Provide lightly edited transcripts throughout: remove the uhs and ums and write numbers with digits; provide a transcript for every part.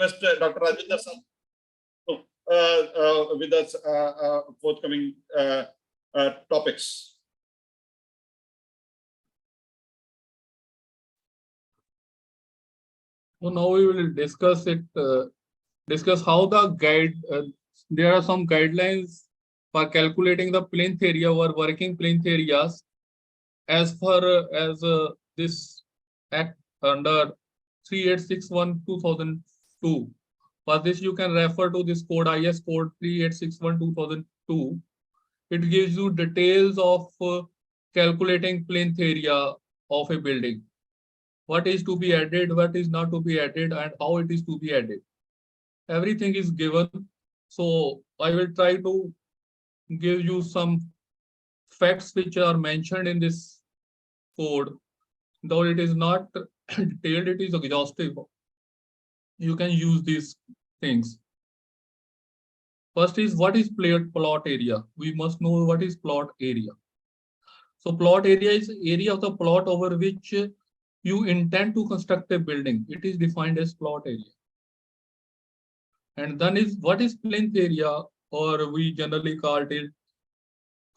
request Dr. Rajinder sir with us forthcoming topics. So now we will discuss it. Discuss how the guide. There are some guidelines for calculating the plinth area or working plinth areas as far as this Act under 3861/2002. For this, you can refer to this code, IS code 3861/2002. It gives you details of calculating plinth area of a building. What is to be added, what is not to be added, and how it is to be added. Everything is given. So I will try to give you some facts which are mentioned in this code. Though it is not detailed, it is exhaustive. You can use these things. First is, what is plot area? We must know what is plot area. So plot area is area of the plot over which you intend to construct a building. It is defined as plot area. And then is, what is plinth area, or we generally call it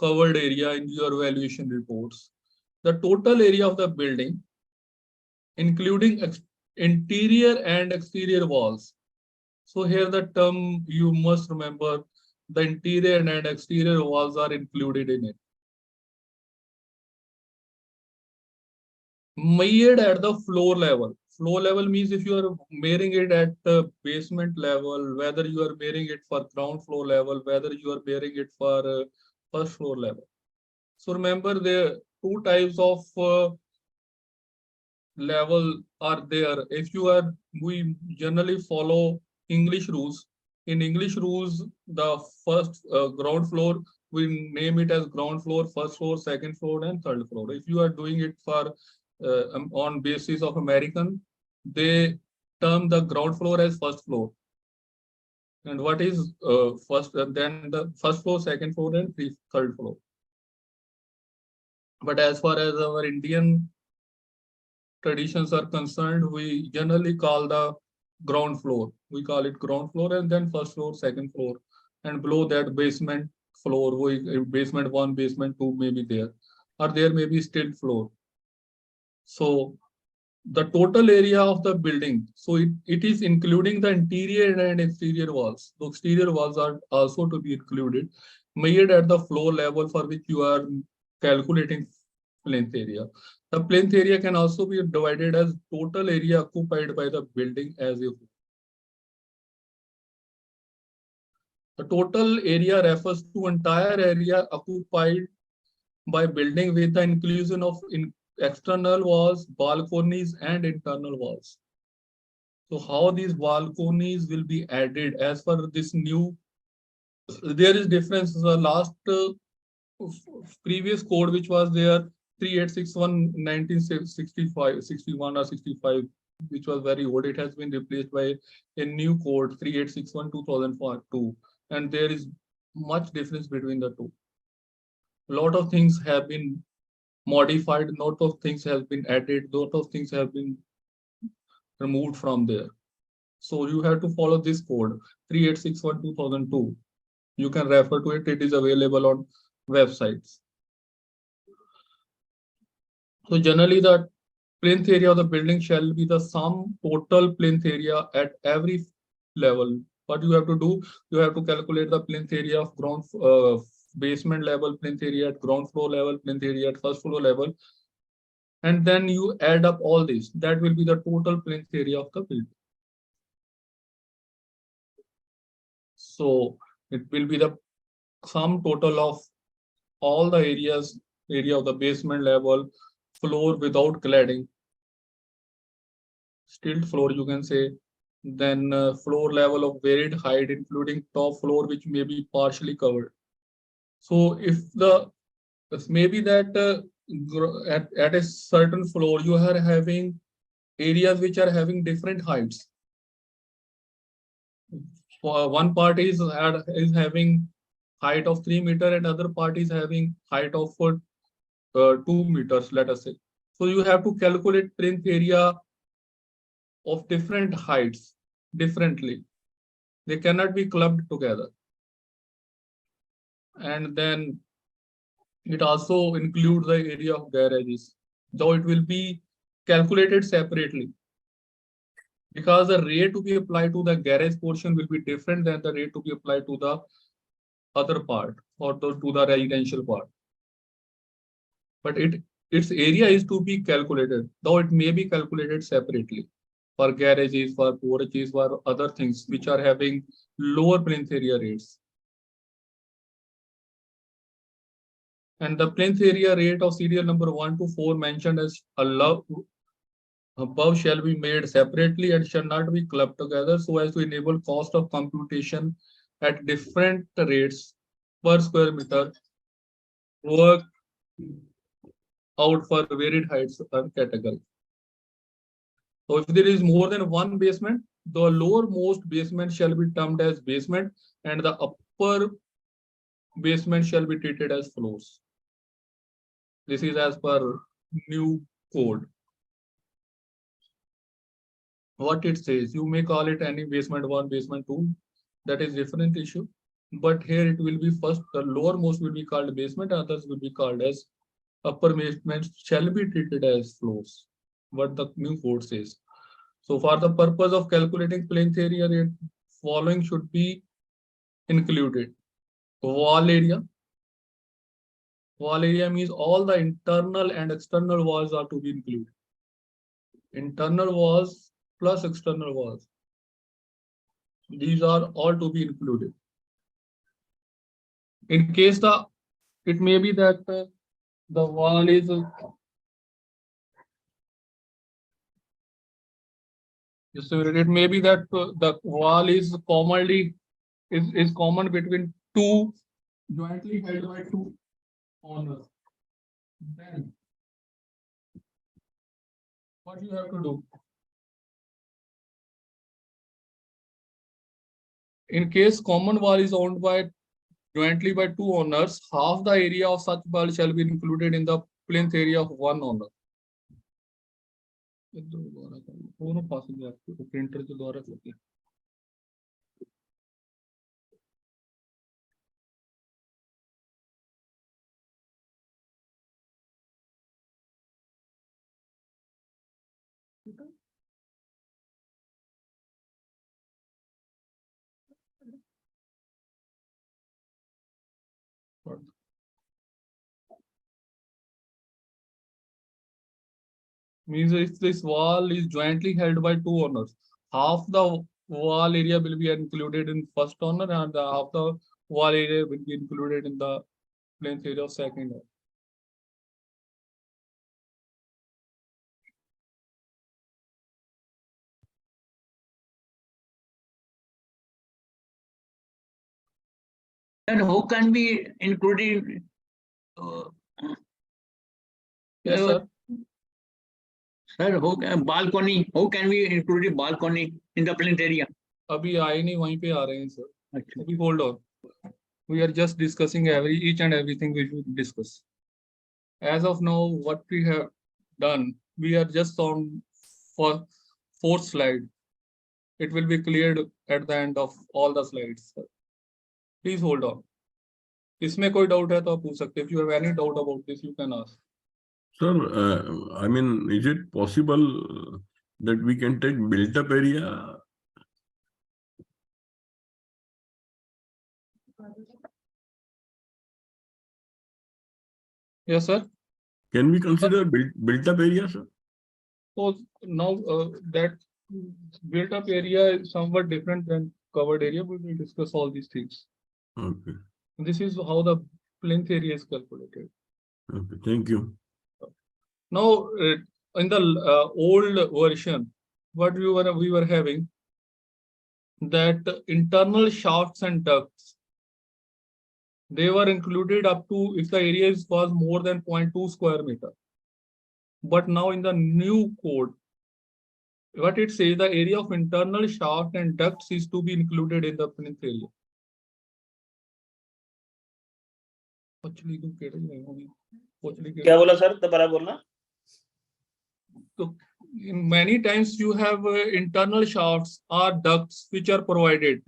covered area in your valuation reports. The total area of the building, including interior and exterior walls. So here the term you must remember, the interior and exterior walls are included in it. Measured at the floor level. Floor level means if you are measuring it at the basement level, whether you are measuring it for ground floor level, whether you are measuring it for first floor level. So remember, there are two types of level are there. If you are, we generally follow English rules. In English rules, the first ground floor, we name it as ground floor, first floor, second floor, and third floor. If you are doing it for on basis of American, they term the ground floor as first floor. And what is first, then the first floor, second floor, and third floor. But as far as our Indian traditions are concerned, we generally call the ground floor. We call it ground floor, and then first floor, second floor, and below that basement floor. Basement 1, basement 2 may be there, or there may be still floor. So the total area of the building, so it is including the interior and exterior walls. The exterior walls are also to be included, measured at the floor level for which you are calculating plinth area. The plinth area can also be divided as total area occupied by the building as a whole. The total area refers to entire area occupied by building with the inclusion of external walls, balconies, and internal walls. So how these balconies will be added as per this new, there is difference. The last previous code which was there, 3861/1965, 61 or 65, which was very old. It has been replaced by a new code, 3861/2002, and there is much difference between the two. A lot of things have been modified, a lot of things have been added, a lot of things have been removed from there. So you have to follow this code, 3861/2002. You can refer to it. It is available on websites. So generally, the plinth area of the building shall be the sum total plinth area at every level. What you have to do, you have to calculate the plinth area of ground basement level, plinth area at ground floor level, plinth area at first floor level, and then you add up all this. That will be the total plinth area of the building. So it will be the sum total of all the areas, area of the basement level, floor without cladding, stilt floor you can say, then floor level of varied height including top floor which may be partially covered. So if the maybe that at a certain floor you are having areas which are having different heights. One part is having height of 3 meters and other part is having height of 2 meters, let us say. So you have to calculate plinth area of different heights. differently. They cannot be clubbed together. And then it also includes the area of garages, though it will be calculated separately, because the rate to be applied to the garage portion will be different than the rate to be applied to the other part or to the residential part. But its area is to be calculated, though it may be calculated separately for garages, for porches, for other things which are having lower plinth area rates. And the plinth area rate of serial number 1 to 4 mentioned as above shall be made separately and shall not be clubbed together so as to enable cost of computation at different rates per square meter work out for varied heights or category. So if there is more than one basement, the lowermost basement shall be termed as basement and the upper basement shall be treated as floors. This is as per new code. What it says, you may call it any basement 1, basement 2, that is different issue. But here it will be first, the lowermost will be called basement, others will be called as upper basement shall be treated as floors. What the new code says. So for the purpose of calculating plinth area rate, following should be included. Wall area. Wall area means all the internal and external walls are to be included. Internal walls plus external walls. These are all to be included. In case it may be that the wall is it may be that the wall is commonly is common between two jointly held by two owners. Then what you have to do? In case common wall is owned by jointly by two owners, half the area of such wall shall be included in the plinth area of one owner. Printer के द्वारा करते हैं. Means if this wall is jointly held by two owners, half the wall area will be included in first owner and half the wall area will be included in the plinth area of second owner. And how can we include Yes, sir. Sir, balcony? How can we include balcony in the plinth area? अभी आए नहीं वहीं पे आ रहे हैं sir. अभी hold on. We are just discussing each and everything we should discuss. As of now, what we have done, we are just on for fourth slide. It will be cleared at the end of all the slides. Sir. Please hold on. इसमें कोई doubt है तो आप पूछ सकते हैं. If you have any doubt about this, you can ask. Sir, I mean, is it possible that we can take built-up area? Yes, sir. Can we consider built-up area, sir? So now that built-up area is somewhat different than covered area. We will discuss all these things. Okay. This is how the plinth area is calculated. Okay. Thank you. Now, in the old version, what we were having, that internal shafts and ducts, they were included up to if the area was more than 0.2 square meter. But now in the new code, what it says, the area of internal shaft and ducts is to be included in the plinth area. क्या बोला sir? दोबारा बोलना. तो Many times you have internal shafts or ducts which are provided.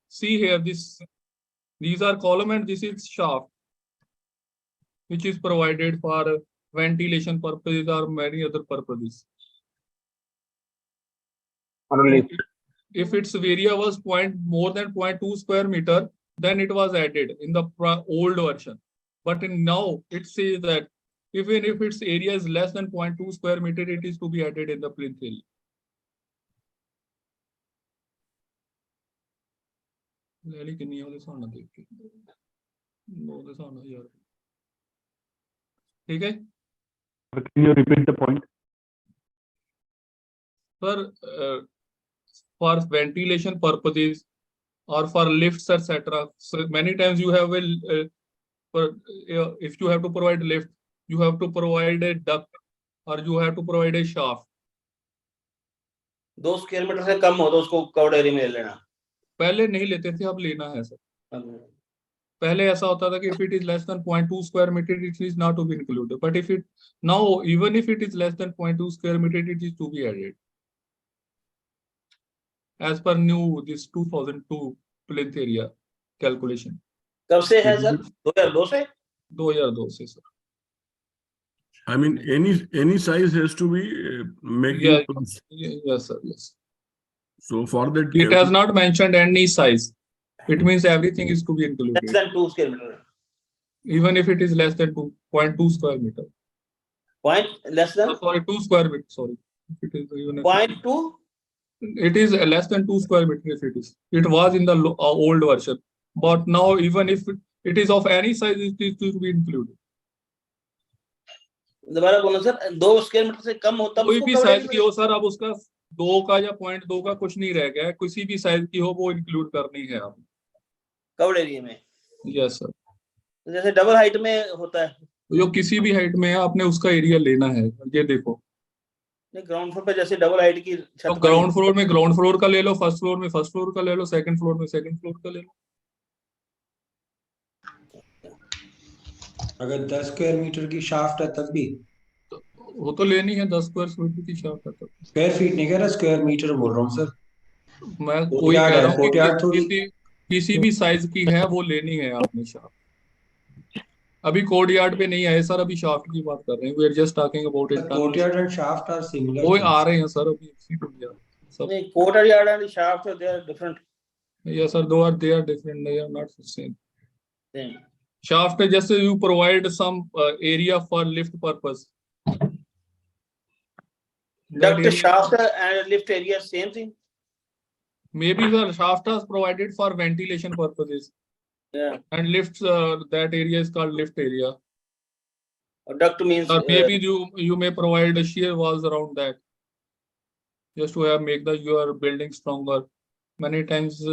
See here, these are column and this is shaft, which is provided for ventilation purposes or many other purposes. If its area was more than 0.2 square meter, then it was added in the old version. But now it says that even if its area is less than 0.2 square meter, it is to be added in the plinth area. Okay. Can you repeat the point? Sir, for ventilation purposes or for lifts, etc. So many times you have if you have to provide lift, you have to provide a duct or you have to provide a shaft. 2 square metre से कम हो तो उसको covered area में ले लेना। पहले नहीं लेते थे, अब लेना है सर। पहले ऐसा होता था कि if it is less than 0.2 square meter, it is not to be included. But if it now, even if it is less than 0.2 square meter, it is to be added. As per new this 2002 plinth area calculation. कब से है sir? 2002 से? 2002 से sir. I mean, any size has to be making plus. Yes, sir. Yes. So for that, It has not mentioned any size. It means everything is to be included. Less than 2 square meter. Even if it is less than 2.2 square meter. Point less than? Sorry, 2 square meter. Sorry. If it is even 0.2? It is less than 2 square meter if it is. It was in the old version. But now, even if it is of any size, it is to be included. दोबारा बोलो sir, 2 square metre से कम होता है कोई भी size की हो sir, अब उसका 2 का या 0.2 का कुछ नहीं रह गया है, किसी भी साइज की हो वो इंक्लूड करनी है आप कवर्ड एरिया में। Yes sir. जैसे डबल हाइट में होता है, जो किसी भी हाइट में है आपने उसका एरिया लेना है। ये देखो ग्राउंड फ्लोर पे जैसे डबल हाइट की छत, तो ग्राउंड फ्लोर में ग्राउंड फ्लोर का ले लो, फर्स्ट फ्लोर में फर्स्ट फ्लोर का ले लो, सेकंड फ्लोर में सेकंड फ्लोर का ले लो। अगर 10 स्क्वायर मीटर की शाफ्ट है तब भी वो तो लेनी है 10 स्क्वायर फीट की शाफ्ट है तो। स्क्वायर फीट नहीं कह रहा, स्क्वायर मीटर बोल रहा हूँ सर। मैं कोई कह रहा हूँ थोड़ी किसी भी साइज की है वो लेनी है आपने शाफ्ट। अभी कोड यार्ड पे नहीं आए सर, अभी शाफ्ट की बात कर रहे हैं। We are just talking about it. Courtyard and shaft are similar. वो आ रहे हैं सर अभी इसी को लिया सब। नहीं, courtyard and shaft they are different. Yes sir, they are different, they are not the same. Same. Shaft is just you provide some area for lift purpose. Duct, shaft and lift area same thing. Maybe the shaft is provided for ventilation purposes. Yeah. And lifts that area is called lift area. Duct means. Or maybe you may provide shear walls around that, just to have make your building stronger. Many times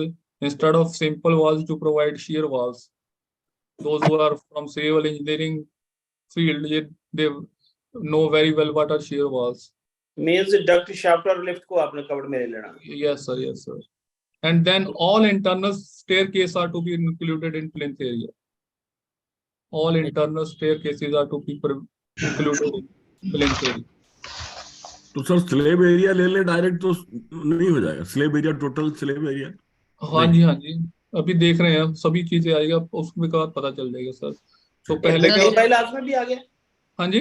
instead of simple walls to provide shear walls. Those who are from civil engineering field, they know very well what are shear walls. Means duct, shaft और lift को आपने covered में ले लेना। Yes sir, yes sir. And then all internal staircases are to be included in plinth area. All internal staircases are to be included in plinth area. तो sir slab area ले ले direct तो नहीं हो जाएगा? Slab area, total slab area. हाँ जी, हाँ जी, अभी देख रहे हैं सभी चीजें आएगा, उसके बाद पता चल जाएगा सर। तो पहले बिल्डिंग बाय लॉज में भी आ गया। हाँ जी,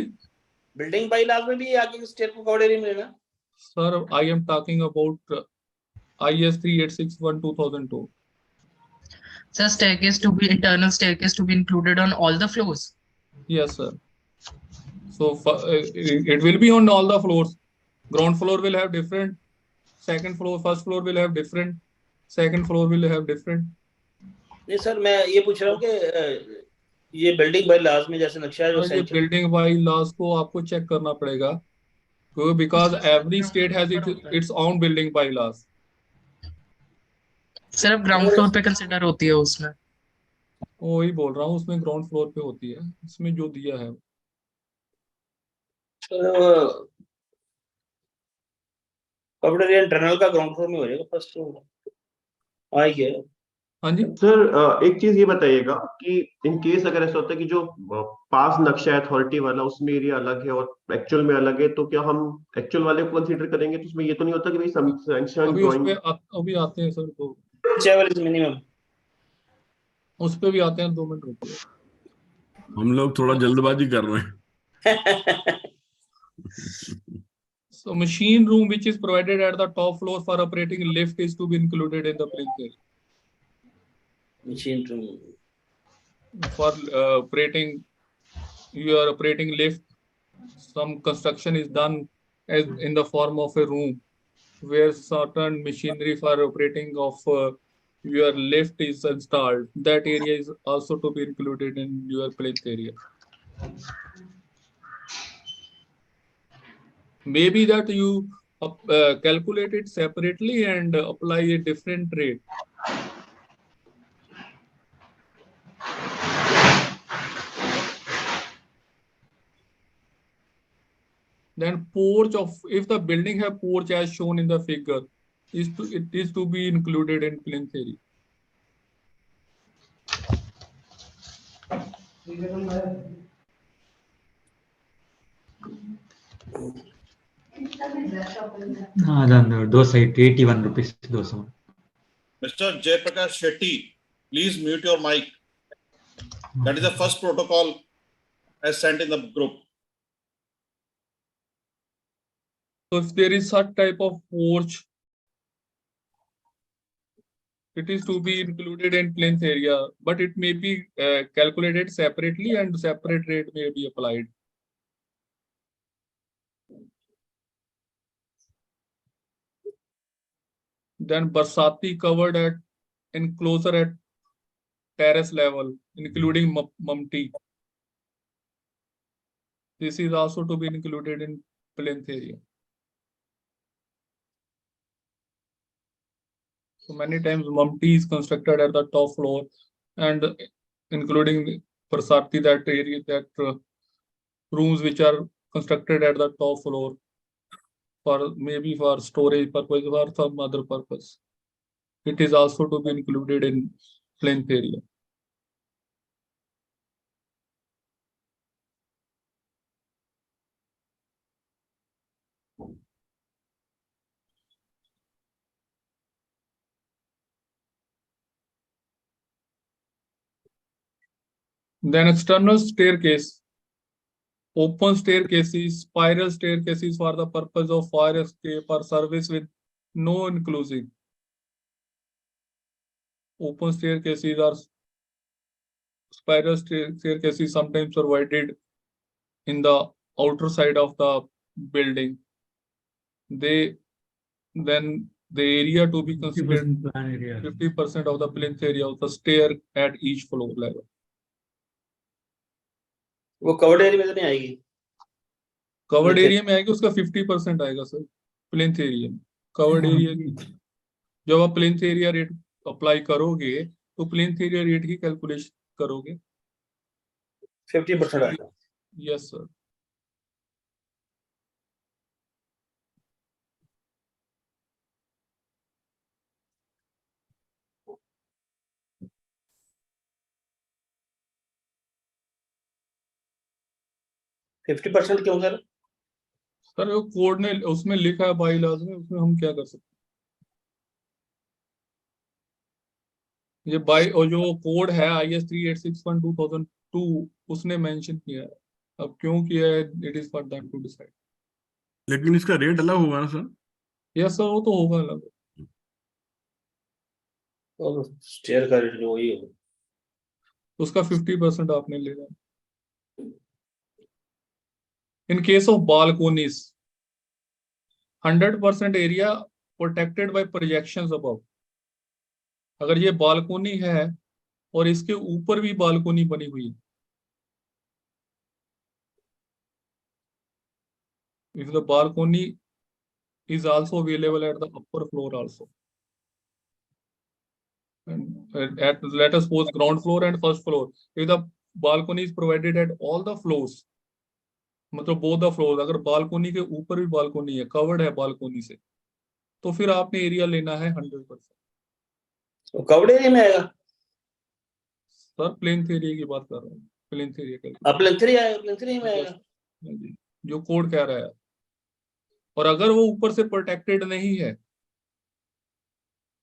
बिल्डिंग बाय लॉज में भी आ गया स्टेयर को कवर्ड एरिया मिलेगा। Sir I am talking about IS-3861 2002. So staircase to be internal staircase to be included on all the floors. Yes sir. So it will be on all the floors. Ground floor will have different, second floor, first floor will have different, second floor will have different. नहीं sir, मैं ये पूछ रहा हूँ कि ये building bye laws में जैसे नक्शा है जो ये बिल्डिंग बाय लॉज को आपको चेक करना पड़ेगा, because every state has its own building by laws. सिर्फ ग्राउंड फ्लोर पे कंसीडर होती है उसमें। वही बोल रहा हूँ, उसमें ग्राउंड फ्लोर पे होती है, इसमें जो दिया है। कवर्ड एरिया इंटरनल का ग्राउंड फ्लोर में हो जाएगा, फर्स्ट फ्लोर आ गया। हाँ जी, सर एक चीज ये बताइएगा कि इन केस अगर ऐसा होता है कि जो पास नक्शा है अथॉरिटी वाला उसमें एरिया अलग है और एक्चुअल में अलग है, तो क्या हम एक्चुअल वाले को कंसीडर करेंगे? तो उसमें ये तो नहीं होता कि भाई सैंक्शन अभी उस ड्राइंग। पे अभी आते हैं सर, तो whichever is minimum. उस पे भी आते हैं, 2 मिनट रुकिए। हम लोग थोड़ा जल्दबाजी कर रहे हैं। So machine room which is provided at the top floor for operating lift is to be included in the plinth area. Machine room. For operating, you are operating lift, some construction is done as in the form of a room where certain machinery for operating of your lift is installed. That area is also to be included in your plinth area. Maybe that you calculate it separately and apply a different rate. Then porch of, if the building have porch as shown in the figure, it is to be included in plinth area. those side 81 rupees those one. Mr. Jayprakash Shetty, please mute your mic. That is the first protocol as sent in the group. So if there is such type of porch, it is to be included in plinth area, but it may be calculated separately and separate rate may be applied. Then Barsati covered at enclosure at terrace level, including mumti. This is also to be included in plinth area. So many times mumti is constructed at the top floor and including Barsati, that area, that rooms which are constructed at the top floor for maybe for storage purpose or some other purpose. It is also to be included in plinth area. Then external staircase, open staircases, spiral staircases for the purpose of fire escape or service with no inclusive. Open staircases or spiral staircases sometimes provided in the outer side of the building. Then the area to be considered 50% of the plinth area of the stair at each floor level. वो covered area में तो नहीं आएगी? Covered area में आएगा, उसका 50% आएगा sir plinth area में। कवर्ड एरिया जब आप प्लिंथ एरिया रेट अप्लाई करोगे तो प्लिंथ एरिया रेट की कैलकुलेशन करोगे 50% आएगा। Yes sir. फिफ्टी % क्यों सर? सर वो कोड ने उसमें लिखा है बाई लॉज में, उसमें हम क्या कर सकते हैं। ये बाई और जो कोड है IS 3861 2002 उसने मेंशन किया है। अब क्यों किया है, it is for them to decide. लेकिन इसका रेट अलग होगा ना सर? यस सर, वो तो होगा अलग। तो स्टेयर का रेट जो वही है, उसका 50% आपने लेना। In case of balconies, 100% area protected by projections above. अगर ये बालकोनी है और इसके ऊपर भी बालकोनी बनी हुई है, if the balcony is also available at the upper floor also, and at let us suppose ground floor and first floor, if the balcony is provided at all the floors, मतलब both the floors, अगर balcony के ऊपर भी balcony है, covered है balcony से, तो फिर आपने एरिया लेना है 100%। तो कवर्ड एरिया में आएगा। सर प्लेन्थ एरिया की बात कर रहा हूँ, प्लेन्थ एरिया अब प्लिंथ एरिया आएगा, प्लिंथ एरिया में आएगा। जी, जो कोड कह रहा है। और अगर वो ऊपर से प्रोटेक्टेड नहीं है,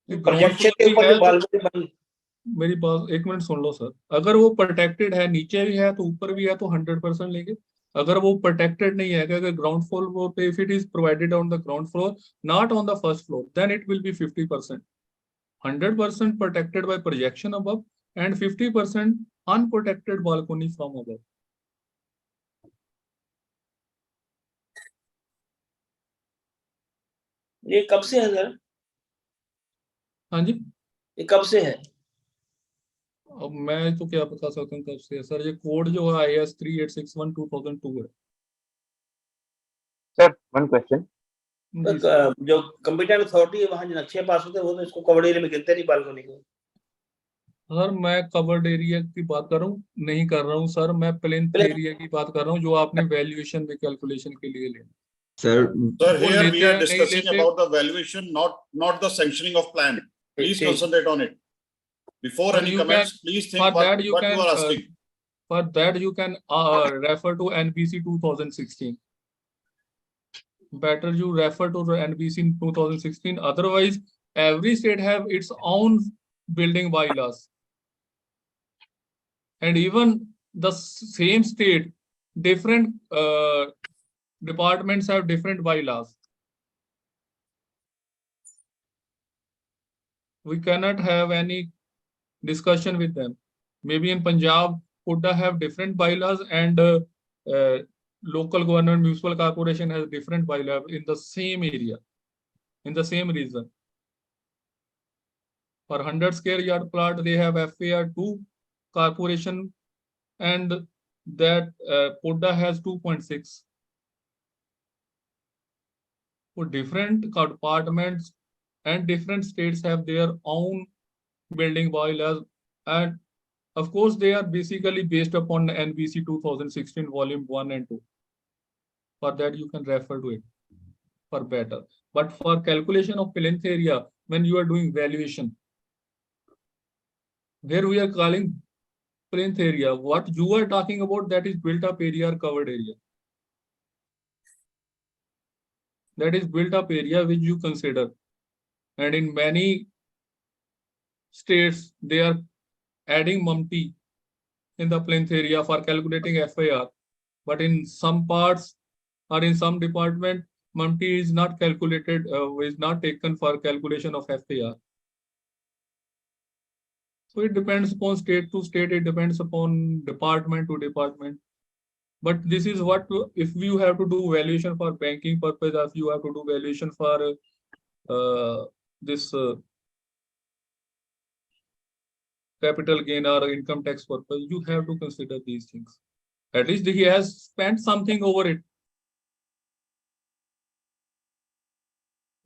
ग्राउंड प्रोजेक्शन फ्लोर के भी ऊपर है जो तो बालकनी बन, मेरी बात एक मिनट सुन लो सर। अगर वो प्रोटेक्टेड है, नीचे भी है तो ऊपर भी है, तो 100% लेंगे। अगर वो प्रोटेक्टेड नहीं है, अगर ग्राउंड फ्लोर पे, if it is provided on the ground floor not on the first floor, then it will be 50%। 100% protected by projection above and 50% unprotected balcony from above. ये कब से है सर? हाँ जी, ये कब से है? अब मैं तो क्या बता सकता हूँ कब से है सर। ये कोड जो है IS-3861 2002 है। Sir, one question. जी सर। जो कंप्यूटर अथॉरिटी है वहां जो नक्शे पास होते हैं वो तो इसको कवर्ड एरिया में गिनते नहीं बालकनी को। सर मैं कवर्ड एरिया की बात कर रहा हूँ, नहीं कर रहा हूँ सर, मैं प्लिंथ एरिया की बात कर रहा हूँ, जो आपने वैल्यूएशन में कैलकुलेशन के लिए लेना। Sir, Sir, वो here we लेते are हैं, नहीं discussing लेते। about the valuation, not the sanctioning of plan. Please ठीक। concentrate on it. Before Sir, any you comments, can, please for think what that you you can, are asking. for that you can refer to NBC 2016. Better you refer to the NBC in 2016. Otherwise, every state have its own building bylaws. And even the same state, different departments have different bylaws. We cannot have any discussion with them. Maybe in Punjab, Pudda have different bylaws, and local government municipal corporation has different bylaws in the same area, in the same region. For 100 square yard plot, they have FAR 2 corporation, and that Pudda has 2.6. For different departments and different states have their own building bylaws, and of course they are basically based upon NBC 2016 volume 1 and 2. For that you can refer to it for better. But for calculation of plinth area, when you are doing valuation, where we are calling plinth area, what you are talking about, that is built up area or covered area. That is built up area which you consider. And in many states, they are adding MUMT in the plinth area for calculating FAR. But in some parts or in some department, MUMT is not calculated, is not taken for calculation of FAR. So it depends upon state to state, it depends upon department to department. But this is what, if you have to do valuation for banking purpose, or if you have to do valuation for this capital gain or income tax purpose, you have to consider these things. At least he has spent something over it.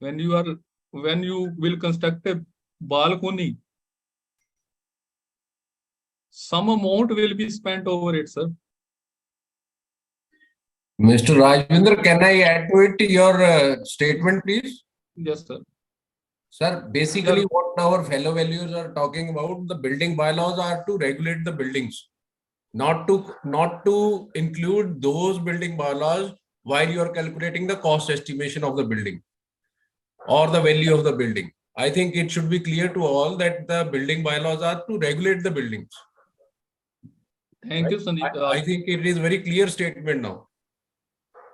When you will construct a balcony, some amount will be spent over it, sir. Mr. Rajendra, can I add to it your statement, please? Yes, sir. Sir, basically what our fellow valuers are talking about, the building bylaws are to regulate the buildings, not to include those building bylaws while you are calculating the cost estimation of the building or the value of the building. I think it should be clear to all that the building bylaws are to regulate the buildings. Thank you, Sandeep. I think it is very clear statement now.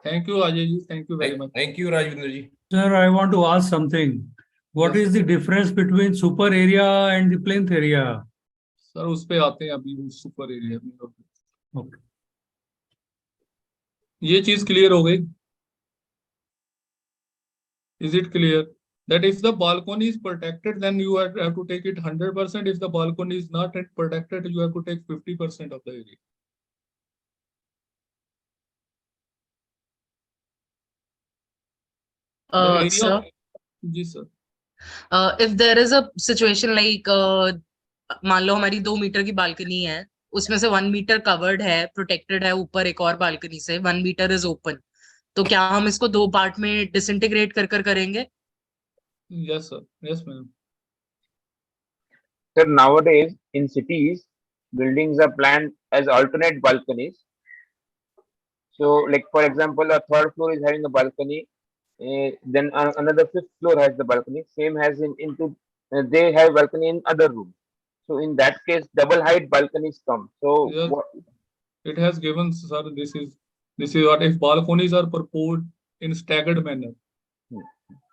Thank you, Ajay ji. Thank you very much. Thank you, Rajendra ji. Sir, I want to ask something. What Yes. is the difference between super area and the plinth area? Sir उस पे आते हैं अभी, super area में. Okay. ये चीज clear हो गई? Is it clear that if the balcony is protected, then you have to take it 100%. If the balcony is not protected, you have to take 50% of the area. Sir, जी sir. if there is a situation like मान लो हमारी 2 metre की balcony है, उसमें से 1 metre covered है, protected है, ऊपर एक और बालकनी से 1 मीटर इज ओपन, तो क्या हम इसको 2 पार्ट में डिसइंटीग्रेट कर करेंगे? Yes, sir. Yes, ma'am. Sir, nowadays in cities, buildings are planned as alternate balconies. So, like for example, a third floor is having a balcony, then another fifth floor has the balcony. Same has into they have balcony in other rooms. So in that case, double height balconies come. So Yeah. what? It has given, sir, this is what if balconies are proposed in staggered manner.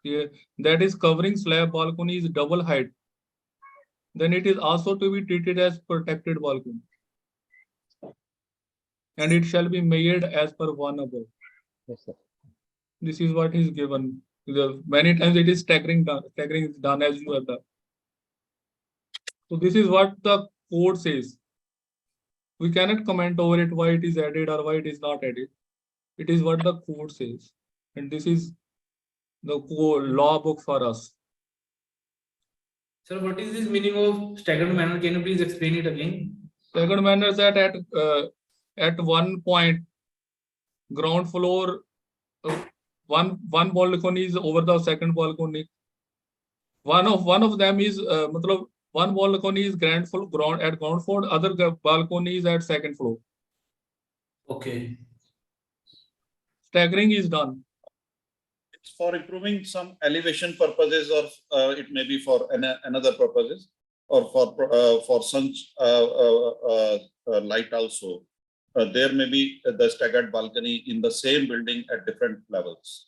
Yeah, that is covering slab balconies double height. Then it is also to be treated as protected balcony. And it shall be made as per one above. Yes, sir. This is what is given. Many times it is staggering is done as you have done. So this is what the code says. We cannot comment over it why it is added or why it is not added. It is what the code says. And this is the law book for us. Sir, what is this meaning of staggered manner? Can you please explain it again? Staggered manner is that at one point, ground floor, one balcony is over the second balcony. One of them is one balcony is ground floor, other balcony is at second floor. Okay. Staggering is done. It's for improving some elevation purposes, or it may be for another purposes, or for sun light also. There may be the staggered balcony in the same building at different levels.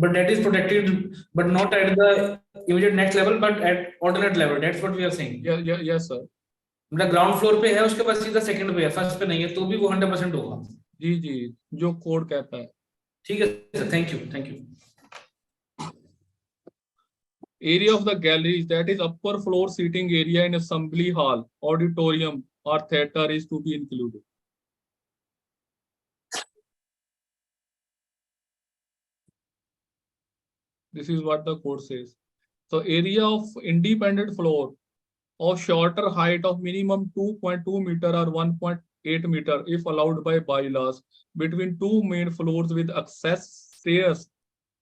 But that is protected, but not at the immediate next level, but at alternate level. That's what we are saying. Yes, sir. मतलब ground floor पे है, उसके बाद सीधा second पे है, first पे नहीं है, तो भी वो 100% होगा। जी जी, जो कोड कहता है। ठीक है sir, thank you. Area of the galleries, that is upper floor seating area in assembly hall, auditorium or theater, is to be included. This is what the code says. So area of independent floor of shorter height of minimum 2.2 meter or 1.8 meter if allowed by bylaws between two main floors with access stairs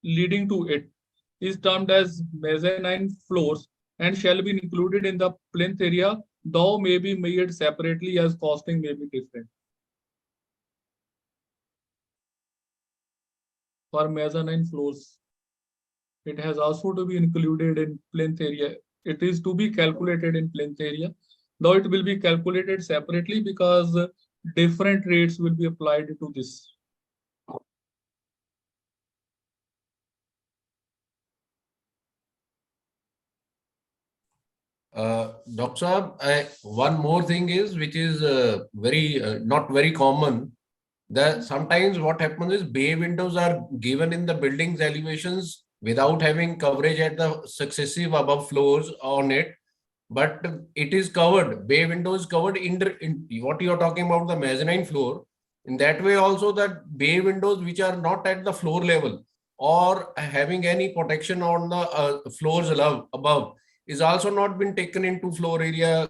leading to it is termed as mezzanine floors and shall be included in the plinth area, though may be made separately as costing may be different. For mezzanine floors, it has also to be included in plinth area. It is to be calculated in plinth area, though it will be calculated separately because different rates will be applied to this. Dr. Saab, one more thing is, which is not very common, that sometimes what happens is bay windows are given in the building's elevations without having coverage at the successive above floors on it, but it is covered. Bay window is covered in what you are talking about, the mezzanine floor. In that way also, that bay windows which are not at the floor level or having any protection on the floors above is also not been taken into floor area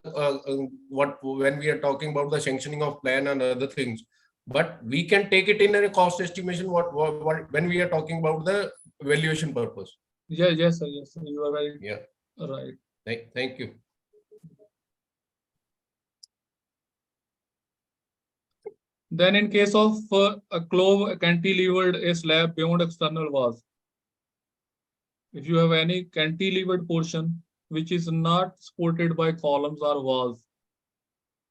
when we are talking about the sanctioning of plan and other things. But we can take it in a cost estimation when we are talking about the valuation purpose. Yes, sir. You are right. Yeah. Right. Thank you. Then in case of a clove cantilevered a slab beyond external walls, if you have any cantilevered portion which is not supported by columns or walls,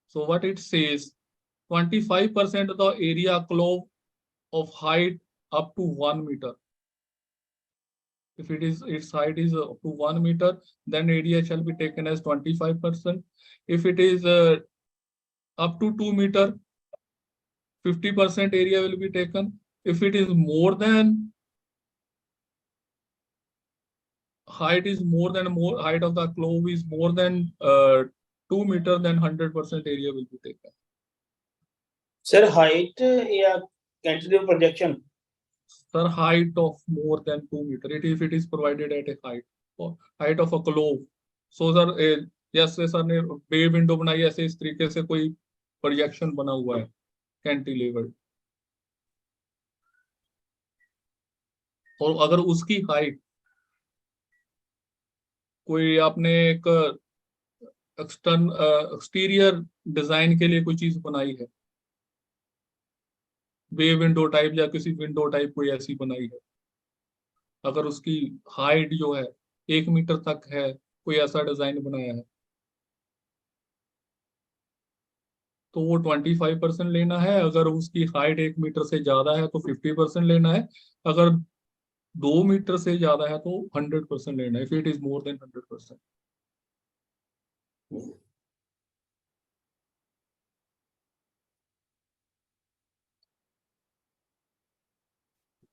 so what it says, 25% of the area clove of height up to 1 meter. If its height is up to 1 meter, then area shall be taken as 25%. If it is up to 2 meter, 50% area will be taken. If it is more than height of the clove is more than 2 meter, then 100% area will be taken. Sir, height या cantilever projection? Sir, height of more than 2 meter. If it is provided at a height of a clove. So sir, yes sir ने bay window बनाई ऐसे इस तरीके से कोई projection बना हुआ है cantilever. और अगर उसकी हाइट कोई आपने एक एक्सटीरियर डिजाइन के लिए कोई चीज बनाई है, बे विंडो टाइप या किसी विंडो टाइप कोई ऐसी बनाई है, अगर उसकी हाइट जो है 1 मीटर तक है, कोई ऐसा डिजाइन बनाया है, तो वो 25% लेना है। अगर उसकी हाइट 1 मीटर से ज्यादा है तो 50% लेना है। अगर 2 मीटर से ज्यादा है तो 100% लेना है, if it is more than 100%।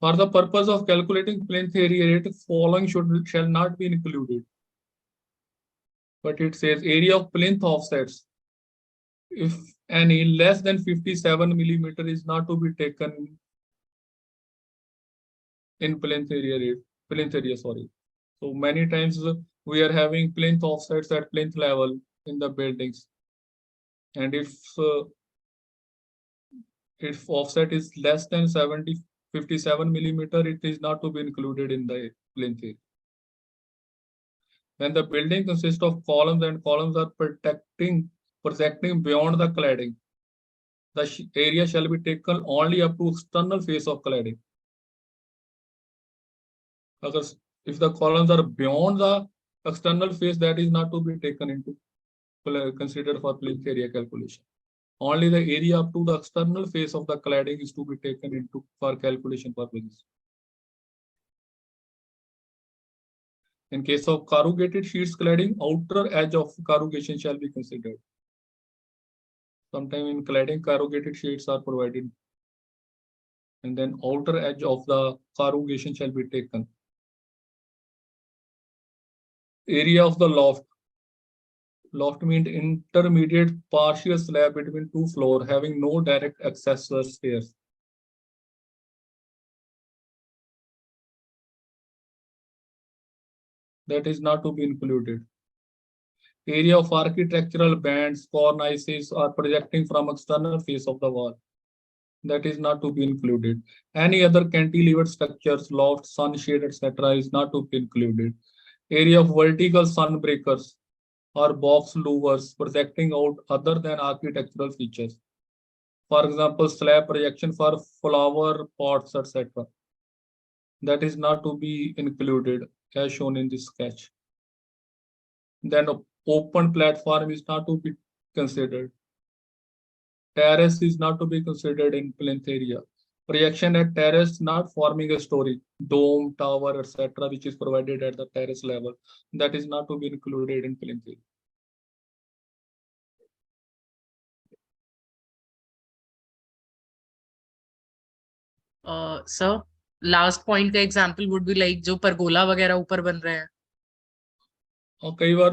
For the purpose of calculating plinth area rate, following shall not be included. But it says area of plinth offsets, if any, less than 57 millimeter is not to be taken in plinth area, sorry. So many times we are having plinth offsets at plinth level in the buildings. And if offset is less than 57 millimeter, it is not to be included in the plinth area. When the building consists of columns and columns are projecting beyond the cladding, the area shall be taken only up to external face of cladding. If the columns are beyond the external face, that is not to be taken into considered for plinth area calculation. Only the area up to the external face of the cladding is to be taken into for calculation purposes. In case of corrugated sheets cladding, outer edge of corrugation shall be considered. Sometimes in cladding, corrugated sheets are provided, and then outer edge of the corrugation shall be taken. Area of the loft. Loft means intermediate partial slab between two floors having no direct access to stairs. That is not to be included. Area of architectural bands, cornices are projecting from external face of the wall. That is not to be included. Any other cantilevered structures, loft, sunshade, etc. is not to be included. Area of vertical sun breakers or box louvers projecting out other than architectural features. For example, slab projection for flower pots, etc. That is not to be included as shown in this sketch. Then open platform is not to be considered. Terrace is not to be considered in plinth area. Projection at terrace not forming a story, dome, tower, etc., which is provided at the terrace level, that is not to be included in plinth area. Sir, last point का example would be like जो pergola वगैरह ऊपर बन रहे हैं. और कई बार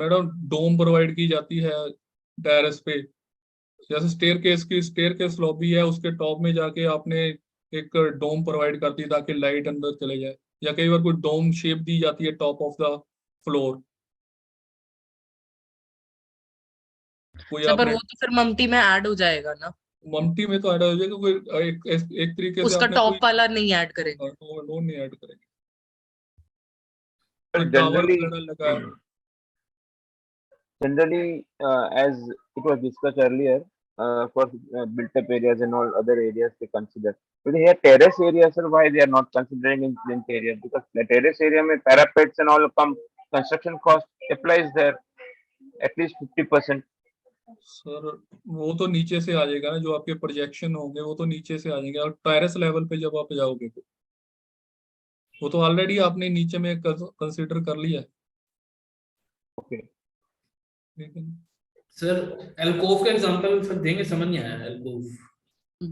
madam डोम provide की जाती है टेरेस पे, जैसे स्टेयरकेस लॉबी है, उसके टॉप में जाके आपने एक डोम प्रोवाइड कर दी ताकि लाइट अंदर चले जाए, या कई बार कोई डोम शेप दी जाती है top of the floor. Sir पर वो तो फिर ममटी में ऐड हो जाएगा ना. ममटी में तो ऐड हो जाएगा, कोई एक तरीके से उसका टॉप वाला नहीं ऐड करेंगे. वो नहीं ऐड करेंगे. Generally, as it was discussed earlier, for built-up areas and all other areas they consider. But here terrace area, sir, why they are not considering in plinth area? Because the terrace area में parapets and all come, construction cost applies there at least 50%. Sir वो तो नीचे से आ जाएगा ना, जो आपके projection होंगे वो तो नीचे से आ जाएंगे, और टेरेस लेवल पे जब आप जाओगे तो वो तो ऑलरेडी आपने नीचे में कंसीडर कर लिया है. ओके सर एल्कोव का एग्जांपल सर देंगे, समझ नहीं आया. Alcove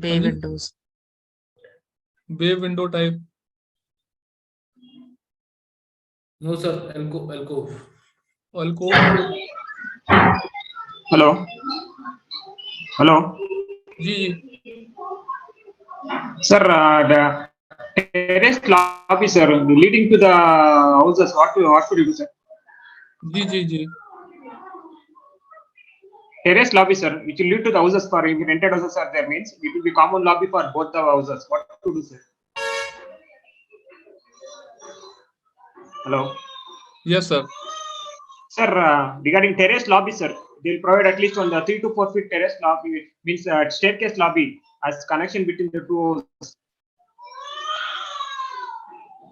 bay windows, bay window type. No sir, alcove. Hello hello जी sir, terrace lobby sir leading to the houses, what should you do sir? जी Terrace lobby sir, which will lead to the houses for if rented houses are there, means it will be common lobby for both the houses. What to do sir? Hello. Yes sir. Sir, regarding terrace lobby, sir, they'll provide at least on the 3 to 4 feet terrace lobby, means staircase lobby as connection between the two houses.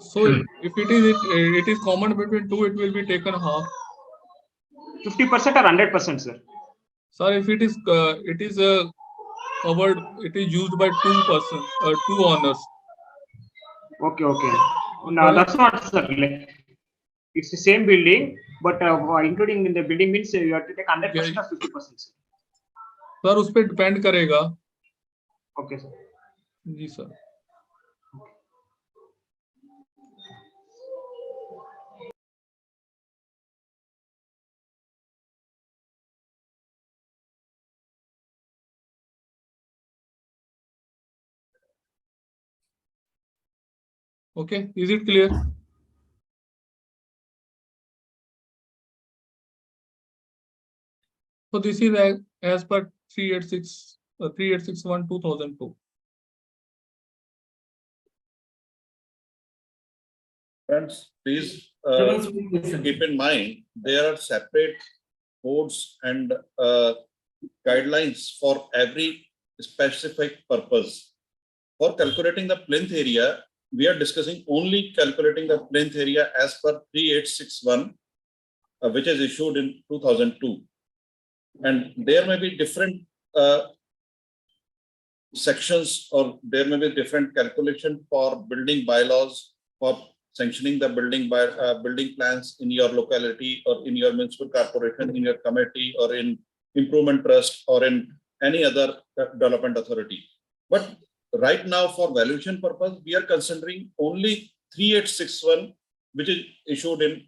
So if it is common between two, it will be taken half. 50% or 100%, sir? Sir, if it is covered, it is used by two owners. Okay, okay. No, that's not, sir. Like, it's the same building, but including in the building means you have to take 100% or 50%. Sir. Sir उस पर depend करेगा. Okay, sir. जी sir. Okay, is it clear? So this is as per 3861/2002. Friends, please keep in mind there are separate codes and guidelines for every specific purpose. For calculating the plinth area, we are discussing only calculating the plinth area as per 3861, which is issued in 2002. And there may be different sections, or there may be different calculation for building bylaws, for sanctioning the building plans in your locality or in your municipal corporation, in your committee or in improvement trust or in any other development authority. But right now, for valuation purpose, we are considering only 3861, which is issued in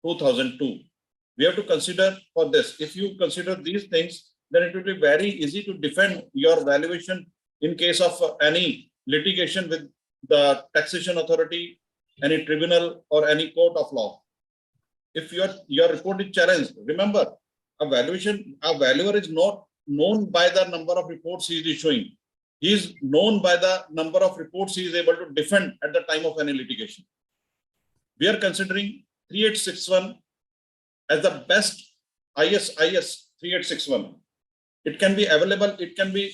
2002. We have to consider for this. If you consider these things, then it will be very easy to defend your valuation in case of any litigation with the taxation authority, any tribunal or any court of law. If your report is challenged, remember, a valuer is not known by the number of reports he is issuing. He is known by the number of reports he is able to defend at the time of any litigation. We are considering 3861 as the best IS 3861. It can be available, it can be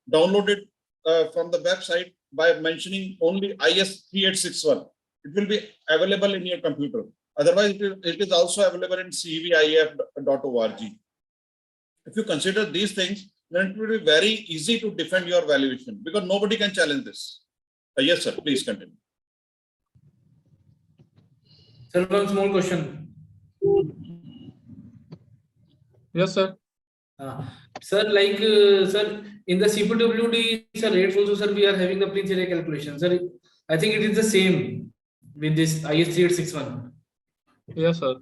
downloaded from the website by mentioning only IS 3861. It will be available in your computer. Otherwise, it is also available in CEV IAF.org. If you consider these things, then it will be very easy to defend your valuation because nobody can challenge this. Yes, sir, please continue. Sir, one small question. Yes, sir. Sir, like, sir, in the CPWD, sir, rates also, sir, we are having the Plinth Area Calculations. Sir, I think it is the same with this IS-3861. Yes, sir.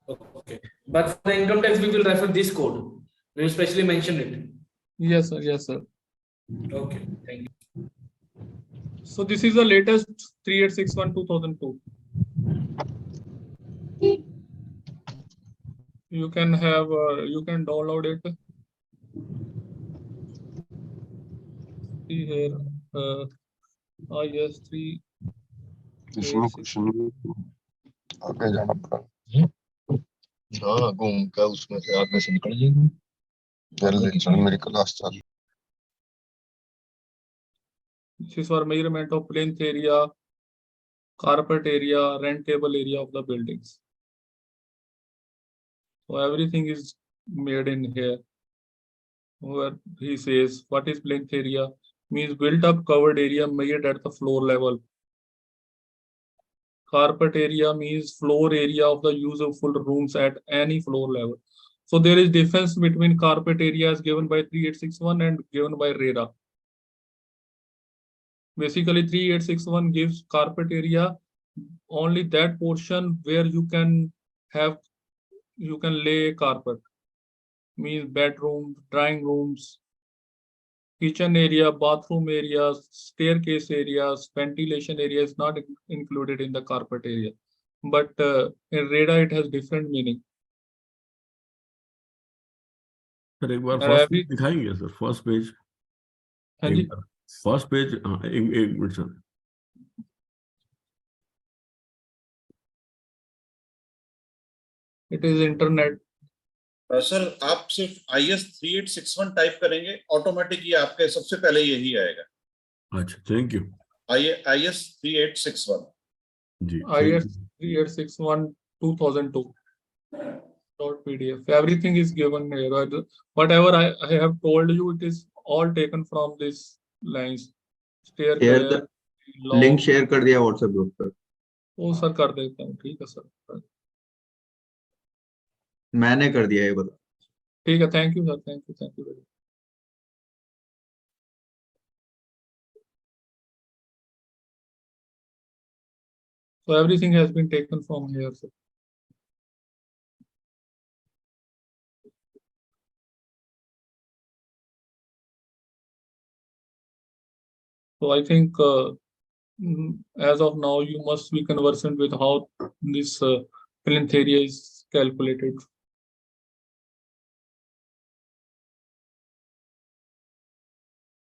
Okay. But for the income tax, we will refer this code. We will specially mention it. Yes, sir. Yes, sir. Okay. Thank you. So this is the latest 3861/2002. You can have, you can download it. See here, IS-3. इसमें कुछ नहीं, आगे जाना पड़ा। हाँ, घूम के उसमें से आगे से निकल जाएगी। जल्दी चल, मेरी क्लास चल। This is for measurement of plinth area, carpet area, rentable area of the buildings. So everything is made in here. Where he says, what is plinth area? Means built up covered area measured at the floor level. Carpet area means floor area of the useful rooms at any floor level. So there is difference between carpet areas given by 3861 and given by RERA. Basically, 3861 gives carpet area only that portion where you can lay a carpet. Means bedroom, drawing rooms, kitchen area, bathroom areas, staircase areas, ventilation area is not included in the carpet area. But in RERA it has different meaning. Sir एक बार first page दिखाएंगे sir, first page. हाँ जी, first page, एक minute sir. It is internet. Sir आप सिर्फ IS-3861 type करेंगे, automatic ये आपके सबसे पहले यही आएगा। अच्छा, थैंक यू। IS-3861 जी, IS-3861 2002 .pdf. Everything is given here. Whatever I have told you, it is all taken from this lines. Link share कर दिया व्हाट्सएप ग्रुप पर। वो सर कर देता हूँ, ठीक है सर। मैंने कर दिया, ये बता। ठीक है, thank you sir, thank you very much. So everything has been taken from here, sir. So I think as of now, you must be conversant with how this plinth area is calculated.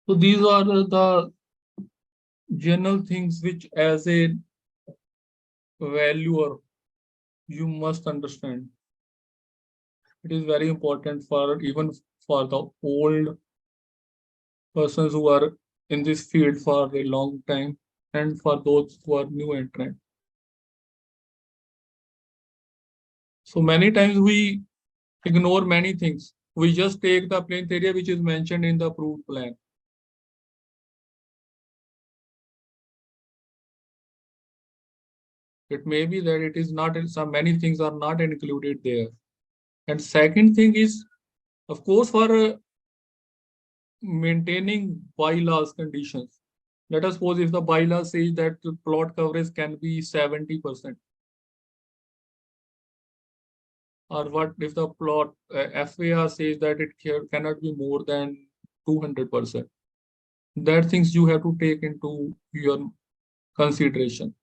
So these are the general things which, as a valuer, you must understand. It is very important for even for the old persons who are in this field for a long time, and for those who are new entrant. So many times we ignore many things. We just take the plinth area which is mentioned in the approved plan. It may be that it is not, many things are not included there. And second thing is, of course, for maintaining bylaws conditions. Let us suppose if the bylaw says that the plot coverage can be 70%. Or what if the plot FAR says that it cannot be more than 200%. That things you have to take into your consideration.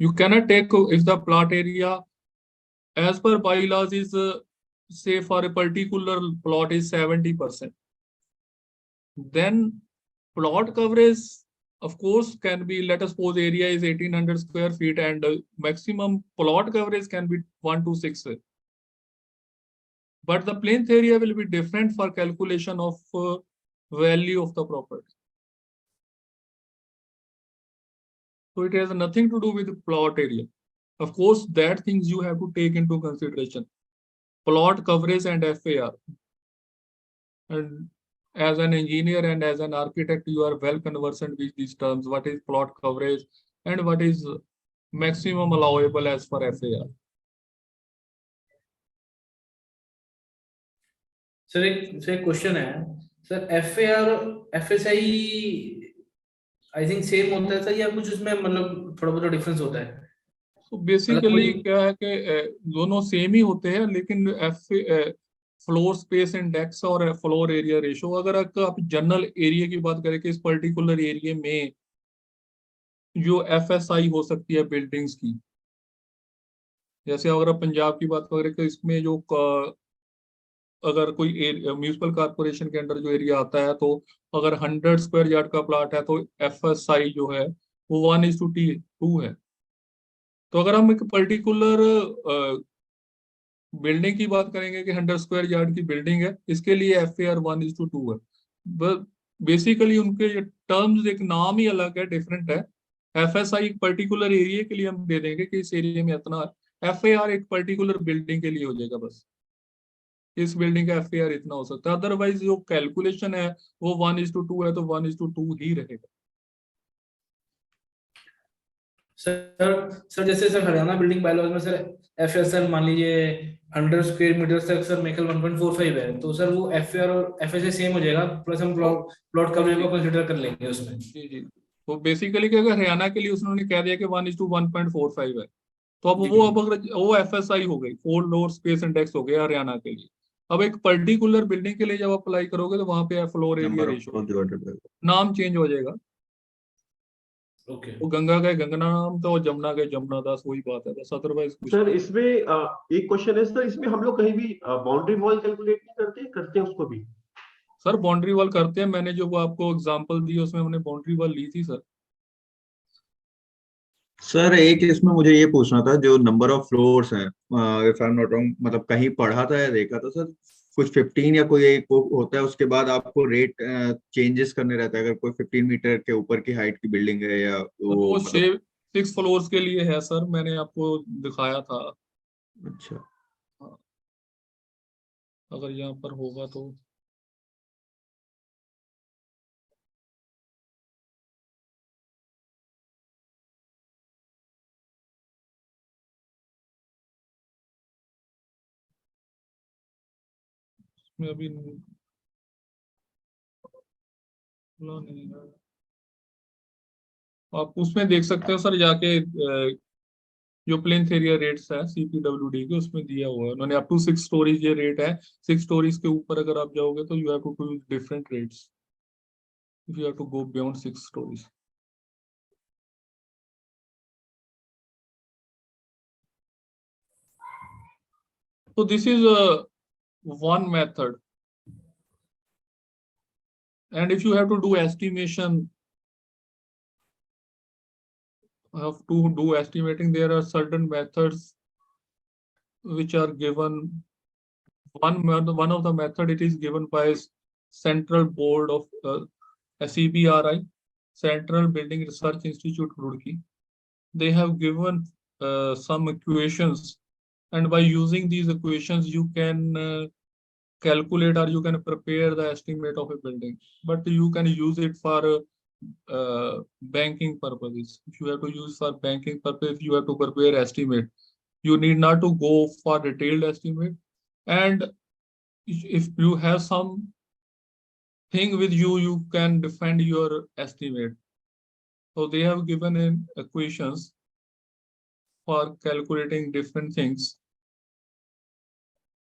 You cannot take if the plot area as per bylaws is say for a particular plot is 70%. Then plot coverage, of course, can be, let us suppose area is 1800 square feet and maximum plot coverage can be 126. But the plinth area will be different for calculation of value of the property. So it has nothing to do with the plot area. Of course, that things you have to take into consideration. Plot coverage and FAR. And as an engineer and as an architect, you are well conversant with these terms. What is plot coverage and what is maximum allowable as per FAR? Sir एक question है sir, FAR और FSI I think same होता है sir, या कुछ उसमें मतलब थोड़ा बहुत डिफरेंस होता है? तो बेसिकली क्या है कि दोनों सेम ही होते हैं, लेकिन फ्लोर स्पेस इंडेक्स और फ्लोर एरिया रेशो, अगर आप जनरल एरिया की बात करें कि इस पर्टिकुलर एरिया में जो FSI हो सकती है बिल्डिंग्स की, जैसे अगर आप पंजाब की बात करें तो इसमें जो अगर कोई म्यूनिसिपल कॉर्पोरेशन के अंडर जो एरिया आता है, तो अगर 100 स्क्वायर यार्ड का प्लॉट है तो FSI जो है वो 1:2 है। तो अगर हम एक पर्टिकुलर बिल्डिंग की बात करेंगे कि 100 स्क्वायर यार्ड की बिल्डिंग है, इसके लिए FAR 1:2 है। बेसिकली उनके टर्म्स एक नाम ही अलग है, डिफरेंट है। FSI एक पर्टिकुलर एरिया के लिए हम दे देंगे कि इस एरिया में इतना, FAR एक पर्टिकुलर बिल्डिंग के लिए हो जाएगा, बस इस बिल्डिंग का FAR इतना हो सकता है। अदरवाइज जो कैलकुलेशन है वो 1:2 है, तो 1:2 ही रहेगा। सर जैसे सर हरियाणा बिल्डिंग बायलॉज में सर FSL मान लीजिए 100 स्क्वायर मीटर तक सर मेकल 1.45 है, तो सर वो FAR और FSI सेम हो जाएगा, प्लस हम प्लॉट कवरेज को कंसीडर कर लेंगे उसमें। जी। तो बेसिकली क्या, हरियाणा के लिए उसने कह दिया कि 1:1.45 है, तो अब वो FSI हो गई, फ्लोर स्पेस इंडेक्स हो गया हरियाणा के लिए। अब एक पर्टिकुलर बिल्डिंग के लिए जब अप्लाई करोगे तो वहां पे फ्लोर एरिया रेशो नाम चेंज हो जाएगा। ओके। वो गंगा का गंगना नाम था और जमुना का जमुना दास, वही बात है बस, अदरवाइज कुछ सर इसमें एक क्वेश्चन है सर, इसमें हम लोग कहीं भी बाउंड्री वॉल कैलकुलेट नहीं करते हैं उसको भी? सर बाउंड्री वॉल करते हैं, मैंने जो आपको एग्जांपल दी उसमें हमने बाउंड्री वॉल ली थी सर। सर एक इसमें मुझे ये पूछना था, जो नंबर ऑफ फ्लोर्स हैं, if I am not wrong, मतलब कहीं पढ़ा था या देखा था सर, कुछ 15 या कोई एक वो होता है, उसके बाद आपको रेट चेंजेस करने रहता है अगर कोई 15 मीटर के ऊपर की हाइट की बिल्डिंग है, या वो वो मतलब। 6 फ्लोर्स के लिए है सर, मैंने आपको दिखाया था। अच्छा। हाँ, अगर यहाँ पर होगा तो इसमें अभी खुला नहीं है। आप उसमें देख सकते हो सर जाके, जो प्लिंथ एरिया रेट्स है CPWD के, उसमें दिया हुआ है उन्होंने। अप टू 6 स्टोरीज ये रेट है। 6 स्टोरीज के ऊपर अगर आप जाओगे तो you have to use different rates if you have to go beyond 6 stories. So this is one method, and if you have to do estimation, there are certain methods which are given. One of the method, it is given by Central Board of CBRI, Central Building Research Institute, Roorkee. They have given some equations, and by using these equations, you can calculate or you can prepare the estimate of a building. But you can use it for banking purposes. If you have to use for banking purpose, you have to prepare estimate. You need not to go for detailed estimate. And if you have some thing with you, you can defend your estimate. So they have given in equations for calculating different things.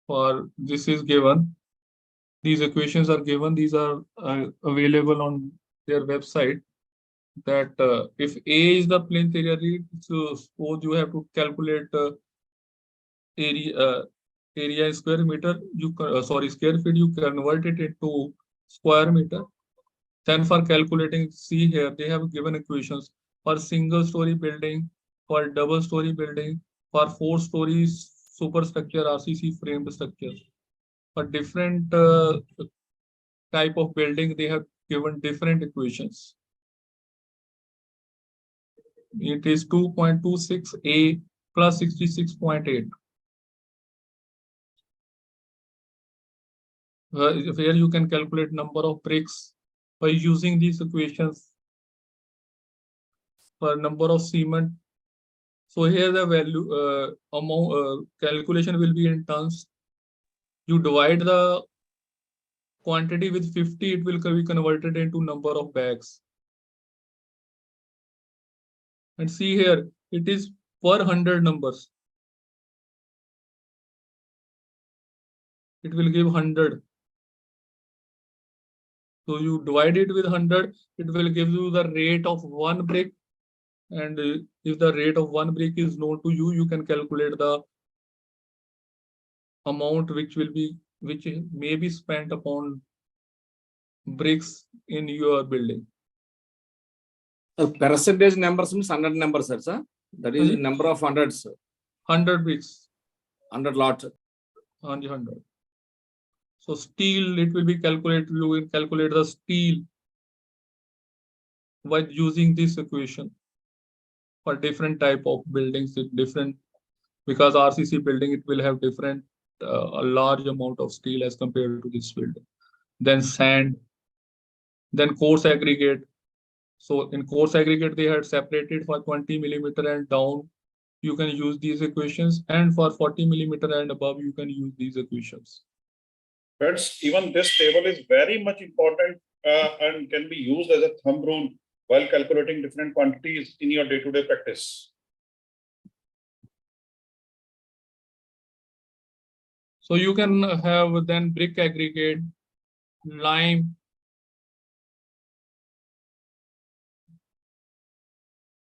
For this is given, these equations are given, these are available on their website. That if A is the plinth area rate, so suppose you have to calculate area in square meter, you square feet, you convert it into square meter. Then for calculating, see here, they have given equations for single story building, for double story building, for 4 stories superstructure RCC framed structure. For different type of building, they have given different equations. It is 2.26A plus 66.8. Where you can calculate number of bricks by using these equations for number of cement. So here the value amount calculation will be in tons. You divide the quantity with 50, it will be converted into number of bags. And see here, it is per 100 numbers. It will give 100. So you divide it with 100, it will give you the rate of 1 brick. And if the rate of 1 brick is known to you, you can calculate the amount which may be spent upon bricks in your building. Percentage numbers means 100 numbers, sir. That is number of hundreds. 100 bricks. 100 lot. 100. So steel, it will be calculated. You will calculate the steel by using this equation for different type of buildings. Different, because RCC building, it will have different a large amount of steel as compared to this building. Then sand, then coarse aggregate. So in coarse aggregate, they had separated for 20 millimeter and down. You can use these equations, and for 40 millimeter and above, you can use these equations. Friends, even this table is very much important and can be used as a thumb rule while calculating different quantities in your day-to-day practice. So you can have then brick aggregate, lime.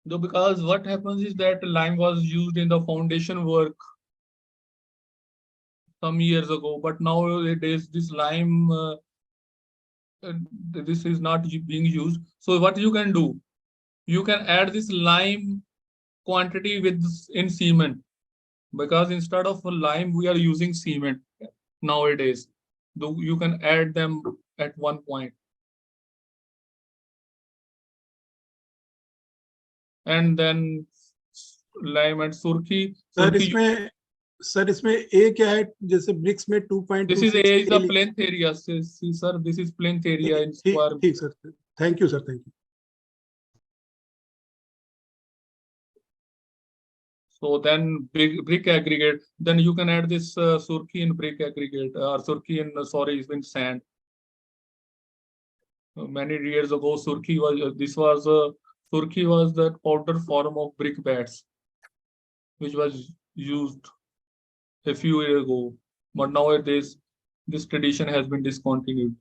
Though, because what happens is that lime was used in the foundation work some years ago, but nowadays this lime, this is not being used. So what you can do, you can add this lime quantity in cement, because instead of lime we are using cement nowadays. Though you can add them at one point. And then lime and surki. Sir इसमें ए क्या है, जैसे BRICS में 2.26 This is A is the plinth area. See, sir, this is plinth area in square. ठीक sir, thank you sir, thank you. So then brick aggregate, then you can add this surki in brick aggregate or surki in in sand. Many years ago, surki was surki was the powder form of brick bats, which was used a few years ago, but nowadays this tradition has been discontinued.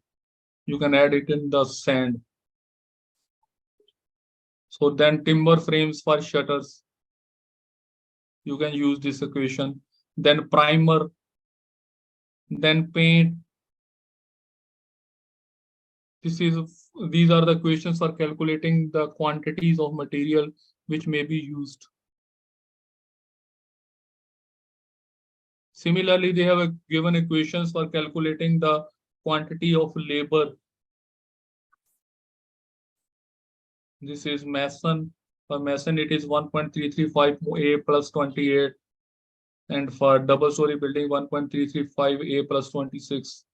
You can add it in the sand. So then timber frames for shutters, you can use this equation. Then primer, then paint. These are the equations for calculating the quantities of material which may be used. Similarly, they have given equations for calculating the quantity of labor. This is mason. For mason, it is 1.335 A plus 28. And for double story building, 1.335 A plus 26.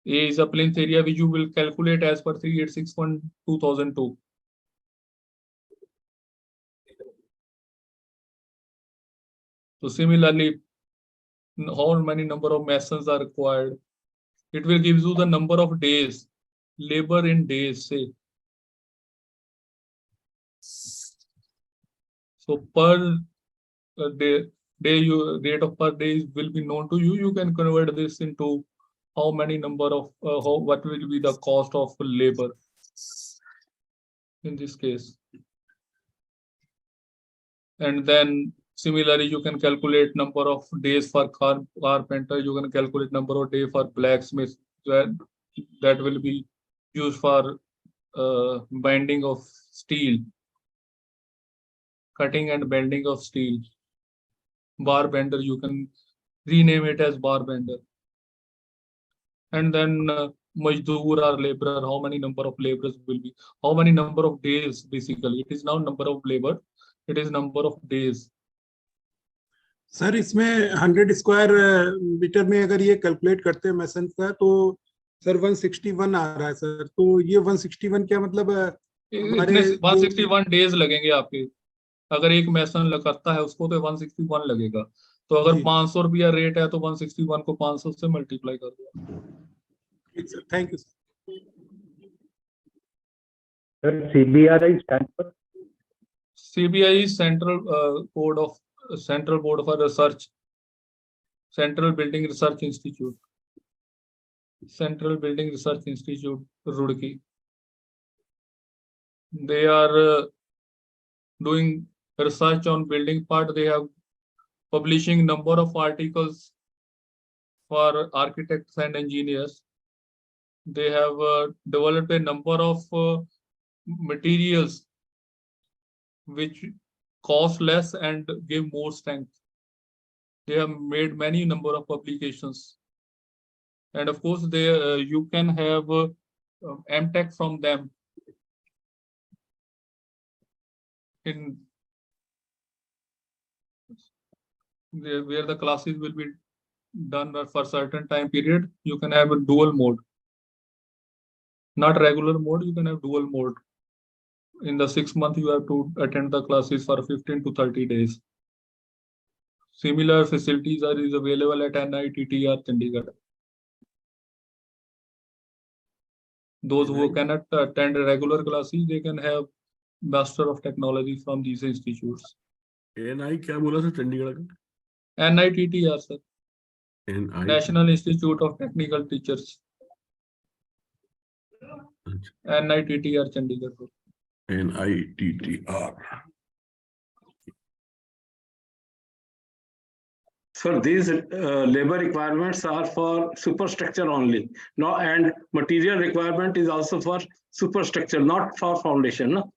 A is a plinth area which you will calculate as per 3861/2002. So similarly, how many number of masons are required? It will give you the number of days, labor in days, say. So per day, rate of per day will be known to you. You can convert this into how many number of what will be the cost of labor in this case. And then similarly, you can calculate number of days for carpenter. You can calculate number of days for blacksmith. That will be used for binding of steel, cutting and bending of steel. Bar bender, you can rename it as bar bender. And then majdoor or laborer, how many number of laborers will be, how many number of days, basically. It is now number of labor, it is number of days. Sir इसमें 100 square metre में अगर ये calculate करते हैं मैसन का, तो sir 161 आ रहा है सर. तो ये 161 क्या मतलब हमारे 161 डेज लगेंगे आपके. अगर एक मैसन करता है उसको तो 161 लगेगा. तो अगर 500 रुपया रेट है तो 161 को 500 से मल्टीप्लाई कर दो. Thank you sir. CBRI stands for? CBI is Central Board for Research, Central Building Research Institute, Central Building Research Institute, Roorkee. They are doing research on building part. They have publishing number of articles for architects and engineers. They have developed a number of materials which cost less and give more strength. They have made many number of publications, and of course they you can have MTech from them in where the classes will be done for certain time period. You can have a dual mode, not regular mode. You can have dual mode. In the 6 months, you have to attend the classes for 15 to 30 days. Similar facilities is available at NITTR Chandigarh. Those who cannot attend regular classes, they can have Master of Technology from these institutes. NI क्या बोला था चंडीगढ़ का? NITTR sir. National Institute of Technical Teachers. NITTR Chandigarh. NITTR. So these labor requirements are for superstructure only. No, and material requirement is also for superstructure, not for foundation. No?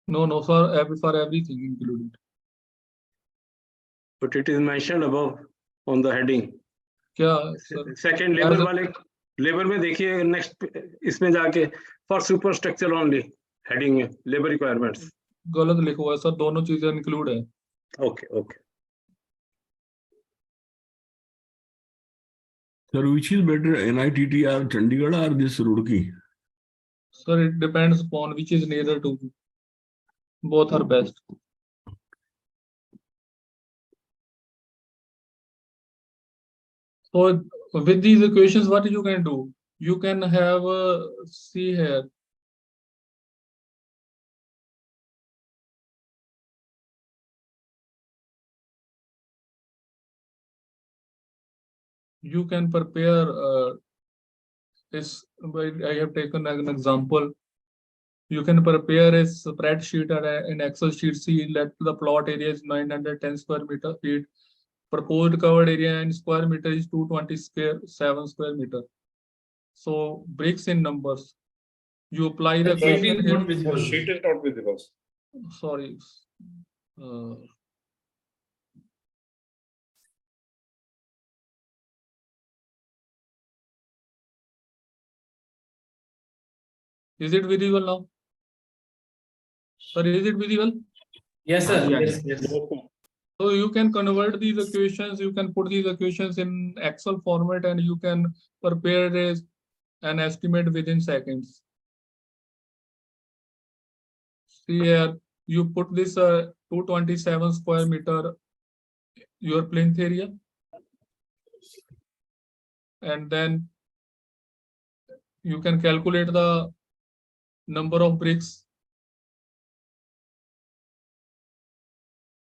No, sir. For everything included. But it is mentioned above on the heading. क्या sir? Second labour वाले labour में देखिए next इसमें जाके for super structure only heading में labour requirements गलत लिखा हुआ है सर, दोनों चीजें इंक्लूड है. Okay okay. Sir, which is better, NITT or Chandigarh or this Roorkee? Sir, it depends upon which is nearer to you. Both are best. So with these equations, what you can do? You can have see here. You can prepare this. I have taken an example. You can prepare a spreadsheet or an Excel sheet. See, let the plot area is 910 square meter feet. Proposed covered area in square meter is 227 square meter. So bricks in numbers. You apply the equation here. The sheet is not visible. Sorry. Is it visible now? Sir, is it visible? Yes, sir. Yes, yes. So you can convert these equations, you can put these equations in Excel format and you can prepare an estimate within seconds. See here, you put this 227 square meter, your plinth area. And then you can calculate the number of bricks.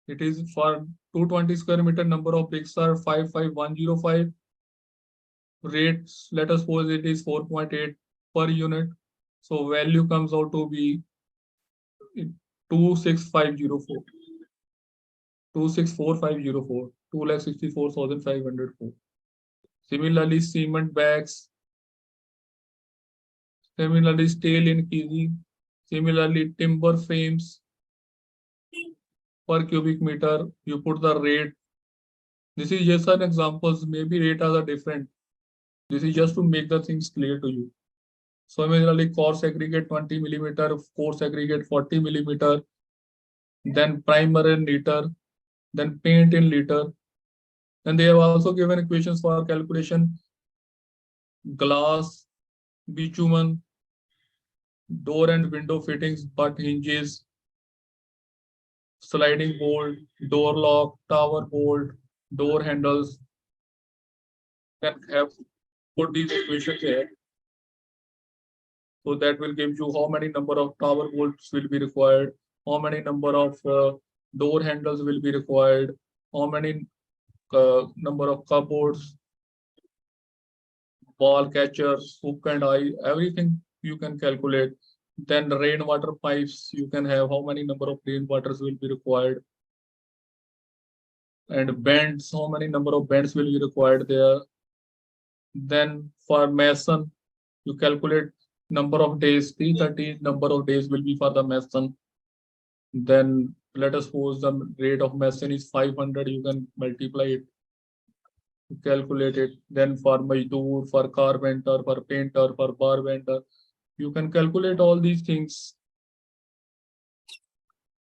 It is for 220 square meter, number of bricks are 55105. Rates, let us suppose it is 4.8 per unit. So value comes out to be 26504. 264504. 2,64,504. Similarly, cement bags. Similarly, steel in kg. Similarly, timber frames. Per cubic meter, you put the rate. This is just an examples. Maybe rate are different. This is just to make the things clear to you. Similarly, coarse aggregate 20 millimeter, coarse aggregate 40 millimeter, then primer in liter, then paint in liter. And they have also given equations for calculation. Glass, bitumen, door and window fittings, butt hinges, sliding bolt, door lock, tower bolt, door handles. Can have put these equations here. So that will give you how many number of tower bolts will be required, how many number of door handles will be required, how many number of cupboards, ball catchers, hook and eye, everything you can calculate. Then rainwater pipes, you can have how many number of rainwaters will be required. And bends, how many number of bends will be required there. Then for mason, you calculate number of days, 330 number of days will be for the mason. Then let us suppose the rate of mason is 500, you can multiply it, calculate it. Then for mazdoor, for carpenter, for painter, for bar vendor, you can calculate all these things.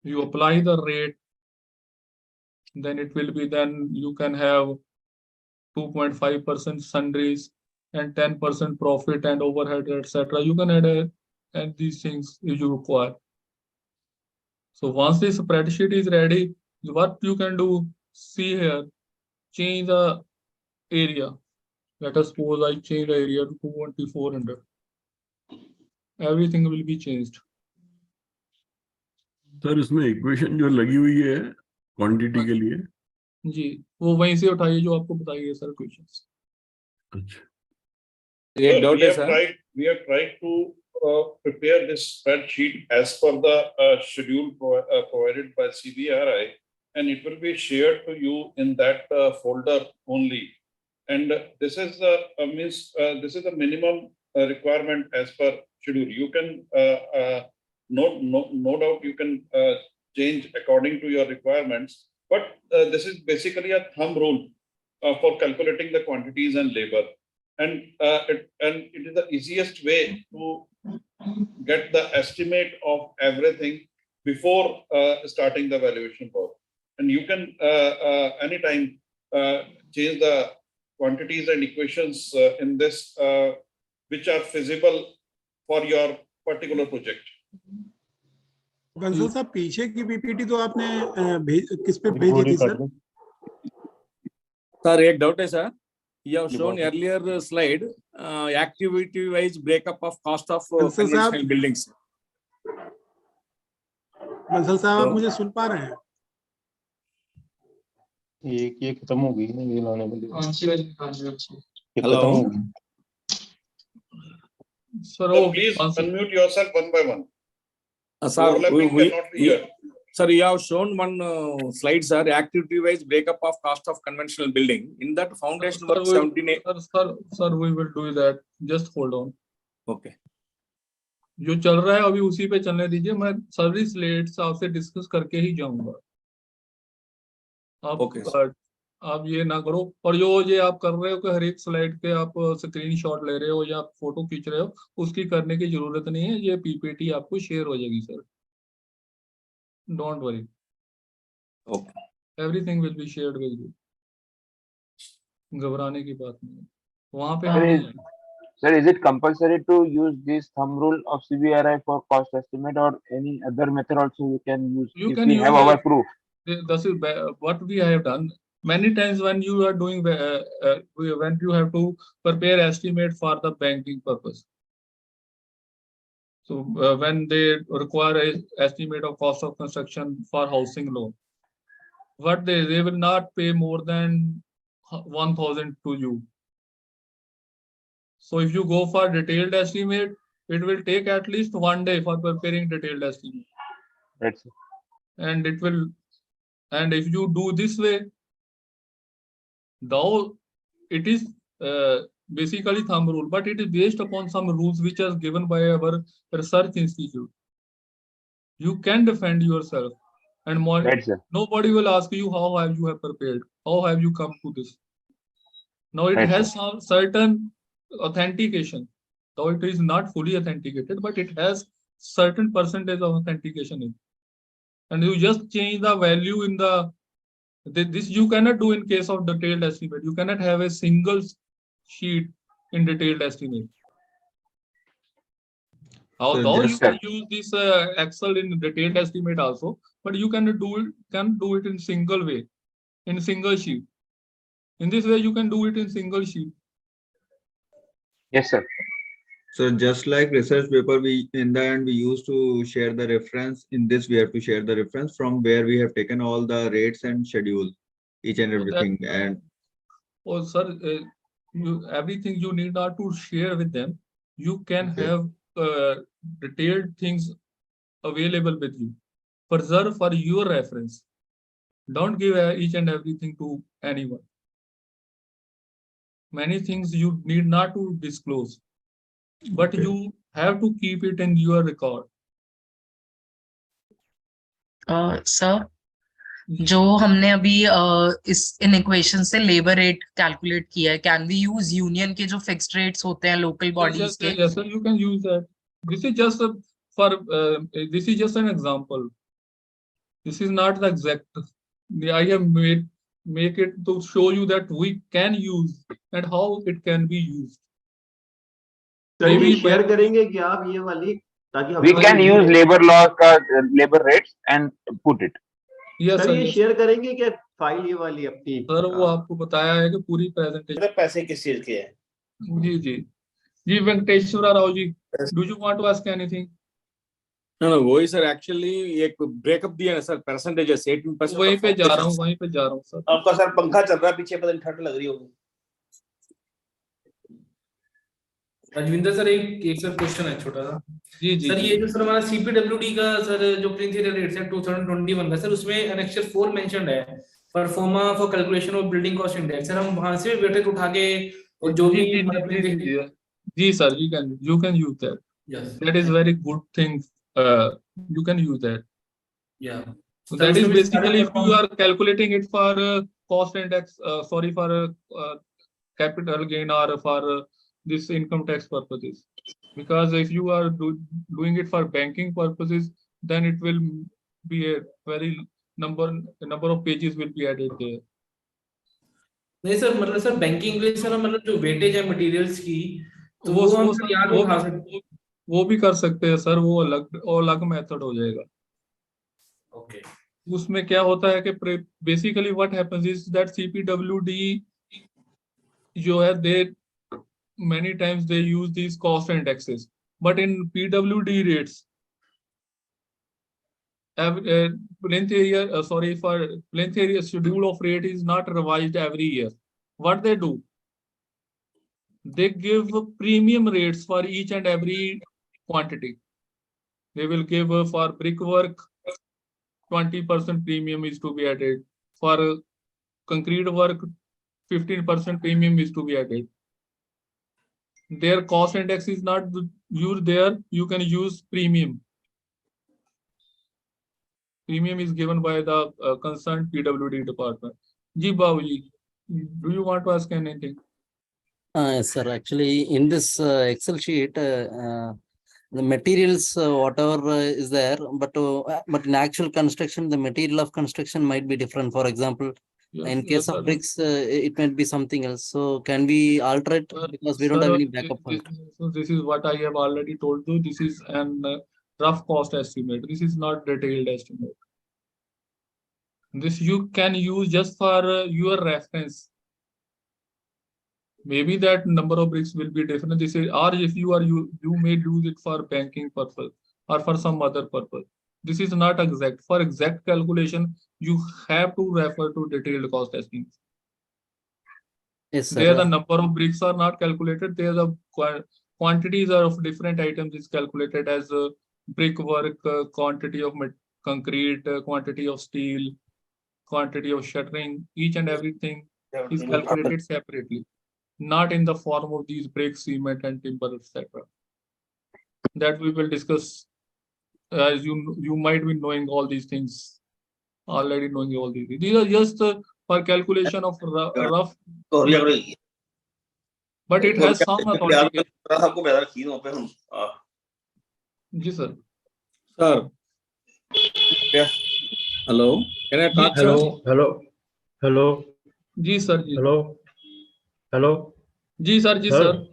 You apply the rate, then it will be, then you can have 2.5% sundries and 10% profit and overhead, etc. You can add these things if you require. So once this spreadsheet is ready, what you can do, see here, change the area. Let us suppose I change the area to 2,400. Everything will be changed. Sir इसमें equation जो लगी हुई है quantity के लिए जी, वो वहीं से उठाइए जो आपको बताइए सर क्वेश्चंस. अच्छा. We have tried to prepare this spreadsheet as per the schedule provided by CBRI, and it will be shared to you in that folder only. And this is this is the minimum requirement as per schedule. You can no doubt you can change according to your requirements, but this is basically a thumb rule for calculating the quantities and labor, and it is the easiest way to get the estimate of everything before starting the valuation work. And you can anytime change the quantities and equations in this which are feasible for your particular project. Bansal साहब पीछे की PPT तो आपने किस पे भेजी थी sir? Sir एक डाउट है sir, you have shown earlier slide activity wise breakup of cost of conventional buildings. Bansal साहब आप मुझे सुन पा रहे हैं? ये खत्म हो गई ना, ये लाने वाली Hello. So please unmute yourself one by one. Sir, Overlapping cannot be here. Sir, you have shown one slide, sir, activity-wise breakup of cost of conventional building. In that foundation work 17. Sir, we will do that. Just hold on. Okay. जो चल रहा है अभी उसी पे चलने दीजिए, मैं सारी स्लाइड्स आपसे डिस्कस करके ही जाऊंगा। आप आप ये ना करो, और जो ये आप कर रहे हो कि हर एक स्लाइड के आप स्क्रीनशॉट ले रहे हो या फोटो खींच रहे हो, उसकी करने की जरूरत नहीं है। ये पीपीटी आपको शेयर हो जाएगी sir, don't worry, everything will be shared with you, घबराने की बात नहीं है वहां पे। Sir, is it compulsory to use this thumb rule of CBRI for cost estimate, or any other method also you can use? You if can we use have our proof. This is what we have done many times when you are doing when you have to prepare estimate for the banking purpose. So when they require a estimate of cost of construction for housing loan, what they will not pay more than 1,000 to you. So if you go for detailed estimate, it will take at least 1 day for preparing detailed estimate. That's it. And it will, and if you do this way, though it is basically thumb rule, but it is based upon some rules which are given by our research institute. You can defend yourself, and more, nobody will ask you how have you have prepared, how have you come to this. Now it has some certain authentication, though it is not fully authenticated, but it has certain percentage of authentication in it. And you just change the value in the this you cannot do in case of detailed estimate. You cannot have a single sheet in detailed estimate. Although you can use this Excel in detailed estimate also, but you can do it in single way, in single sheet. In this way, you can do it in single sheet. Yes, sir. So just like research paper, we in the end we used to share the reference. In this, we have to share the reference from where we have taken all the rates and schedule, each and everything. And oh, sir, everything you need not to share with them. You can have detailed things available with you. Preserve for your reference. Don't give each and everything to anyone. Many things you need not to disclose, but you have to keep it in your record. Sir, जो हमने अभी इस in equation से labour rate calculate किया है, can we use union के जो fixed rates होते हैं लोकल बॉडीज के? Yes, sir, you can use that. This is just this is just an example. This is not the exact. I have make it to show you that we can use and how it can be used. maybe share करेंगे क्या आप ये वाली, ताकि we can use labor law का labor rates and put it. Yes, sir ये share करेंगे क्या फाइल ये वाली अपनी? सर वो आपको बताया है कि पूरी प्रेजेंटेशन पैसे किस चीज के हैं? जी Venkateshwar Rao ji, do you want to ask anything? No, वही सर एक्चुअली एक ब्रेकअप दिया है सर, परसेंटेजेस 18%। वहीं पे जा रहा हूँ सर। आपका सर पंखा चल रहा है पीछे, पता नहीं ठंड लग रही होगी। राजविंदर सर एक सर क्वेश्चन है छोटा सा। जी सर, ये जो सर हमारा सीपीडब्ल्यूडी का सर जो प्लिंथ एरिया रेट्स है 2021 का सर, उसमें एनेक्सर 4 मेंशन्ड है pro forma for calculation of building cost index. Sir हम वहां से वेटेज उठा के और जो भी जी sir, you can use that. Yes, that is very good thing you can use that. Yeah. So that is basically if you are calculating it for cost index, sorry, for capital gain or for this income tax purposes. Because if you are doing it for banking purposes, then it will be a very number of pages will be added there. नहीं sir, मतलब sir banking के लिए sir मतलब जो weightage है materials की, तो वो हम सर यहाँ पे उठा सकते हैं। वो भी कर सकते हैं सर, वो अलग मेथड हो जाएगा। ओके। उसमें क्या होता है कि basically what happens is that CPWD जो है दे many times they use these cost indexes, but in PWD rates Plinth area for Plinth area schedule of rate is not revised every year. What they do, they give premium rates for each and every quantity. They will give for brickwork 20% premium is to be added, for concrete work 15% premium is to be added. Their cost index is not used there, you can use premium. Premium is given by the concerned PWD department. Ji Babuji, do you want to ask anything? Sir, actually in this Excel sheet, the materials, whatever is there, but in actual construction, the material of construction might be different. For example, in case of bricks, it might be something else. So can we alter it, because we don't have any backup fund? So this is what I have already told you. This is an rough cost estimate. This is not detailed estimate. This you can use just for your reference. Maybe that number of bricks will be different. This is, or if you are you may use it for banking purpose or for some other purpose. This is not exact. For exact calculation, you have to refer to detailed cost estimates. Yes, sir. There the number of bricks are not calculated. There the quantities of different items is calculated as brickwork, quantity of concrete, quantity of steel, quantity of shuttering. Each and everything is calculated separately, not in the form of these bricks, cement, and timber, etc. That we will discuss. As you might be knowing all these things, already knowing all these. These are just for calculation of rough. But it has some authority. Ji sir. Sir. Yeah. Hello. Can I talk, sir? Hello. Ji sir. Ji. Hello. Ji sir. Ji sir.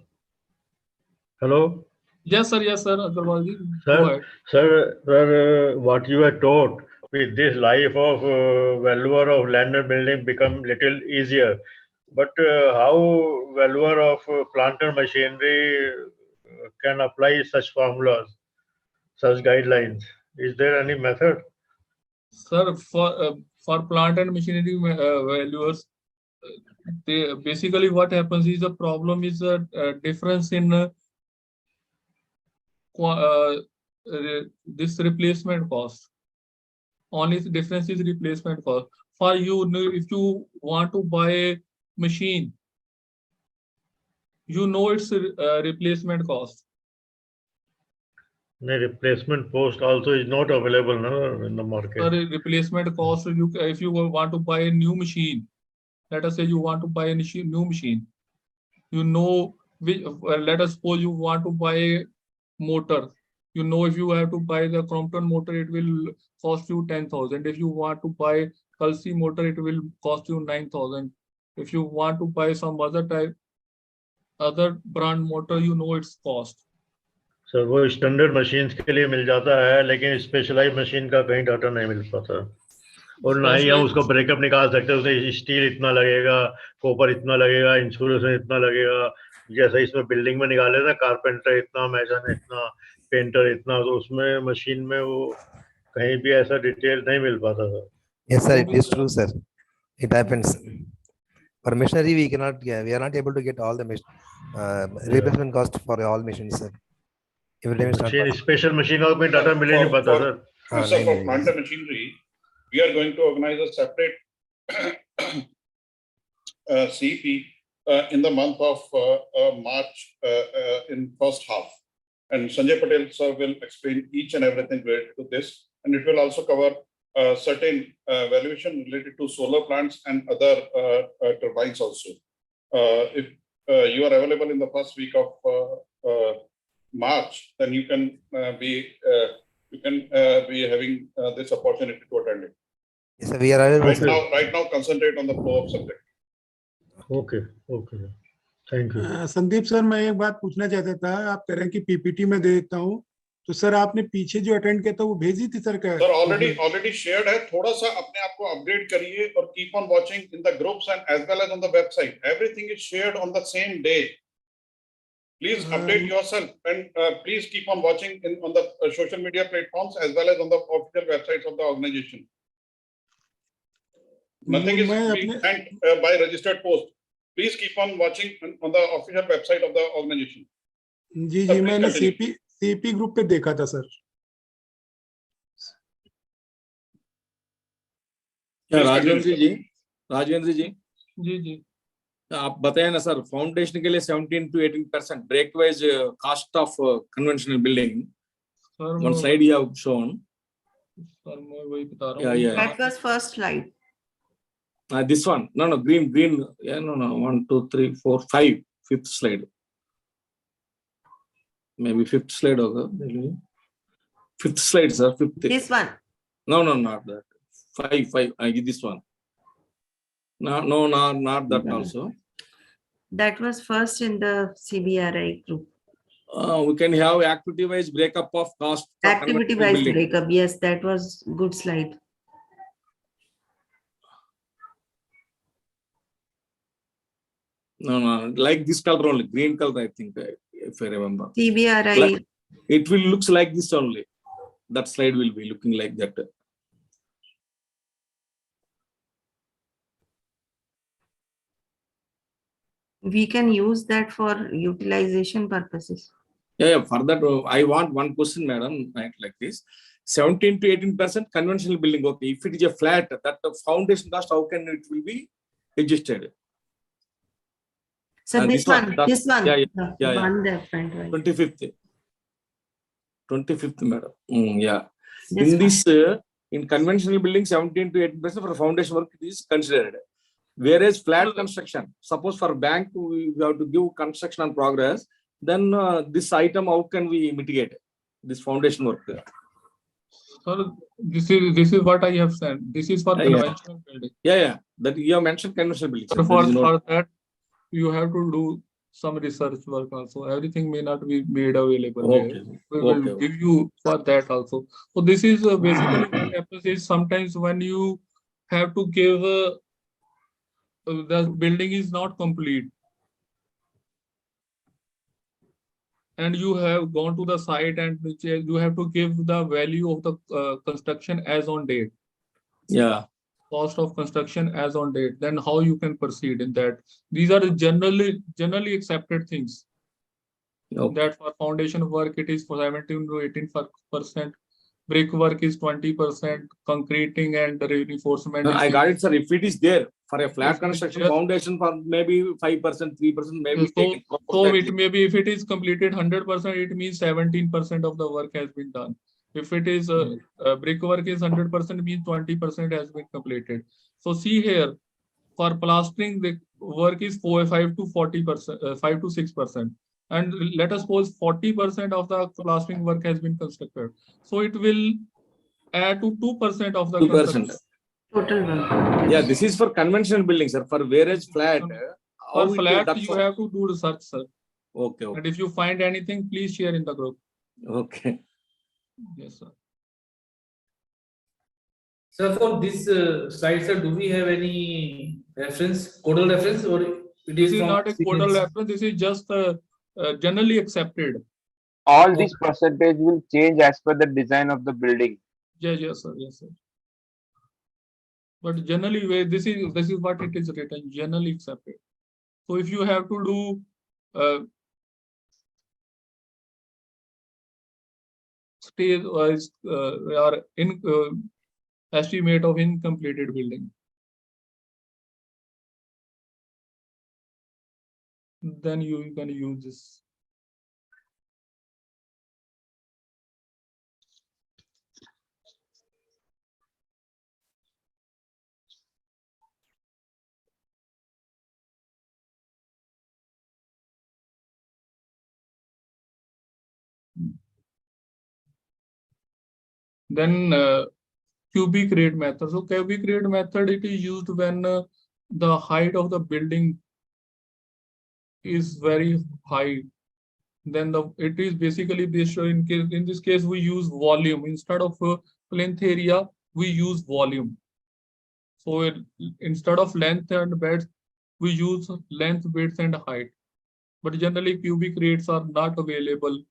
Hello. Yes sir. Yes sir. Agarwal ji. Sir, what you are taught with this life of valuer of land and building become little easier. But how valuer of plant and machinery can apply such formulas, such guidelines? Is there any method? Sir, for plant and machinery valuers, they basically what happens is the problem is a difference in this replacement cost. Only the difference is replacement cost. For you, if you want to buy a machine, you know its replacement cost. The replacement cost also is not available no, in the market. Replacement cost, if you want to buy a new machine, let us say you want to buy a new machine, you know, let us suppose you want to buy a motor. You know, if you have to buy the Crompton motor, it will cost you 10,000. If you want to buy Culsi motor, it will cost you 9,000. If you want to buy some other brand motor, you know its cost. Sir वो standard machines के लिए मिल जाता है, लेकिन specialise machine का कहीं data नहीं मिल पाता, और ना ही हम उसको ब्रेकअप निकाल सकते हैं। उसमें स्टील इतना लगेगा, कॉपर इतना लगेगा, इंश्योरेंस इतना लगेगा, जैसे इसमें बिल्डिंग में निकाले था कारपेंटर इतना, मैसन इतना, पेंटर इतना, तो उसमें मशीन में वो कहीं भी ऐसा डिटेल नहीं मिल पाता था। Yes sir, it is true sir. It happens. For machinery we are not able to get all the replacement cost for all machines sir. Machine special machine का कोई डाटा मिल नहीं पाता sir. So for plant and machinery, we are going to organize a separate CP in the month of March in first half. And Sanjay Patel sir will explain each and everything related to this, and it will also cover certain valuation related to solar plants and other turbines also. If you are available in the first week of March, then you can be having this opportunity to attend it. Yes, sir, we are available. Right now, concentrate on the flow of subject. Okay, okay. Thank you. Sandeep sir, मैं एक बात पूछना चाहता था, आप कह रहे हैं कि पीपीटी में दे देता हूँ, तो सर आपने पीछे जो अटेंड किया था वो भेजी थी सर? क्या सर ऑलरेडी शेयर्ड है, थोड़ा सा अपने आप को अपडेट करिए और keep on watching in the groups and as well as on the website. Everything is shared on the same day. Please update yourself and please keep on watching on the social media platforms as well as on the official websites of the organization. Nothing is being sent by registered post. Please keep on watching on the official website of the organization. जी जी, मैंने CP group पे देखा था sir. Rajvendra जी जी आप बताएं ना sir, foundation के लिए 17 to 18% break wise cost of conventional building. One slide you have shown. Sir मैं वही बता रहा हूँ. That was first slide. This one, no, green, yeah, no, 1, 2, 3, 4, 5, fifth slide. Maybe fifth slide hoga. Fifth slide, sir. Fifth. This one. No, not that. 5. I give this one. No, not that also. That was first in the CBRI group. We can have activity-wise breakup of cost. Activity-wise breakup. Yes, that was good slide. No, like this color only, green color, I think, if I remember. CBRI. Like, it will looks like this only. That slide will be looking like that. We can use that for utilization purposes. Yeah, for that, I want one question, madam, like this. 17 to 18% conventional building, okay. If it is a flat, that the foundation cost, how can it will be adjusted? So this one. Yeah. One different, right? 25th, madam. Yeah. This in this, in conventional building, 17 to 18% for foundation work is considered. Whereas flat construction, suppose for bank, we have to give construction on progress, then this item, how can we mitigate this foundation work? Sir, this is what I have said. This is for conventional building. Yeah. That you have mentioned conventional building. So for that, you have to do some research work also. Everything may not be made available here. We will give you for that also. So this is basically what happens is sometimes when you have to give the building is not complete and you have gone to the site and you have to give the value of the construction as on date. Yeah. Cost of construction as on date, then how you can proceed in that. These are the generally accepted things. That for foundation work it is for 17 to 18%, brick work is 20%, concreting and reinforcement. No, I got it, sir. If it is there for a flat construction, foundation for maybe 5%, 3%, maybe taken. So it may be, if it is completed 100%, it means 17% of the work has been done. If it is brick work is 100%, means 20% has been completed. So see here, for plastering the work is 5 to 40%, 5 to 6%, and let us suppose 40% of the plastering work has been constructed. So it will add to 2% of the 2%. Total work. Yeah, this is for conventional buildings, sir. For whereas flat, for flat you have to do research, sir. Okay. And if you find anything, please share in the group. Okay. Yes, sir. Sir, for this slide, sir, do we have any reference, codal reference, or it is not a codal reference? This is just generally accepted. All these percentage will change as per the design of the building. Yes, sir. But generally, this is what it is written. Generally accepted. So if you have to do stage wise or in estimate of incompleted building, then you can use this. Then cubic rate method. So cubic rate method, it is used when the height of the building is very high. Then it is basically based on, in this case we use volume instead of plinth area, we use volume. So instead of length and beds, we use length, width and height. But generally cubic rates are not available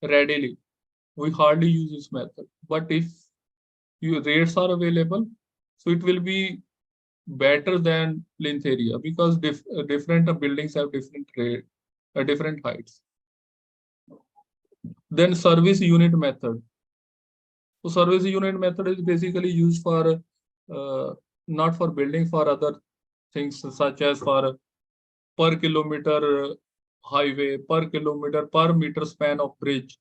readily. We hardly use this method. But if your rates are available, so it will be better than plinth area, because different buildings have different rate, different heights. Then service unit method. So service unit method is basically used for not for building, for other things such as for per kilometer highway, per kilometer, per meter span of bridge,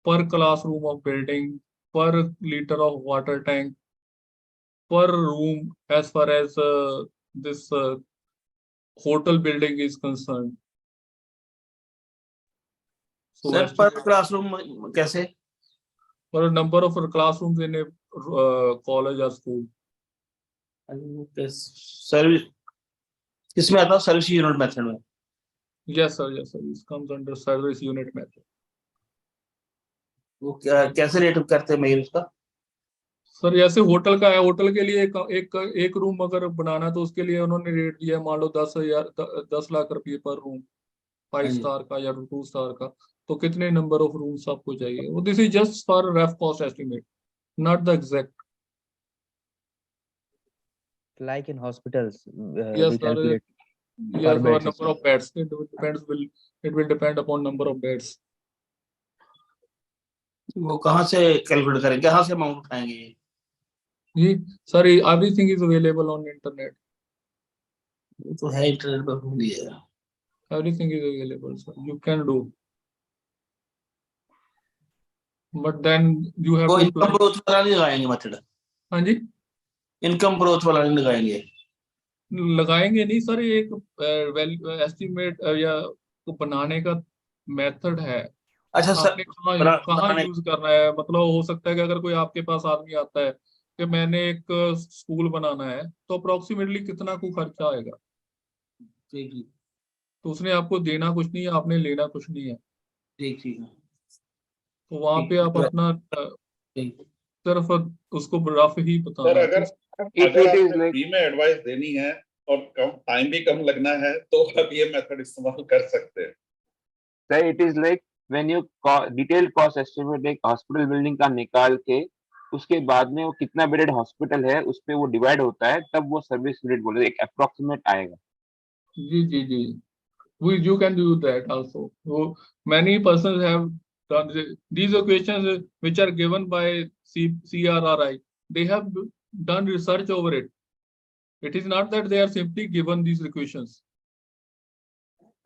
per classroom of building, per liter of water tank, per room as far as this hotel building is concerned. So Sir, per classroom कैसे? For a number of classrooms in a college or school. Service इसमें आता है service unit method में. Yes sir, yes sir. This comes under service unit method. वो कैसे rate करते हैं mail उसका? सर जैसे होटल का है, होटल के लिए एक रूम अगर बनाना तो उसके लिए उन्होंने रेट दिया है, मान लो 10 लाख रुपए पर रूम, 5 स्टार का या 2 स्टार का, तो कितने नंबर ऑफ रूम्स आपको चाहिए? वो this is just for rough cost estimate, not the exact. Like in hospitals, Yes we sir. calculate Yes, per for bed number of beds. It will depend upon number of beds. वो कहाँ से calculate करेंगे, कहाँ से amount उठाएंगे? जी sir, everything is available on internet. तो है internet पर ढूंढ लिया. Everything is available, sir. You can do. But then you have to. Income growth वाला नहीं लगाएंगे मेथड? हाँ जी, इनकम ग्रोथ वाला नहीं लगाएंगे? लगाएंगे नहीं सर, एक एस्टिमेट या तो बनाने का मेथड है. अच्छा सर, आपने कहाँ यूज करना है, मतलब हो सकता है कि अगर कोई आपके पास आदमी आता है कि मैंने एक स्कूल बनाना है, तो अप्रोक्सीमेटली कितना को खर्चा आएगा, तो उसने आपको देना कुछ नहीं है, आपने लेना कुछ नहीं है. ठीक. तो वहां पे आप अपना सिर्फ उसको रफ ही बताना. सर अगर आपको फ्री में एडवाइस देनी है और कम टाइम भी कम लगना है तो आप ये मेथड इस्तेमाल कर सकते हैं. Sir it is like when you detailed cost estimate एक हॉस्पिटल बिल्डिंग का निकाल के उसके बाद में वो कितना बेडेड हॉस्पिटल है उस पे वो डिवाइड होता है, तब वो सर्विस यूनिट बोले एक अप्रोक्सीमेट आएगा. जी. You can do that also. So many persons have done these equations which are given by CRRI. They have done research over it. It is not that they are simply given these equations.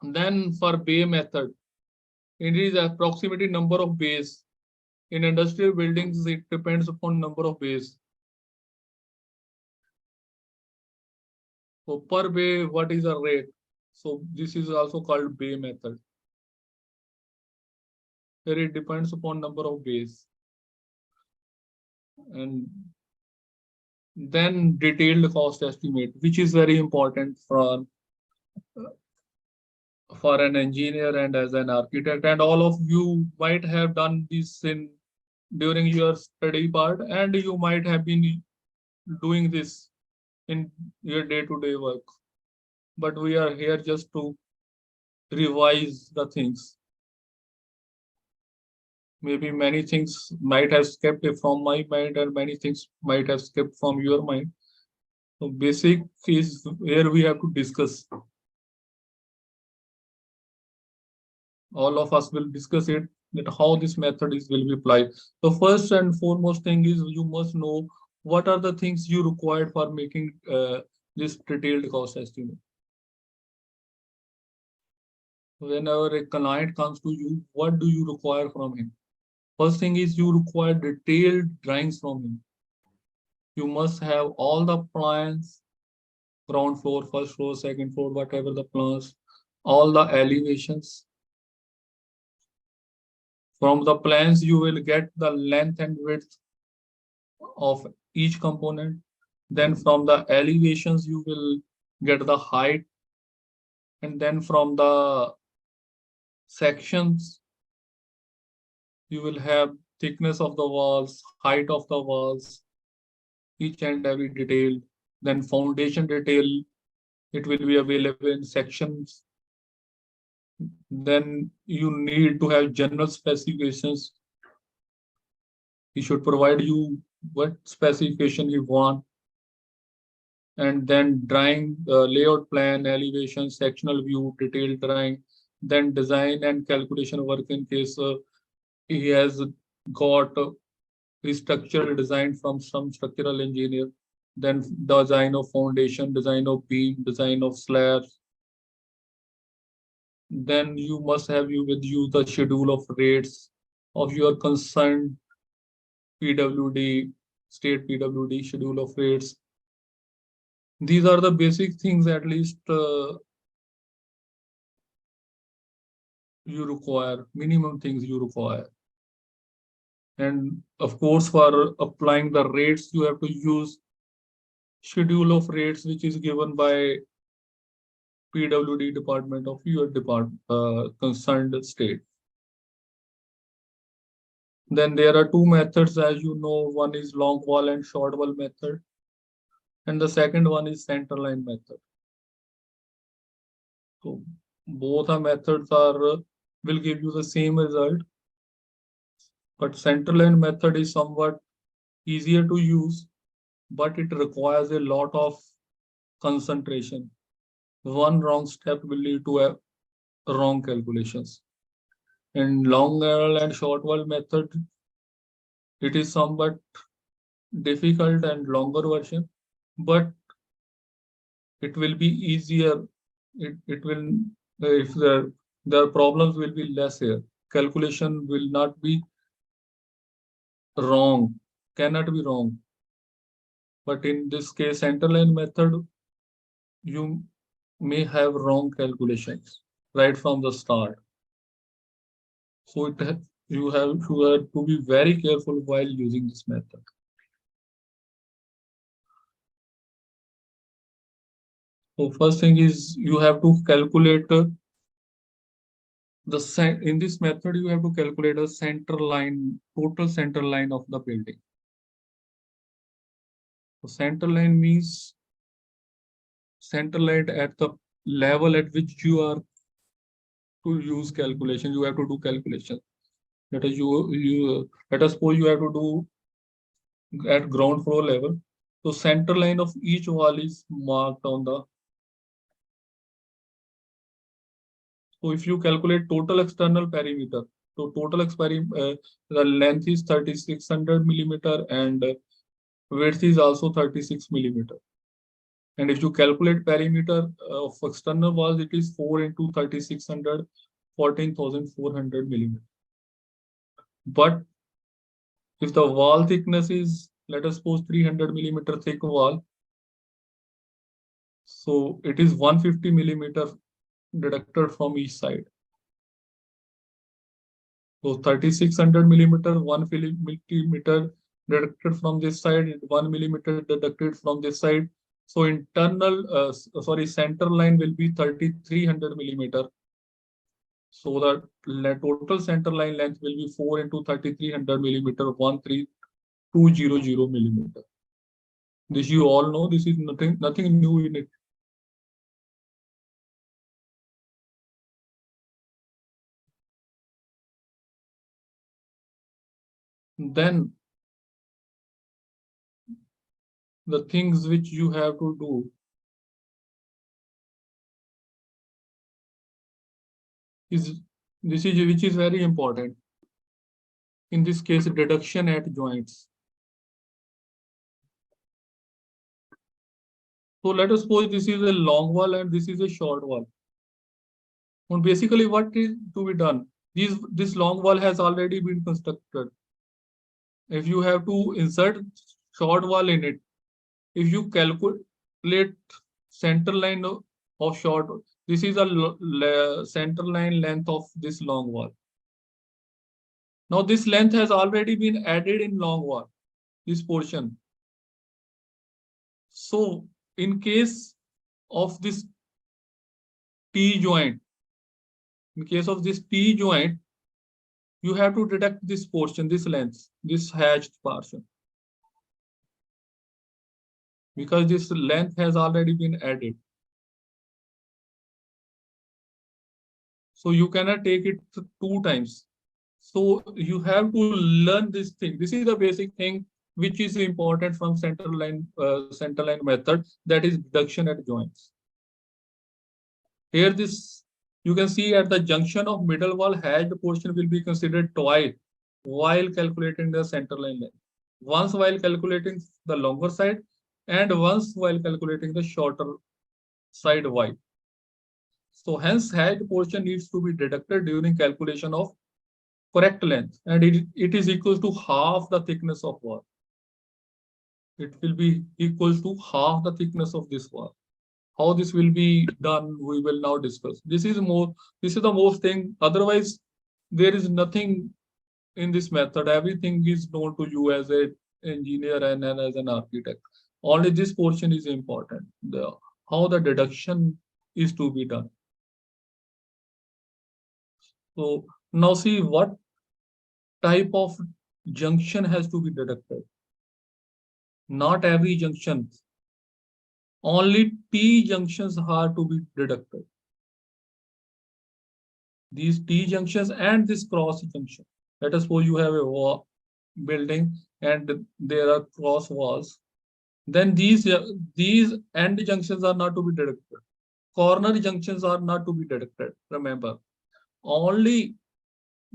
Then for bay method, it is approximately number of bays. In industrial buildings, it depends upon number of bays. So per bay, what is the rate? So this is also called bay method. Here it depends upon number of bays. And then detailed cost estimate, which is very important for an engineer and as an architect. And all of you might have done this during your study part, and you might have been doing this in your day-to-day work. But we are here just to revise the things. Maybe many things might have escaped from my mind and many things might have escaped from your mind. So basic is where we have to discuss. All of us will discuss it, that how this method will be applied. The first and foremost thing is you must know what are the things you required for making this detailed cost estimate. Whenever a client comes to you, what do you require from him? First thing is you require detailed drawings from him. You must have all the plans, ground floor, first floor, second floor, whatever the plans, all the elevations. From the plans, you will get the length and width of each component. Then from the elevations, you will get the height. And then from the sections, you will have thickness of the walls, height of the walls, each and every detail. Then foundation detail, it will be available in sections. Then you need to have general specifications. He should provide you what specification you want. And then drawing, layout plan, elevation, sectional view, detailed drawing, then design and calculation work in case he has got a structural design from some structural engineer, then design of foundation, design of beam, design of slabs. Then you must have with you the schedule of rates of your concerned PWD, state PWD schedule of rates. These are the basic things at least you require, minimum things you require. And of course, for applying the rates, you have to use schedule of rates, which is given by PWD department of your department, concerned state. Then there are two methods, as you know, one is long wall and short wall method. And the second one is center line method. So both our methods will give you the same result. But center line method is somewhat easier to use, but it requires a lot of concentration. One wrong step will lead to a wrong calculations. In long wall and short wall method, it is somewhat difficult and longer version, but it will be easier. It will, if the problems will be less here. Calculation will not be wrong, cannot be wrong. But in this case, center line method, you may have wrong calculations right from the start. So you have to be very careful while using this method. So first thing is you have to calculate in this method, you have to calculate a center line, total center line of the building. So center line means center line at the level at which you are to use calculation. You have to do calculation. That is, let us suppose you have to do at ground floor level. So center line of each wall is marked on the. So if you calculate total external perimeter, so total the length is 3600 millimeter and width is also 36 millimeter. And if you calculate perimeter of external walls, it is 4 into 3600, 14,400 millimeter. But if the wall thickness is, let us suppose 300 millimeter thick wall, so it is 150 millimeter deducted from each side. So 3600 millimeter, 1 millimeter deducted from this side, 1 millimeter deducted from this side. So internal, center line will be 3300 millimeter. So the total center line length will be 4 into 3300 millimeter, 13200 millimeter. This you all know. This is nothing new in it. Then the things which you have to do is which is very important. In this case, deduction at joints. So let us suppose this is a long wall and this is a short wall. And basically, what is to be done? This long wall has already been constructed. If you have to insert short wall in it, if you calculate center line of short, this is a center line length of this long wall. Now this length has already been added in long wall. this portion. So in case of this T joint, in case of this T joint, you have to deduct this portion, this length, this hatched portion, because this length has already been added. So you cannot take it 2 times. So you have to learn this thing. This is the basic thing which is important from center line method, that is deduction at joints. Here this you can see at the junction of middle wall, hatched portion will be considered twice while calculating the center line length. Once while calculating the longer side and once while calculating the shorter side wide. So hence hatched portion needs to be deducted during calculation of correct length, and it is equal to half the thickness of wall. It will be equal to half the thickness of this wall. How this will be done, we will now discuss. This is the most thing. Otherwise, there is nothing in this method. Everything is known to you as an engineer and as an architect. Only this portion is important. How the deduction is to be done. So now see what type of junction has to be deducted. Not every junction. Only T junctions are to be deducted. These T junctions and this cross junction. Let us suppose you have a wall building and there are cross walls. Then these end junctions are not to be deducted. Corner junctions are not to be deducted. Remember, only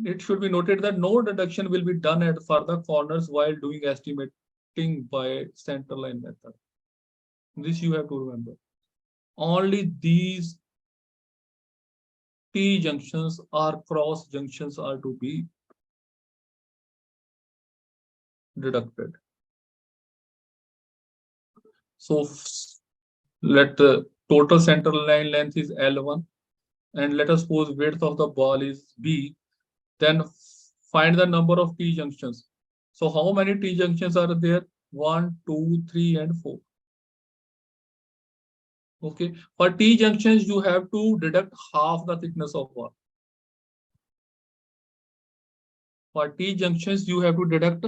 it should be noted that no deduction will be done for the corners while doing estimating by center line method. This you have to remember. Only these T junctions or cross junctions are to be deducted. So let the total center line length is L1, and let us suppose width of the ball is B. Then find the number of T junctions. So how many T junctions are there? 1, 2, 3, and 4. Okay. For T junctions, you have to deduct half the thickness of wall. For T junctions, you have to deduct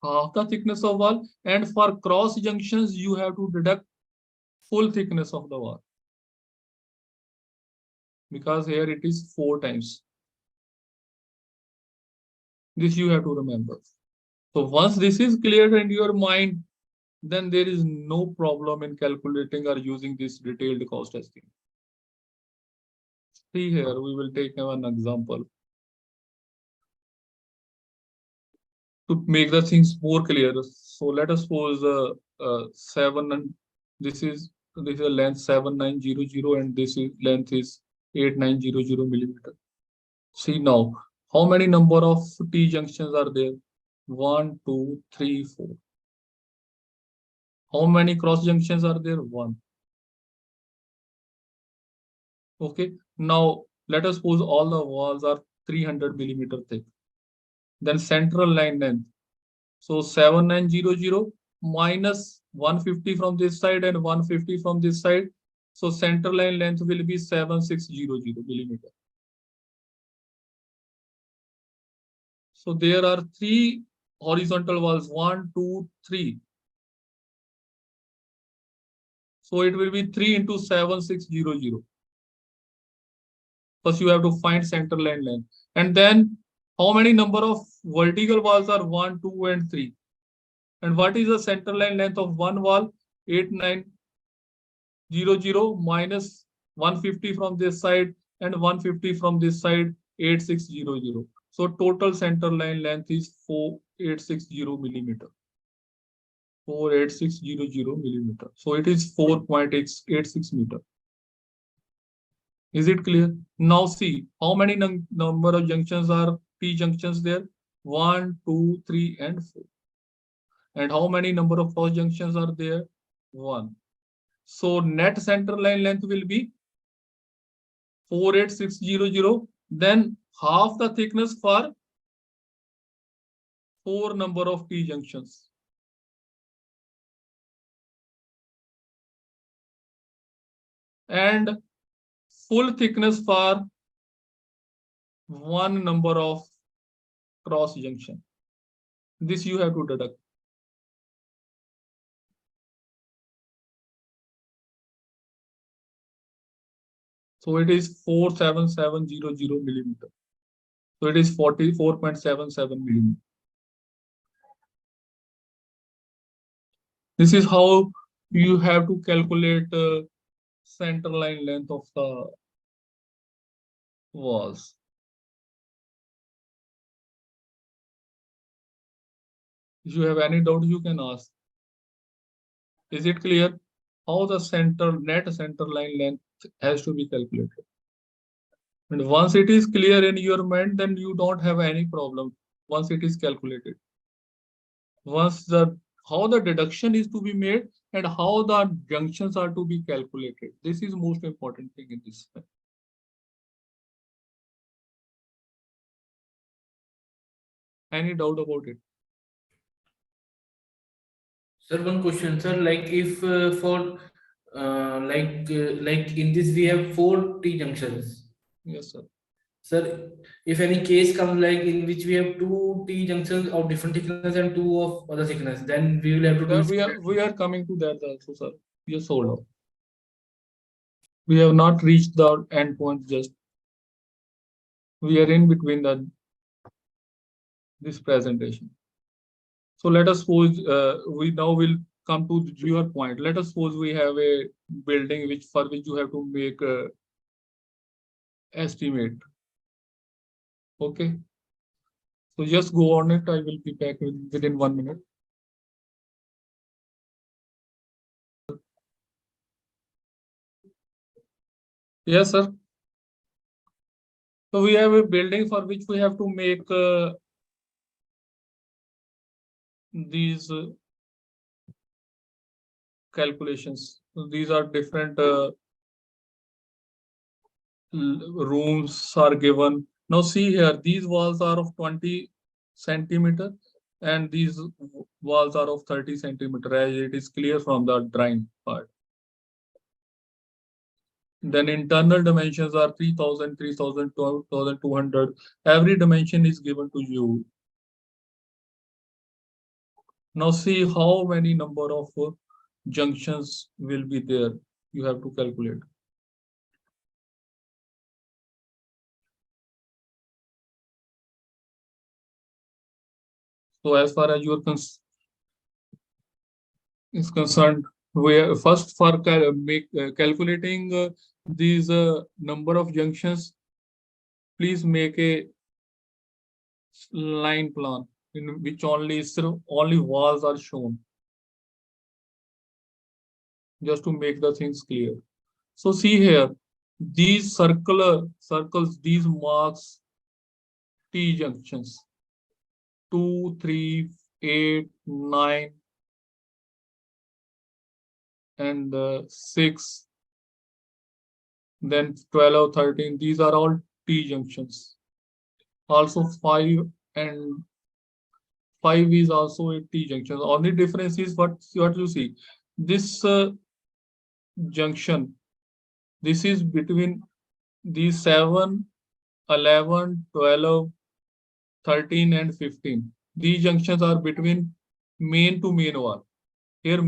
half the thickness of wall, and for cross junctions, you have to deduct full thickness of the wall. Because here it is 4 times. This you have to remember. So once this is clear in your mind, then there is no problem in calculating or using this detailed cost estimate. See here, we will take an example to make the things more clear. So let us suppose 7, and this is a length 7900 and this is length is 8900 millimeter. See now, how many number of T junctions are there? 1, 2, 3, 4. How many cross junctions are there? 1. Okay. Now let us suppose all the walls are 300 millimeter thick. Then central line length. So 7900 minus 150 from this side and 150 from this side. So central line length will be 7600 millimeter. So there are 3 horizontal walls, 1, 2, 3. So it will be 3 into 7600. First you have to find center line length. And then how many number of vertical walls are 1, 2, and 3? And what is the center line length of one wall? 8900 minus 150 from this side and 150 from this side, 8600. So total center line length is 4860 millimeter. 4860 millimeter. So it is 4.86 meter. Is it clear? Now see how many number of junctions are T junctions there? 1, 2, 3, and 4. And how many number of cross junctions are there? 1. So net center line length will be 48600. Then half the thickness for 4 number of T junctions. and full thickness for one number of cross junction. This you have to deduct. So it is 47700 millimeter. So it is 44.77 millimeter. This is how you have to calculate center line length of the walls. If you have any doubt, you can ask. Is it clear how the net center line length has to be calculated? And once it is clear in your mind, then you don't have any problem once it is calculated. Once how the deduction is to be made and how the junctions are to be calculated. This is most important thing in this. Any doubt about it? Sir, one question, sir. Like if for like in this we have 4 T junctions. Yes, sir. Sir, if any case comes like in which we have 2 T junctions of different thickness and 2 of other thickness, then we will have to do. We are coming to that also, sir. Just hold on. We have not reached the end point just. We are in between this presentation. So let us suppose we now will come to your point. Let us suppose we have a building for which you have to make a estimate. Okay. So just go on it. I will be back within 1 minute. Yes, sir. So we have a building for which we have to make these calculations. So these are different rooms are given. Now see here, these walls are of 20 centimeter and these walls are of 30 centimeter, as it is clear from the drawing part. Then internal dimensions are 3000, 3000, 2200. Every dimension is given to you. Now see how many number of junctions will be there. You have to calculate. So as far as your is concerned, we first for calculating these number of junctions, please make a line plan in which only walls are shown, just to make the things clear. So see here, these circles, these marks T junctions, 2, 3, 8, 9, and 6, then 12 or 13. These are all T junctions. Also 5 and 5 is also a T junction. Only difference is what you see. This junction, this is between these 7, 11, 12, 13 and 15. These junctions are between main to main wall. Here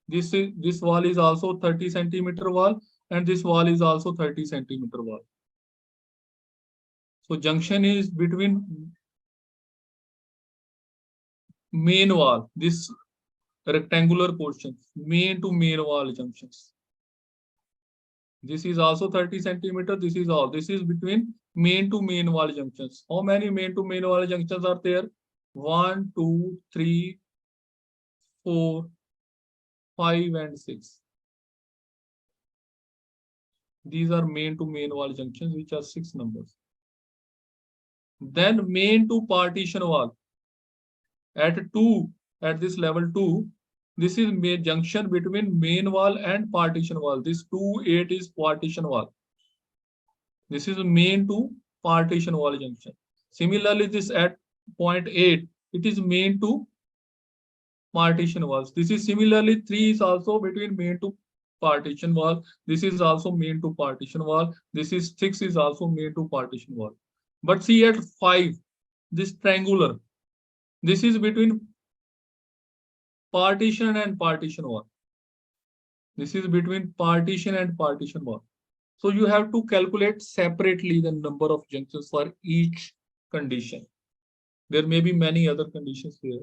this wall is also 30 centimeter wall and this wall is also 30 centimeter wall. So junction is between main wall, this rectangular portion, main to main wall junctions. This is also 30 centimeter. This is between main to main wall junctions. How many main to main wall junctions are there? 1, 2, 3, 4, 5 and 6. These are main to main wall junctions, which are 6 numbers. Then main to partition wall. At this level 2, this is main junction between main wall and partition wall. This 2, 8 is partition wall. This is main to partition wall junction. Similarly, this at point 8, it is main to partition walls. This is similarly 3 is also between main to partition wall. This is also main to partition wall. This is 6 is also main to partition wall. But see at 5, this triangular, this is between partition and partition wall. This is between partition and partition wall. So you have to calculate separately the number of junctions for each condition. There may be many other conditions here.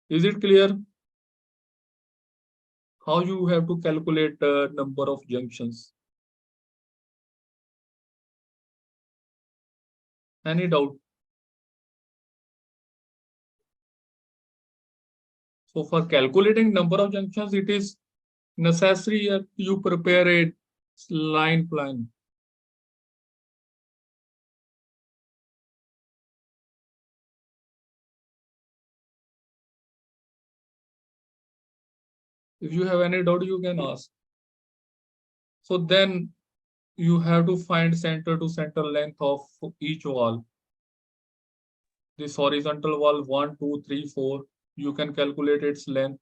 Is it clear how you have to calculate the number of junctions? Any doubt? So for calculating number of junctions, it is necessary that you prepare a line plan. If you have any doubt, you can ask. So then you have to find center to center length of each wall. This horizontal wall 1, 2, 3, 4, you can calculate its length.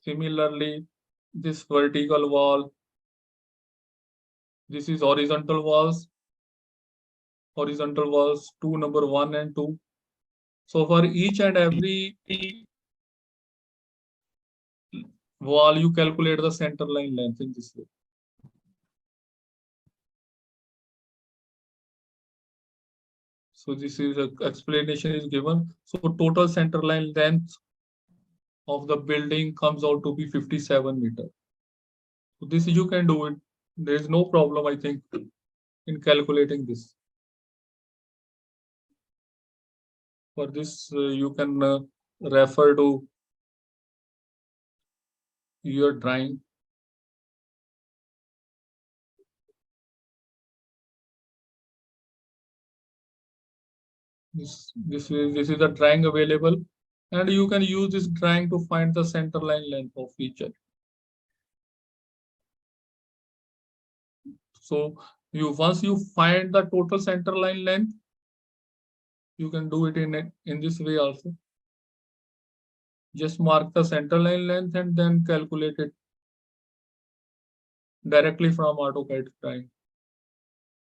Similarly, this vertical wall, this is horizontal walls 2, number 1 and 2. So for each and every wall, you calculate the center line length in this way. So this is a explanation is given. So total center line length of the building comes out to be 57 meters. So this you can do it. There is no problem, I think, in calculating this. For this, you can refer to your drawing. This is the drawing available, and you can use this drawing to find the center line length of each other. So once you find the total center line length, you can do it in this way also. Just mark the center line length and then calculate it directly from AutoCAD drawing.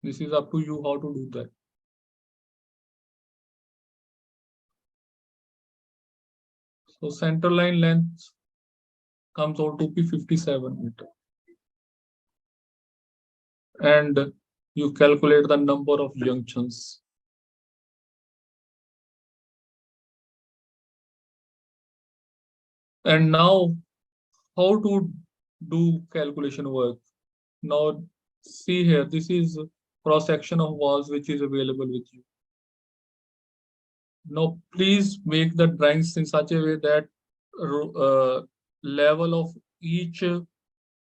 This is up to you how to do that. So center line length comes out to be 57 meters. And you calculate the number of junctions. And now, how to do calculation work? Now, see here, this is cross section of walls which is available with you. Now, please make the drawings in such a way that level of each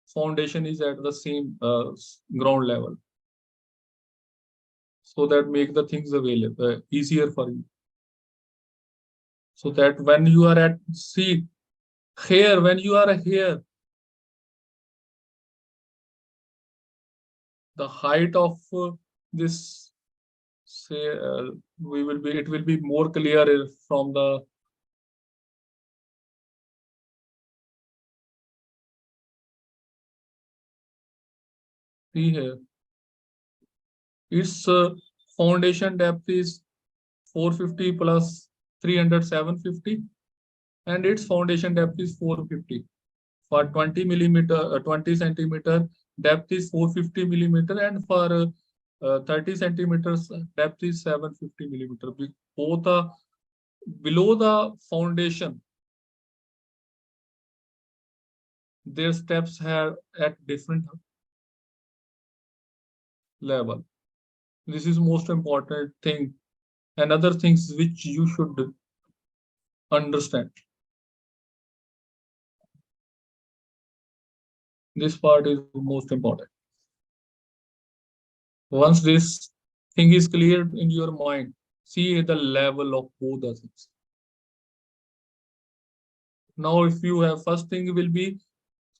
foundation is at the same ground level. So that make the things available easier for you. So that when you are at here, when you are here, the height of this, say, it will be more clear from the see here. Its foundation depth is 450 plus 300, 750, and its foundation depth is 450. For 20 millimeter, 20 centimeter depth is 450 millimeter, and for 30 centimeters depth is 750 millimeter. Both are below the foundation. Their steps have at different level. This is most important thing, and other things which you should understand. This part is most important. Once this thing is cleared in your mind, see the level of both the things. Now, if you have, first thing will be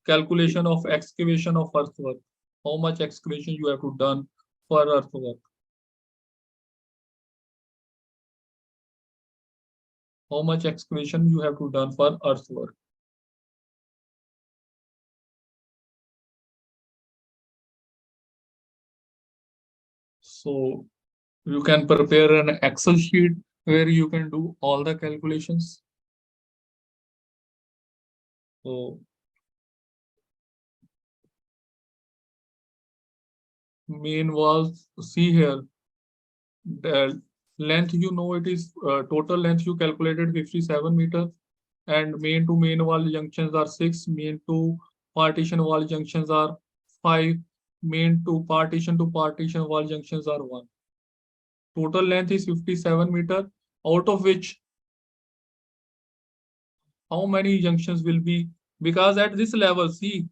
calculation of excavation of earthwork. How much excavation you have to done for earthwork. how much excavation you have to done for earthwork. So you can prepare an Excel sheet where you can do all the calculations. So main walls, see here, the length, you know, it is total length you calculated 57 meters, and main to main wall junctions are 6, main to partition wall junctions are 5, main to partition wall junctions are 1. Total length is 57 meters, out of which how many junctions will be, because at this level, see,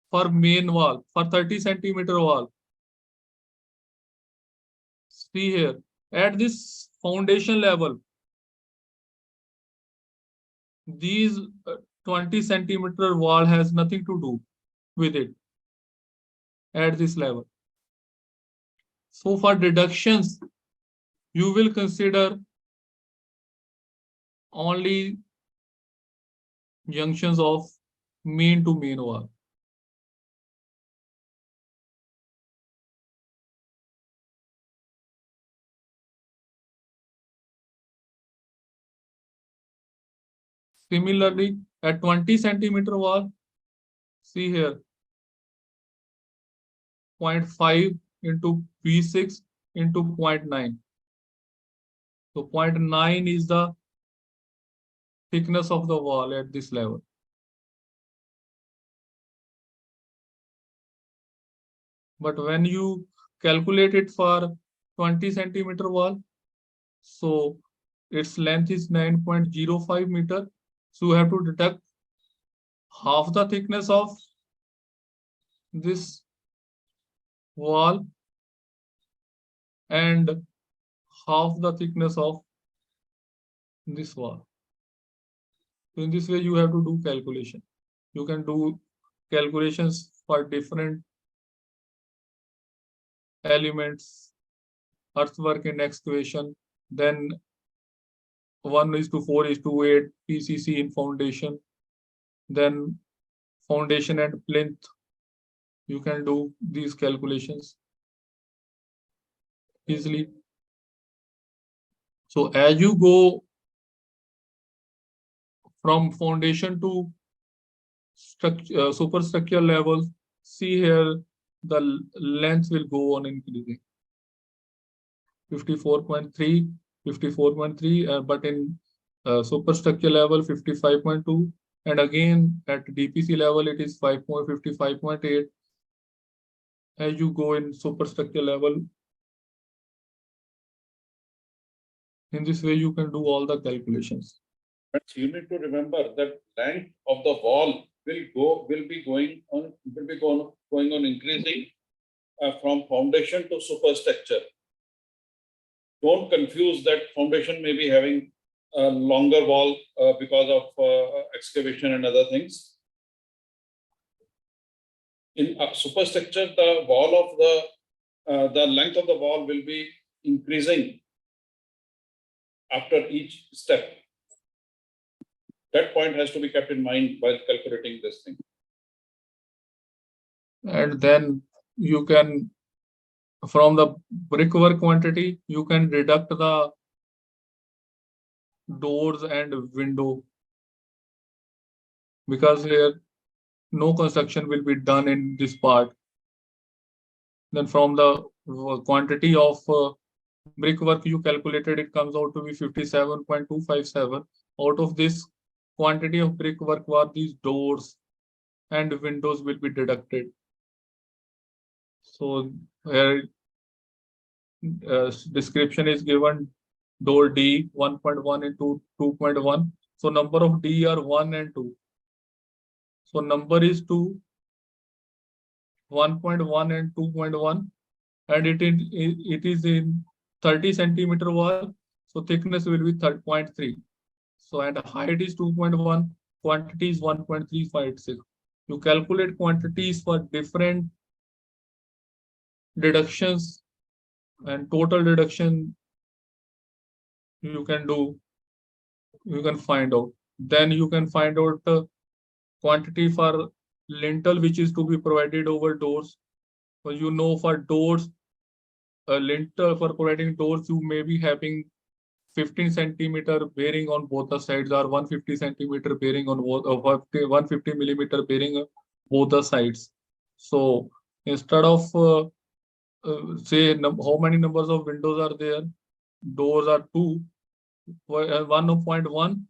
for main wall, for 30 centimeter wall, see here, at this foundation level, these 20 centimeter wall has nothing to do with it at this level. So for deductions, you will consider only junctions of main to main wall. Similarly, at 20 centimeter wall, see here, 0.5 into V6 into 0.9. So 0.9 is the thickness of the wall at this level. But when you calculate it for 20 centimeter wall, so its length is 9.05 meter. So you have to deduct half the thickness of this wall and half the thickness of this wall. In this way, you have to do calculation. You can do calculations for different elements, earthwork and excavation, then 1:4:8 PCC in foundation, then foundation and plinth. You can do these calculations easily. So as you go from foundation to superstructure levels, see here the length will go on increasing. 54.3, 54.3, but in superstructure level 55.2, and again at DPC level it is 55.8. As you go in superstructure level, in this way you can do all the calculations. But you need to remember that length of the wall will be going on increasing from foundation to superstructure. Don't confuse that foundation may be having a longer wall because of excavation and other things. In superstructure, the wall of the length of the wall will be increasing after each step. That point has to be kept in mind while calculating this thing. And then you can, from the brickwork quantity, you can deduct the doors and window, because here no construction will be done in this part. Then from the quantity of brickwork you calculated, it comes out to be 57.257. Out of this quantity of brickwork, were these doors and windows will be deducted. So here description is given, door D 1.1 into 2.1. So number of D are 1 and 2. So number is 2, 1.1 and 2.1, and it is in 30 centimeter wall. So thickness will be 0.3. So and height is 2.1, quantity is 1.356. You calculate quantities for different deductions, and total deduction you can do you can find out. Then you can find out the quantity for lintel which is to be provided over doors. So you know for doors, a lintel for providing doors, you may be having 15 centimeter bearing on both the sides or 150 centimeter bearing on both, 150 millimeter bearing on both the sides. So instead of say how many numbers of windows are there, doors are 2, 1.1,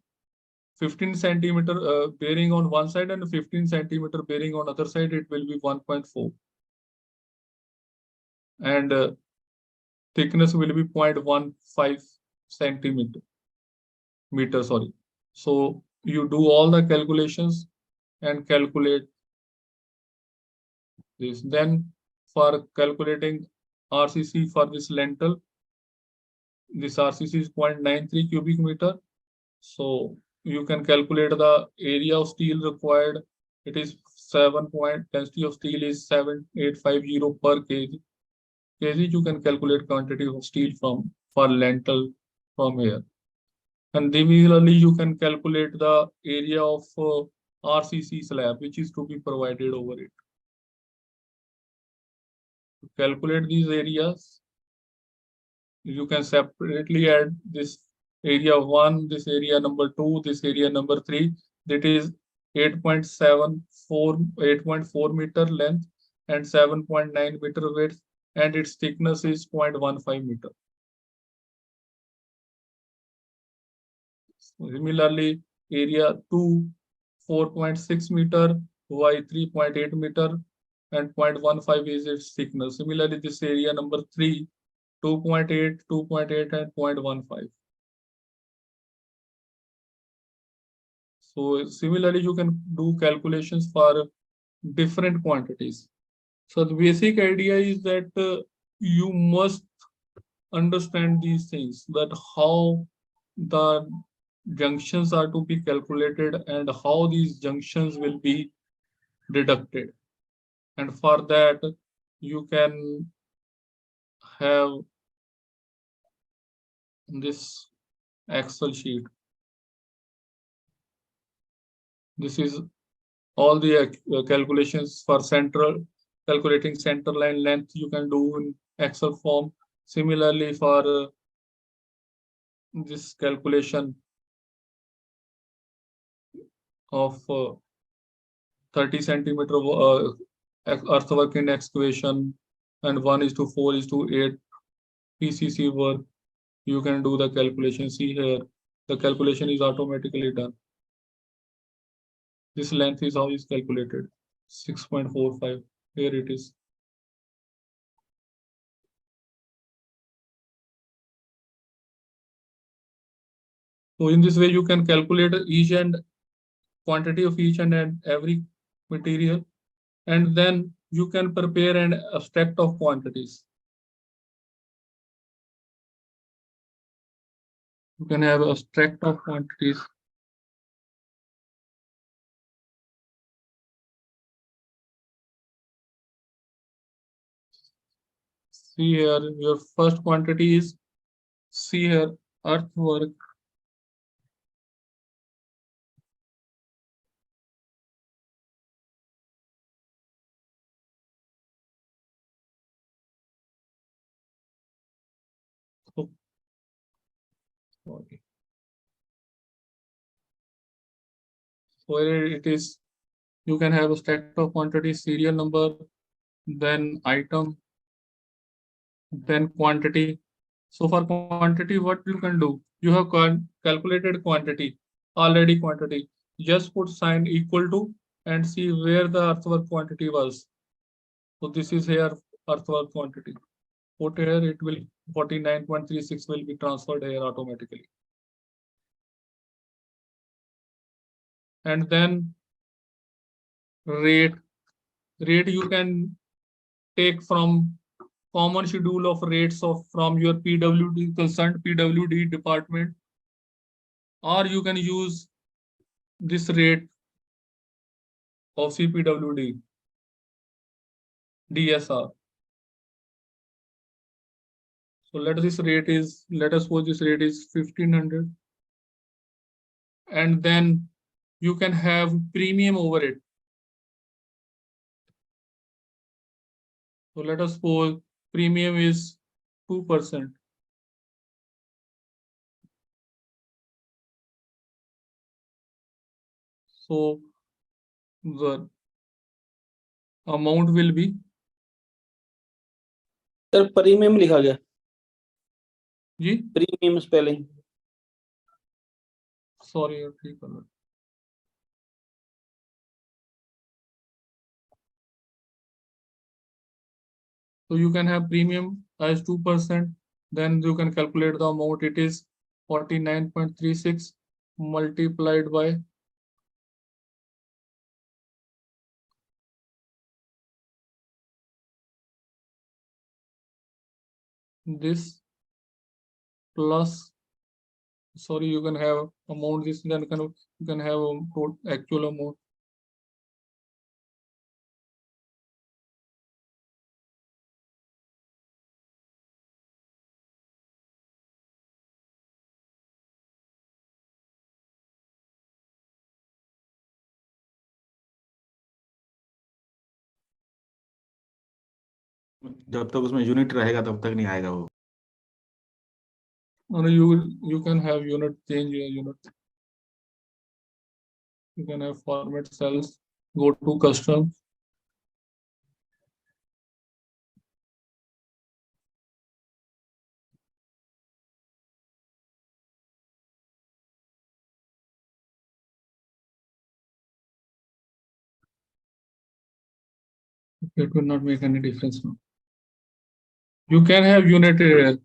15 centimeter bearing on one side and 15 centimeter bearing on other side, it will be 1.4. And thickness will be 0.15 centimeter. Sorry. So you do all the calculations and calculate this. Then for calculating RCC for this lintel, this RCC is 0.93 cubic meter. So you can calculate the area of steel required. It is 7 point, density of steel is 7850 per kg. You can calculate quantity of steel for lintel from here. And similarly, you can calculate the area of RCC slab, which is to be provided over it. To calculate these areas, you can separately add this area 1, this area number 2, this area number 3. That is 8.4 meter length and 7.9 meter width, and its thickness is 0.15 meter. Similarly, area 2, 4.6 meter by 3.8 meter and 0.15 is its thickness. Similarly, this area number 3, 2.8, 2.8 and 0.15. So similarly, you can do calculations for different quantities. So the basic idea is that you must understand these things, that how the junctions are to be calculated and how these junctions will be deducted. And for that, you can have this Excel sheet. This is all the calculations for calculating center line length you can do in Excel form. Similarly, for this calculation of 30 centimeter earthwork in excavation and 1:4:8 PCC work, you can do the calculation. See here, the calculation is automatically done. This length is how is calculated, 6.45. Here it is. So in this way, you can calculate each and quantity of each and every material, and then you can prepare an abstract of quantities. You can have abstract of quantities. See here, your first quantity is, see here, earthwork. So, okay. So here it is, you can have a stack of quantity, serial number, then item, then quantity. So for quantity, what you can do? You have calculated quantity, already quantity. Just put sign equal to and see where the earthwork quantity was. So this is here earthwork quantity. Put here, it will 49.36 will be transferred here automatically. And then rate you can take from common schedule of rates from your PWD, concerned PWD department, or you can use this rate of CPWD DSR. So let us suppose this rate is 1500. and then you can have premium over it. So let us suppose premium is 2%. So the amount will be, sir premium लिखा गया जी premium spelling sorry ठीक है. So you can have premium as 2%, then you can calculate the amount. It is 49.36 multiplied by this plus, sorry, you can have amount this, then you can have actual amount. जब तक उसमें unit रहेगा तब तक नहीं आएगा वो. Or you can have unit change your unit. You can have format cells, go to custom. It will not make any difference now. You can have unit area.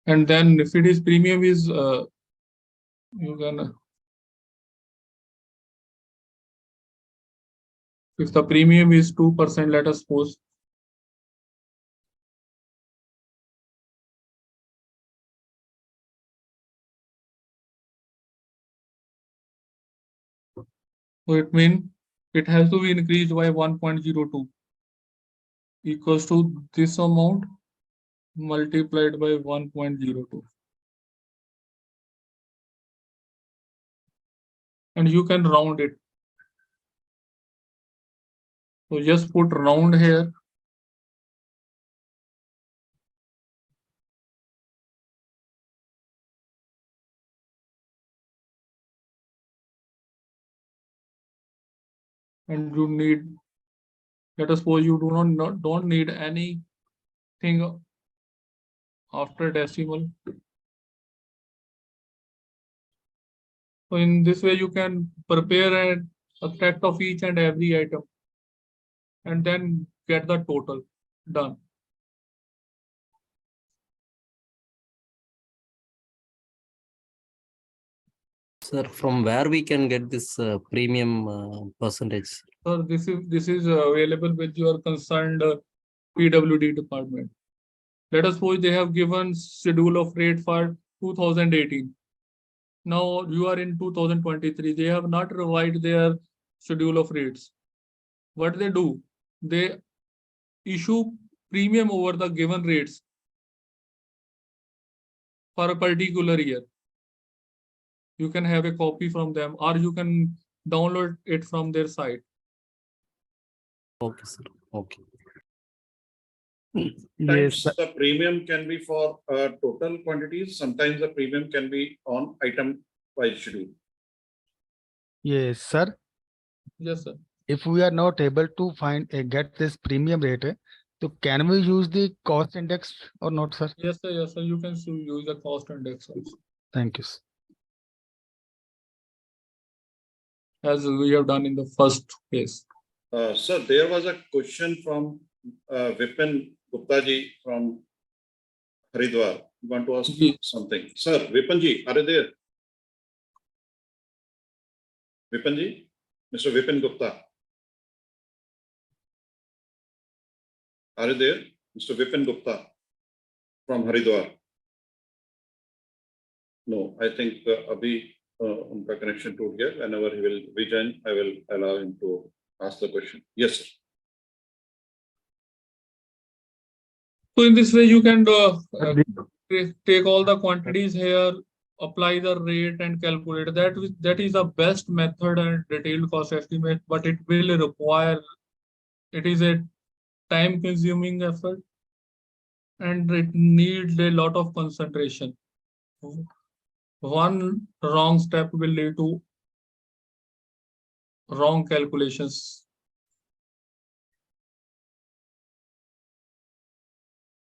And then if it is premium is, you can, if the premium is 2%, let us suppose. So it means it has to be increased by 1.02 equals to this amount multiplied by 1.02. And you can round it. So just put round here. And you need, let us suppose you don't need anything after decimal. So in this way you can prepare a set of each and every item and then get the total done. Sir, from where we can get this premium percentage? So this is available with your concerned PWD department. Let us suppose they have given schedule of rate for 2018. Now you are in 2023. They have not revised their schedule of rates. What they do? They issue premium over the given rates for a particular year. You can have a copy from them or you can download it from their site. Okay, sir. Okay. Sometimes the premium can be for total quantities. Sometimes the premium can be on item wise schedule. Yes, sir. Yes, sir. If we are not able to get this premium rate, so can we use the cost index or not, sir? Yes, sir. Yes, sir. You can use the cost index also. Thank you, sir. As we have done in the first case. Sir, there was a question from Vipin Gupta ji from Haridwar. You want to ask something? Sir, Vipin ji, are you there? Vipin ji, Mr. Vipin Gupta. Are you there? Mr. Vipin Gupta from Haridwar. No, I think Abhi unka connection toot gaya. Whenever he will rejoin, I will allow him to ask the question. Yes, sir. So in this way, you can take all the quantities here, apply the rate and calculate. That is the best method and detailed cost estimate, but it will require, it is a time consuming effort and it needs a lot of concentration. One wrong step will lead to wrong calculations.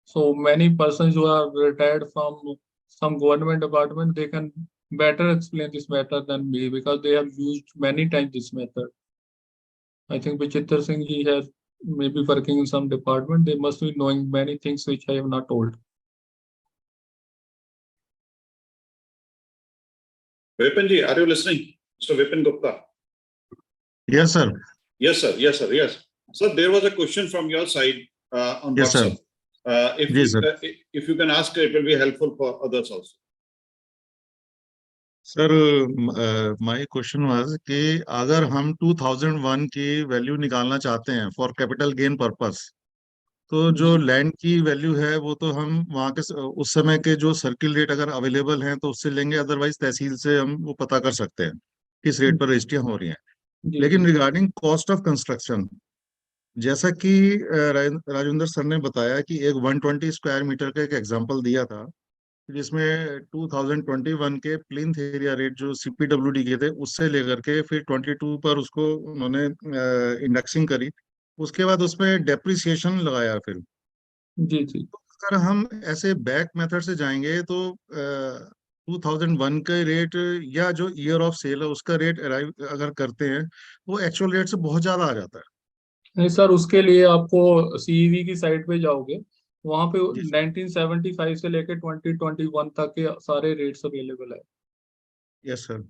So many persons who are retired from some government department, they can better explain this method than me because they have used many times this method. I think Vichitra Singh ji has maybe working in some department. They must be knowing many things which I have not told. Vipin ji, are you listening? Mr. Vipin Gupta. Yes, sir. Yes, sir. Yes, sir. Yes. So there was a question from your side on Yes, WhatsApp. sir. Yes, sir. If you can ask, it will be helpful for others also. Sir my question was कि अगर हम 2001 की value निकालना चाहते हैं for capital gain purpose, तो जो land की वैल्यू है वो तो हम वहाँ के उस समय के जो सर्किल रेट अगर अवेलेबल हैं तो उससे लेंगे, अदरवाइज तहसील से हम वो पता कर सकते हैं किस रेट पर रजिस्ट्रियाँ हो रही हैं। लेकिन रिगार्डिंग कॉस्ट ऑफ कंस्ट्रक्शन, जैसा कि राजेंद्र सर ने बताया कि एक 120 स्क्वायर मीटर का एक एग्जांपल दिया था जिसमें 2021 के प्लिंथ एरिया रेट जो सीपीडब्ल्यूडी के थे उससे लेकर के फिर 22 पर उसको उन्होंने इंडेक्सिंग करी, उसके बाद उसमें डेप्रिसिएशन लगाया फिर। जी जी। तो अगर हम ऐसे बैक मेथड से जाएंगे तो 2001 का रेट या जो ईयर ऑफ सेल है उसका रेट अराइव अगर करते हैं वो एक्चुअल रेट से बहुत ज्यादा आ जाता है। नहीं सर, उसके लिए आपको सीईवी की साइट पे जाओगे, वहां पे 1975 से लेके 2021 तक के सारे रेट्स अवेलेबल है। Yes sir.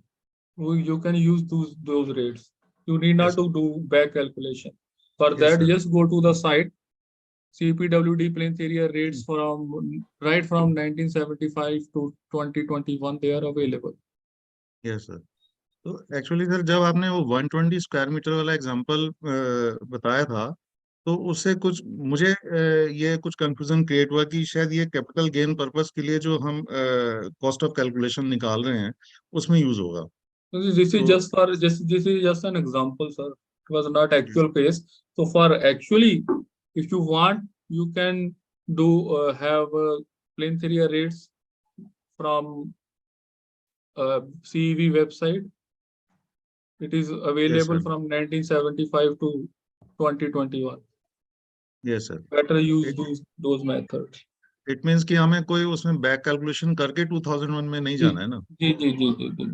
You can use those rates. You need not to do back calculation. For Yes, that, sir. just go to the site. CPWD Plinth Area rates from right from 1975 to 2021 they are available. Yes sir. तो actually sir जब आपने वो 120 square metre वाला example बताया था तो उससे कुछ मुझे ये कुछ कंफ्यूजन क्रिएट हुआ कि शायद ये कैपिटल गेन पर्पस के लिए जो हम कॉस्ट ऑफ कैलकुलेशन निकाल रहे हैं उसमें यूज होगा। This is just for this is just an example, sir. It was not actual case. So for actually, if you want, you can do have Plinth Area rates from CEV website. It is available sir. from 1975 to 2021. Yes sir. Better use those methods. It means कि हमें कोई उसमें back calculation करके 2001 में नहीं जाना है ना। जी जी जी जी जी।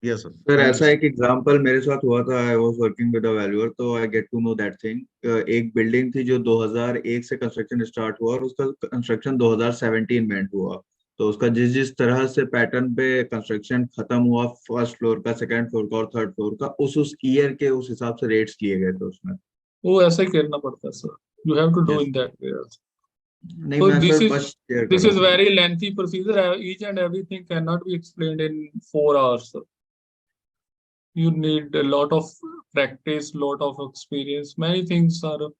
Yes sir. सर ऐसा एक एग्जांपल मेरे साथ हुआ था, I was working with a valuer, तो I get to know that thing. एक बिल्डिंग थी जो 2001 से कंस्ट्रक्शन स्टार्ट हुआ और उसका कंस्ट्रक्शन 2017 में एंड हुआ, तो उसका जिस तरह से पैटर्न पे कंस्ट्रक्शन खत्म हुआ, फर्स्ट फ्लोर का, सेकंड फ्लोर का और थर्ड फ्लोर का, उस ईयर के उस हिसाब से रेट्स लिए गए थे उसमें। वो ऐसा ही करना पड़ता है sir. You have to do in that way. नहीं So मैं सर बस शेयर this कर is रहा हूँ। very lengthy procedure. Each and everything cannot be explained in 4 hours. Sir. You need a lot of practice, lot of experience. Many things are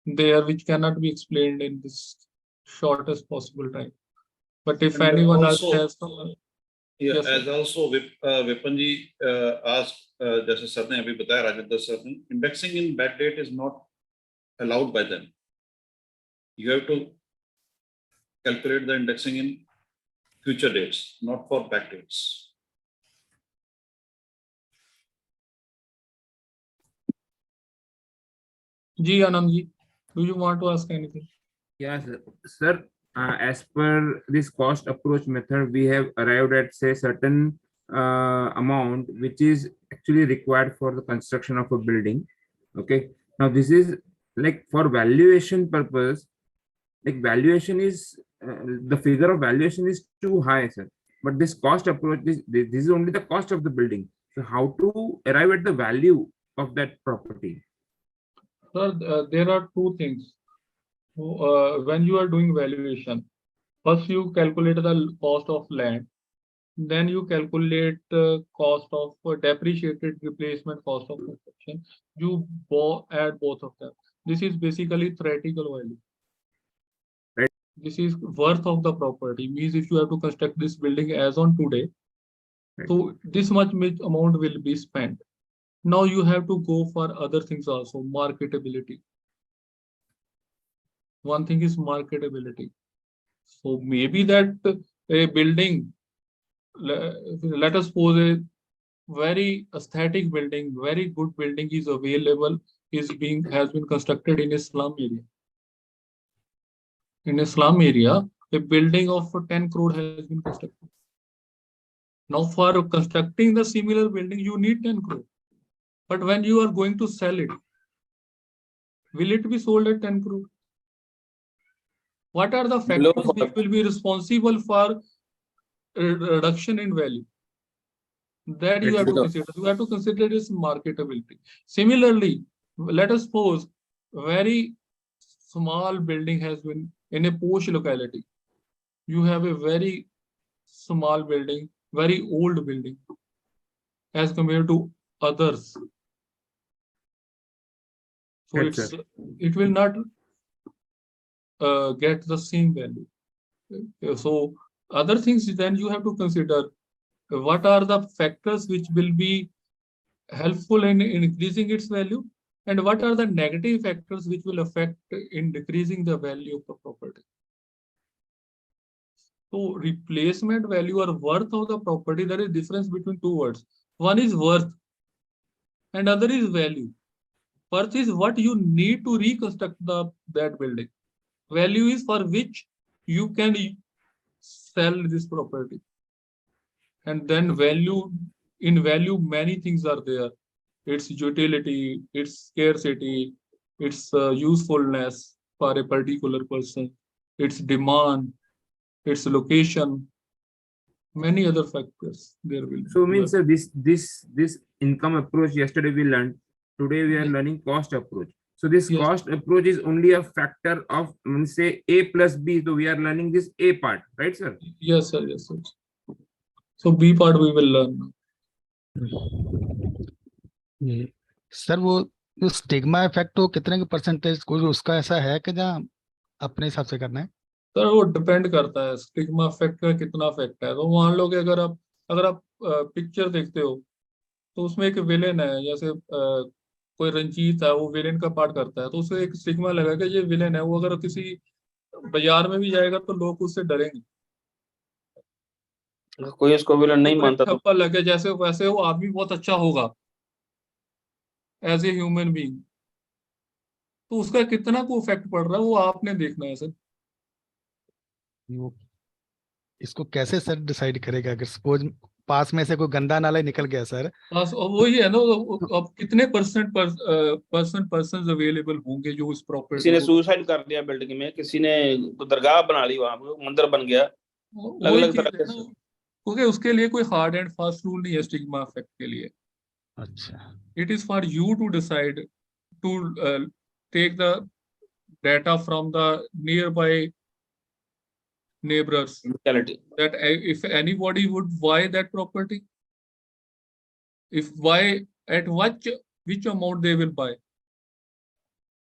there which cannot be explained in this shortest possible time. But if And anyone also- else has some, Yeah, yes, sir. as also Vipin ji asked, जैसे sir ने अभी बताया, Rajendra sir ने, indexing in back date is not allowed by them. You have to calculate the indexing in future dates, not for back dates. Ji Anand ji, do you want to ask anything? Yes, sir. As per this cost approach method, we have arrived at say certain amount which is actually required for the construction of a building. Okay. Now this is like for valuation purpose. Like valuation is the figure of valuation is too high, sir. But this cost approach, this is only the cost of the building. So how to arrive at the value of that property? Sir, there are two things. When you are doing valuation, first you calculate the cost of land, then you calculate cost of depreciated replacement cost of construction. You add both of them. This is basically theoretical value. Right. This is worth of the property. Means if you have to construct this building as on today, so this much amount will be spent. Now you have to go for other things also, marketability. One thing is marketability. So maybe that a building, let us suppose a very aesthetic building, very good building is available, has been constructed in a slum area. In a slum area, a building of 10 crore has been constructed. Now for constructing the similar building, you need 10 crore. But when you are going to sell it, will it be sold at 10 crore? What are the factors which will be responsible for reduction in value? That you have to consider. You have to consider its marketability. Similarly, let us suppose very small building has been in a posh locality. You have a very small building, very old building as compared to others. So it will not get the same value. So other things then you have to consider what are the factors which will be helpful in increasing its value and what are the negative factors which will affect in decreasing the value of the property. So replacement value or worth of the property, there is difference between two words. One is worth and other is value. Worth is what you need to reconstruct that building. Value is for which you can sell this property. And then in value, many things are there. Its utility, its scarcity, its usefulness for a particular person, its demand, its location, many other factors there will be. So means this income approach yesterday we learned, today we are learning cost approach. So this cost approach is only a factor of, say, A plus B. So we are learning this A part, right, sir? Yes, sir. Yes, sir. So B part we will learn. Sir वो जो stigma effect तो कितने के percentage कोई उसका ऐसा है कि जहाँ अपने हिसाब से करना है? सर वो डिपेंड करता है स्टिग्मा इफेक्ट का कितना इफेक्ट है। तो मान लो कि अगर आप पिक्चर देखते हो तो उसमें एक विलेन है, जैसे कोई रंजीत है, वो विलेन का पार्ट करता है, तो उसे एक स्टिग्मा लगा कि ये विलेन है। वो अगर किसी बाजार में भी जाएगा तो लोग उससे डरेंगे, कोई इसको विलन नहीं मानता तो ठप्पा लगे जैसे वैसे वो आदमी बहुत अच्छा होगा एज ए ह्यूमन बीइंग। तो उसका कितना को इफेक्ट पड़ रहा है वो आपने देखना है सर। इसको कैसे सर डिसाइड करेगा अगर सपोज पास में से कोई गंदा नाला निकल गया सर? बस वही है ना, अब कितने पर्सन अवेलेबल होंगे जो इस प्रॉपर्टी, किसी ने सुसाइड कर दिया बिल्डिंग में, किसी ने दरगाह बना ली, वहां पर मंदिर बन गया, अलग-अलग तरह से। क्योंकि उसके लिए कोई हार्ड एंड फास्ट रूल नहीं है स्टिग्मा इफेक्ट के लिए। अच्छा, it is for you to decide to take the data from the nearby neighbors that if anybody would buy that property, if buy at which amount they will buy.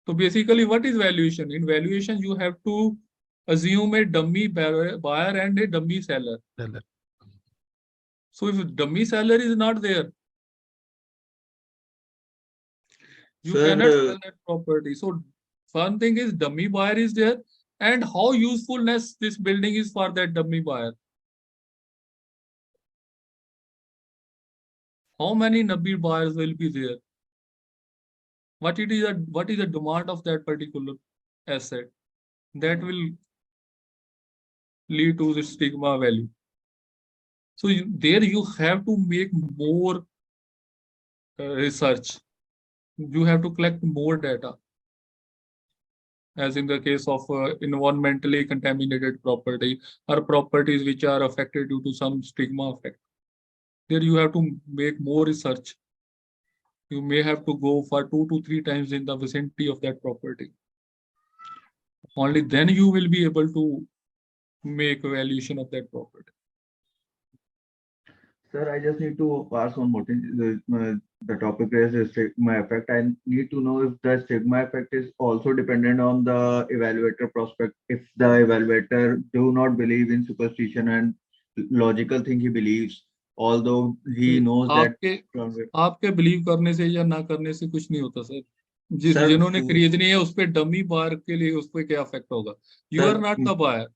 So basically what is valuation? In valuation you have to assume a dummy buyer and a dummy seller. So if dummy seller is not there, you cannot sell that property. So one thing is dummy buyer is there, and how usefulness this building is for that dummy buyer. How many dummy buyers will be there? What is the demand of that particular asset? That will lead to the stigma value. So there you have to make more research. You have to collect more data. As in the case of environmentally contaminated property or properties which are affected due to some stigma effect. There you have to make more research. You may have to go for 2 to 3 times in the vicinity of that property. Only then you will be able to make a valuation of that property. Sir, I just need to ask one more thing. The topic is stigma effect. I need to know if the stigma effect is also dependent on the evaluator prospect. If the evaluator do not believe in superstition and logical thing he believes, although he knows that. आपके believe करने से या ना करने से कुछ नहीं होता सर। Sir, जिन्होंने खरीदनी है उस पे डमी बायर के लिए उस पे क्या इफेक्ट होगा? You are not the buyer.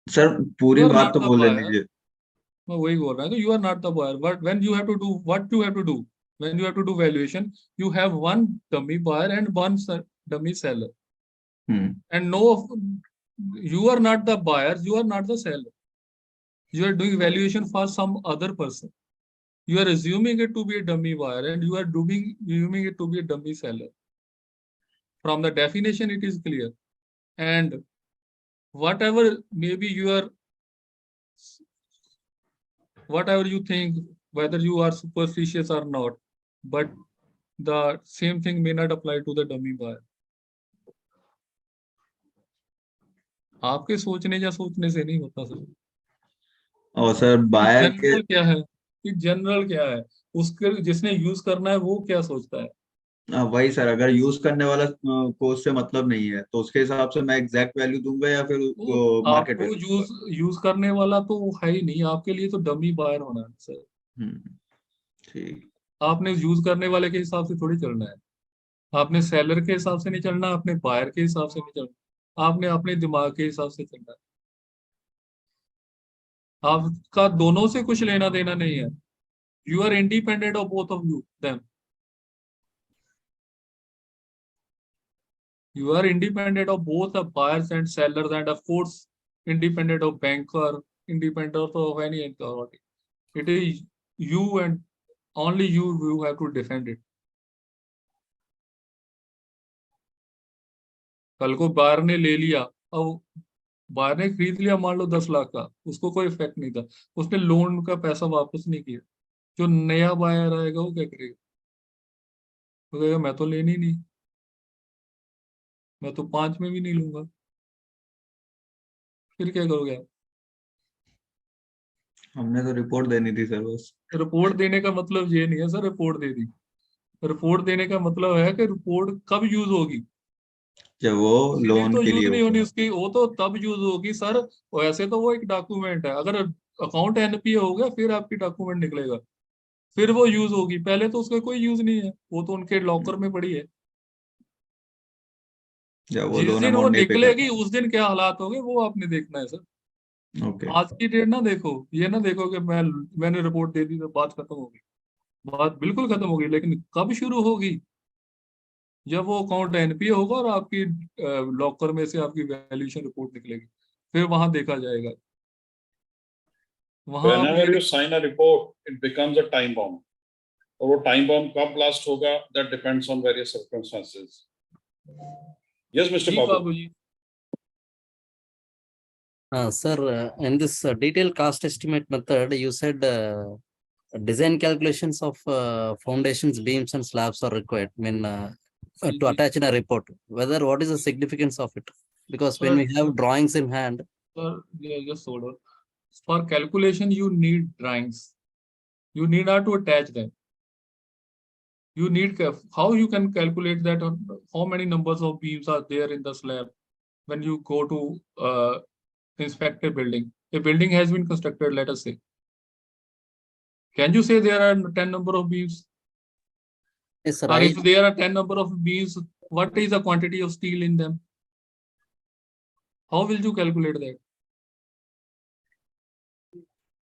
Sir पूरी बात तो बोल लीजिए। मैं वही बोल रहा हूँ, you are not the buyer, but when you have to do what you have to do, when you have to do valuation, you have one dummy buyer and one dummy seller, and no, you are not the buyer, you are not the seller, you are doing valuation for some other person, you are assuming it to be a dummy buyer and you are assuming it to be a dummy seller. From the definition it is clear, and whatever maybe whatever you think, whether you are superstitious or not, but the same thing may not apply to the dummy buyer. आपके सोचने या सोचने से नहीं होता sir. और sir buyer के general क्या है कि जनरल क्या है, उसके जिसने यूज करना है वो क्या सोचता है? वही सर, अगर यूज करने वाला कोर्स से मतलब नहीं है तो उसके हिसाब से मैं एग्जैक्ट वैल्यू दूंगा या फिर मार्केट आपको यूज करने वाला तो है ही नहीं, आपके लिए तो डमी बायर होना है सर। ठीक, आपने यूज करने वाले के हिसाब से थोड़ी चलना है, आपने सेलर के हिसाब से नहीं चलना, आपने बायर के हिसाब से नहीं चलना, आपने अपने दिमाग के हिसाब से चलना है। आपका दोनों से कुछ लेना देना नहीं है, you are independent of both of you them, you are independent of both the buyers and sellers, and of course independent of banker, independent of any authority. It is you and only you have to defend it. कल को buyer ने ले लिया, अब buyer ने खरीद लिया मान लो 10 लाख का, उसको कोई इफेक्ट नहीं था, उसने लोन का पैसा वापस नहीं किया, जो नया बायर आएगा वो क्या करेगा? वो कहेगा मैं तो लेनी नहीं, मैं तो 5 में भी नहीं लूंगा। फिर क्या करोगे आप? हमने तो रिपोर्ट देनी थी सर बस। रिपोर्ट देने का मतलब ये नहीं है सर रिपोर्ट दे दी, रिपोर्ट देने का मतलब है कि रिपोर्ट कब यूज होगी, जब वो लोन तो के यूज लिए नहीं होनी उसकी, वो तो तब यूज होगी सर। वैसे तो वो एक डॉक्यूमेंट है, अगर अकाउंट एनपीए हो गया फिर आपकी डॉक्यूमेंट निकलेगा, फिर वो यूज होगी, पहले तो उसका कोई यूज नहीं है, वो तो उनके लॉकर में पड़ी है। जब वो जिस लोन दिन वो अमाउंट नहीं पे निकलेगी उस दिन क्या हालात होंगे वो आपने देखना है सर। ओके, आज की डेट ना देखो, ये ना देखो कि मैंने रिपोर्ट दे दी तो बात खत्म होगी, बात बिल्कुल खत्म होगी, लेकिन कब शुरू होगी? जब वो अकाउंट एनपीए होगा और आपकी लॉकर में से आपकी वैल्यूएशन रिपोर्ट निकलेगी, फिर वहां देखा जाएगा। वहां Whenever you sign a report, it becomes a time bomb. और वो टाइम बॉम्ब कब ब्लास्ट होगा, that depends on various circumstances. Yes, Mr. Babu. जी। Sir, in this detailed cost estimate method, you said design calculations of foundations, beams, and slabs are required. I mean, to attach in a report. Whether what is the significance of it? Because when we have drawings in hand. Sir, just hold on. For calculation, you need drawings. You need not to attach them. You need how you can calculate that how many numbers of beams are there in the slab when you go to inspect a building. A building has been constructed, let us say. Can you say there are 10 number of beams? Yes, sir. Or if there are 10 number of beams, what is the quantity of steel in them? How will you calculate that?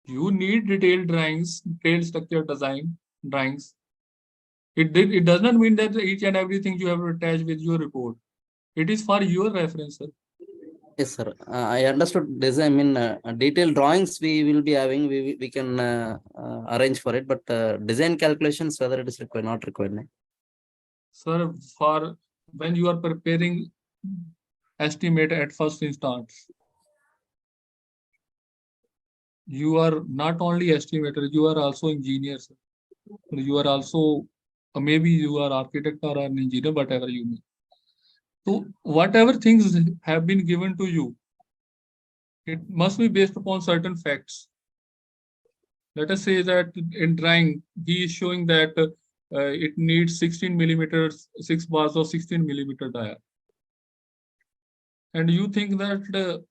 You need detailed drawings, detailed structure design drawings. It does not mean that each and everything you have to attach with your report. It is for your reference, sir. Yes, sir. I understood design. I mean, detailed drawings we will be having. We can arrange for it, but design calculations, whether it is required, not required. No? Sir, for when you are preparing estimate at first instance, you are not only estimator, you are also engineer, sir. You are also maybe you are architect or an engineer, whatever you mean. So whatever things have been given to you, it must be based upon certain facts. Let us say that in drawing, he is showing that it needs 16 millimeters, 6 bars of 16 millimeter dia. And you think that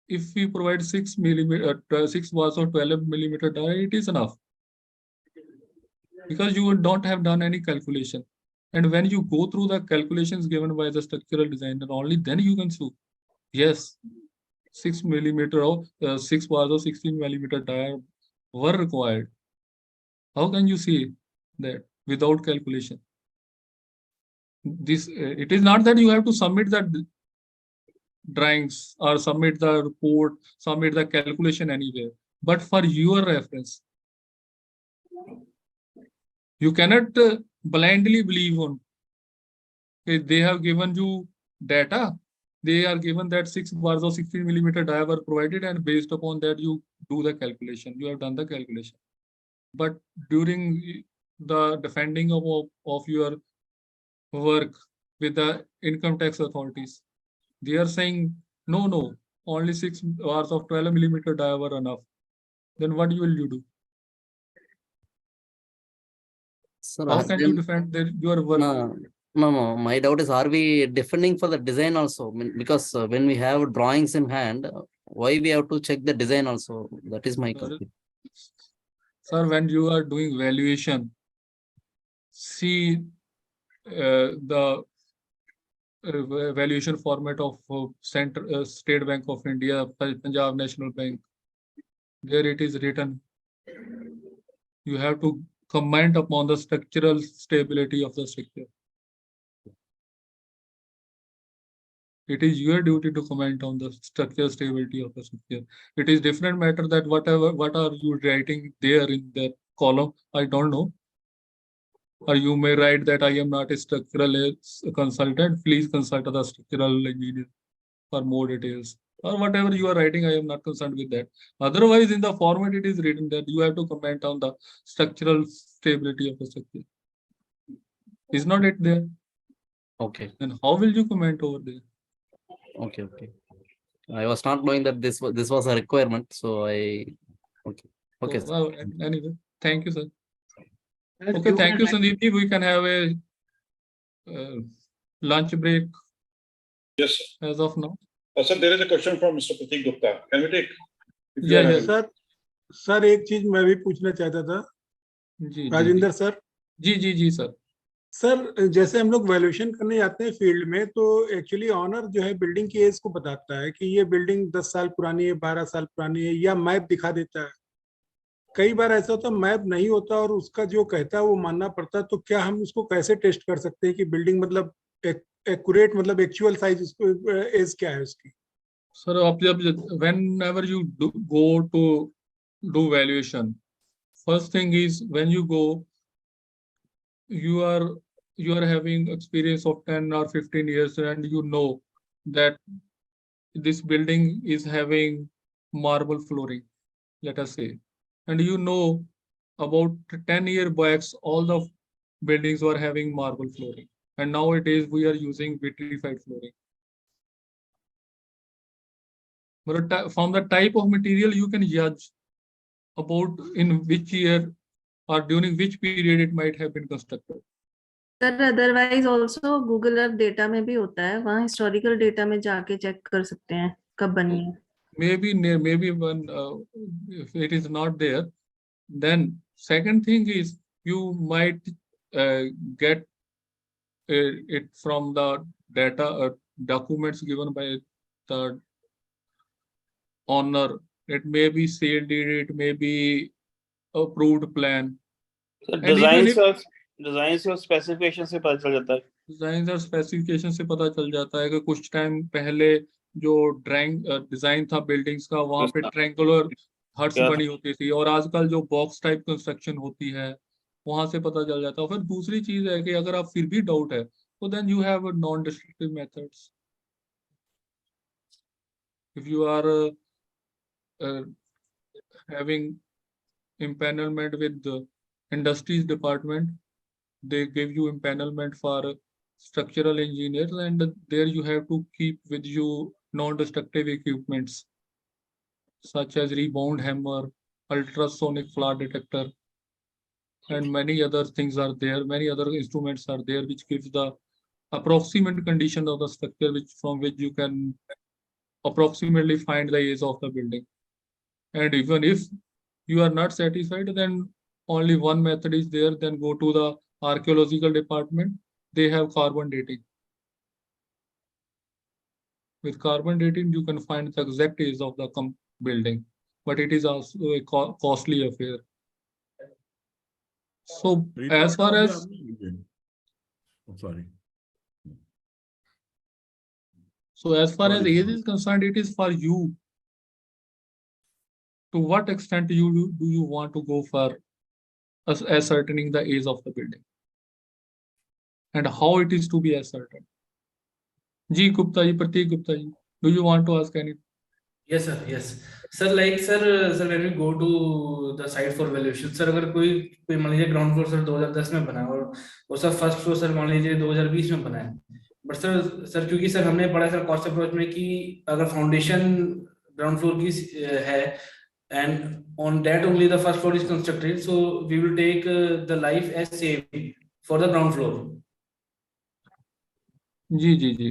if we provide 6 bars of 12 millimeter dia, it is enough. Because you don't have done any calculation. And when you go through the calculations given by the structural designer, only then you can show, yes, 6 millimeter of 6 bars of 16 millimeter dia were required. How can you see that without calculation? This it is not that you have to submit that drawings or submit the report, submit the calculation anywhere, but for your reference. You cannot blindly believe on. They have given you data. They are given that 6 bars of 16 millimeter dia were provided, and based upon that you do the calculation. You have done the calculation. But during the defending of your work with the income tax authorities, they are saying, no, only 6 bars of 12 millimeter dia were enough. Then what will you do? Sir, how can you defend your work? No. My doubt is, are we defending for the design also? I mean, because when we have drawings in hand, why we have to check the design also? That is my question. Sir, when you are doing valuation, see the valuation format of State Bank of India, Punjab National Bank. There it is written. You have to comment upon the structural stability of the structure. It is your duty to comment on the structural stability of the structure. It is different matter that what are you writing there in the column? I don't know. Or you may write that I am not a structural consultant. Please consult the structural engineer for more details. Or whatever you are writing, I am not concerned with that. Otherwise, in the format, it is written that you have to comment on the structural stability of the structure. Is not it there? Okay. Then how will you comment over there? Okay. I was not knowing that this was a requirement, so I. Okay. So, well, anyway, thank you, sir. Okay, thank you, Sandeep. We can have a lunch break. Yes. As of now. Sir, there is a question from Mr. Pratik Gupta. Can we take? Yeah. Sir एक चीज मैं भी पूछना चाहता था Rajendra sir. जी sir. Sir जैसे हम लोग वैल्यूएशन करने जाते हैं फील्ड में, तो एक्चुअली ऑनर जो है बिल्डिंग की एज को बताता है कि ये बिल्डिंग 10 साल पुरानी है, 12 साल पुरानी है, या मैप दिखा देता है। कई बार ऐसा होता है मैप नहीं होता और उसका जो कहता है वो मानना पड़ता है। तो क्या हम उसको कैसे टेस्ट कर सकते हैं कि बिल्डिंग मतलब एक्यूरेट, मतलब एक्चुअल साइज उसको एज क्या है उसकी? Sir, whenever you go to do valuation, first thing is when you go, you are having experience of 10 or 15 years, and you know that this building is having marble flooring, let us say, and you know about 10 years back all the buildings were having marble flooring, and nowadays we are using vitrified flooring. But from the type of material, you can judge about in which year or during which period it might have been constructed. Sir, otherwise also Google Earth data में भी होता है, वहाँ historical data में जाके check कर सकते हैं कब बनी है. Maybe when if it is not there, then second thing is you might get it from the data documents given by the owner. It may be sale deed, it may be approved plan. So designs और specification से पता चल जाता है. Designs और specification से पता चल जाता है कि कुछ टाइम पहले जो ड्राइंग डिजाइन था बिल्डिंग्स का, वहाँ पे ट्रायंगुलर हट्स बनी होती थी, और आजकल जो बॉक्स टाइप कंस्ट्रक्शन होती है वहां से पता चल जाता है. फिर दूसरी चीज है कि अगर आप फिर भी डाउट है तो then you have non destructive methods. If you are having empanelment with the industries department, they give you empanelment for structural engineers, and there you have to keep with you non-destructive equipments such as rebound hammer, ultrasonic flood detector, and many other things are there. Many other instruments are there which gives the approximate condition of the structure, from which you can approximately find the age of the building. And even if you are not satisfied, then only one method is there. Then go to the archaeological department. They have carbon dating. With carbon dating, you can find the exact age of the building, but it is also a costly affair. So as far as age is concerned, it is for you. To what extent do you want to go for ascertaining the age of the building, and how it is to be ascertained? Ji Gupta ji, Pratik Gupta ji, do you want to ask anything? Yes sir, yes sir. Like sir, when we go to the site for valuation, sir, अगर कोई मान लीजिए ground floor sir 2010 में बना और वो sir first floor sir मान लीजिए 2020 में बना है, बट सर क्योंकि सर हमने पढ़ा सर कॉस्ट अप्रोच में कि अगर फाउंडेशन ग्राउंड फ्लोर की है and on that only the first floor is constructed, so we will take the life as same for the ground floor. जी जी जी.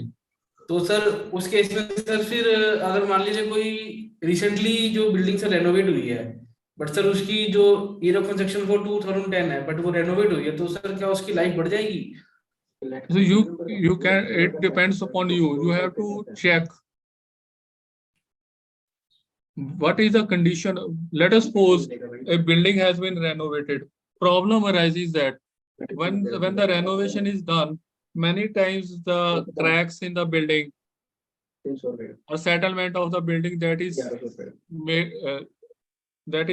तो सर उस केस में सर फिर अगर मान लीजिए कोई रिसेंटली जो बिल्डिंग से रेनोवेट हुई है, बट सर उसकी जो ईयर ऑफ कंस्ट्रक्शन वो 2010 है, बट वो रेनोवेट हुई है, तो सर क्या उसकी लाइफ बढ़ जाएगी? So you can, it depends upon you. You have to check what is the condition. Let us suppose a building has been renovated. Problem arises that when the renovation is done, many times the cracks in the building or settlement of the building that is made, that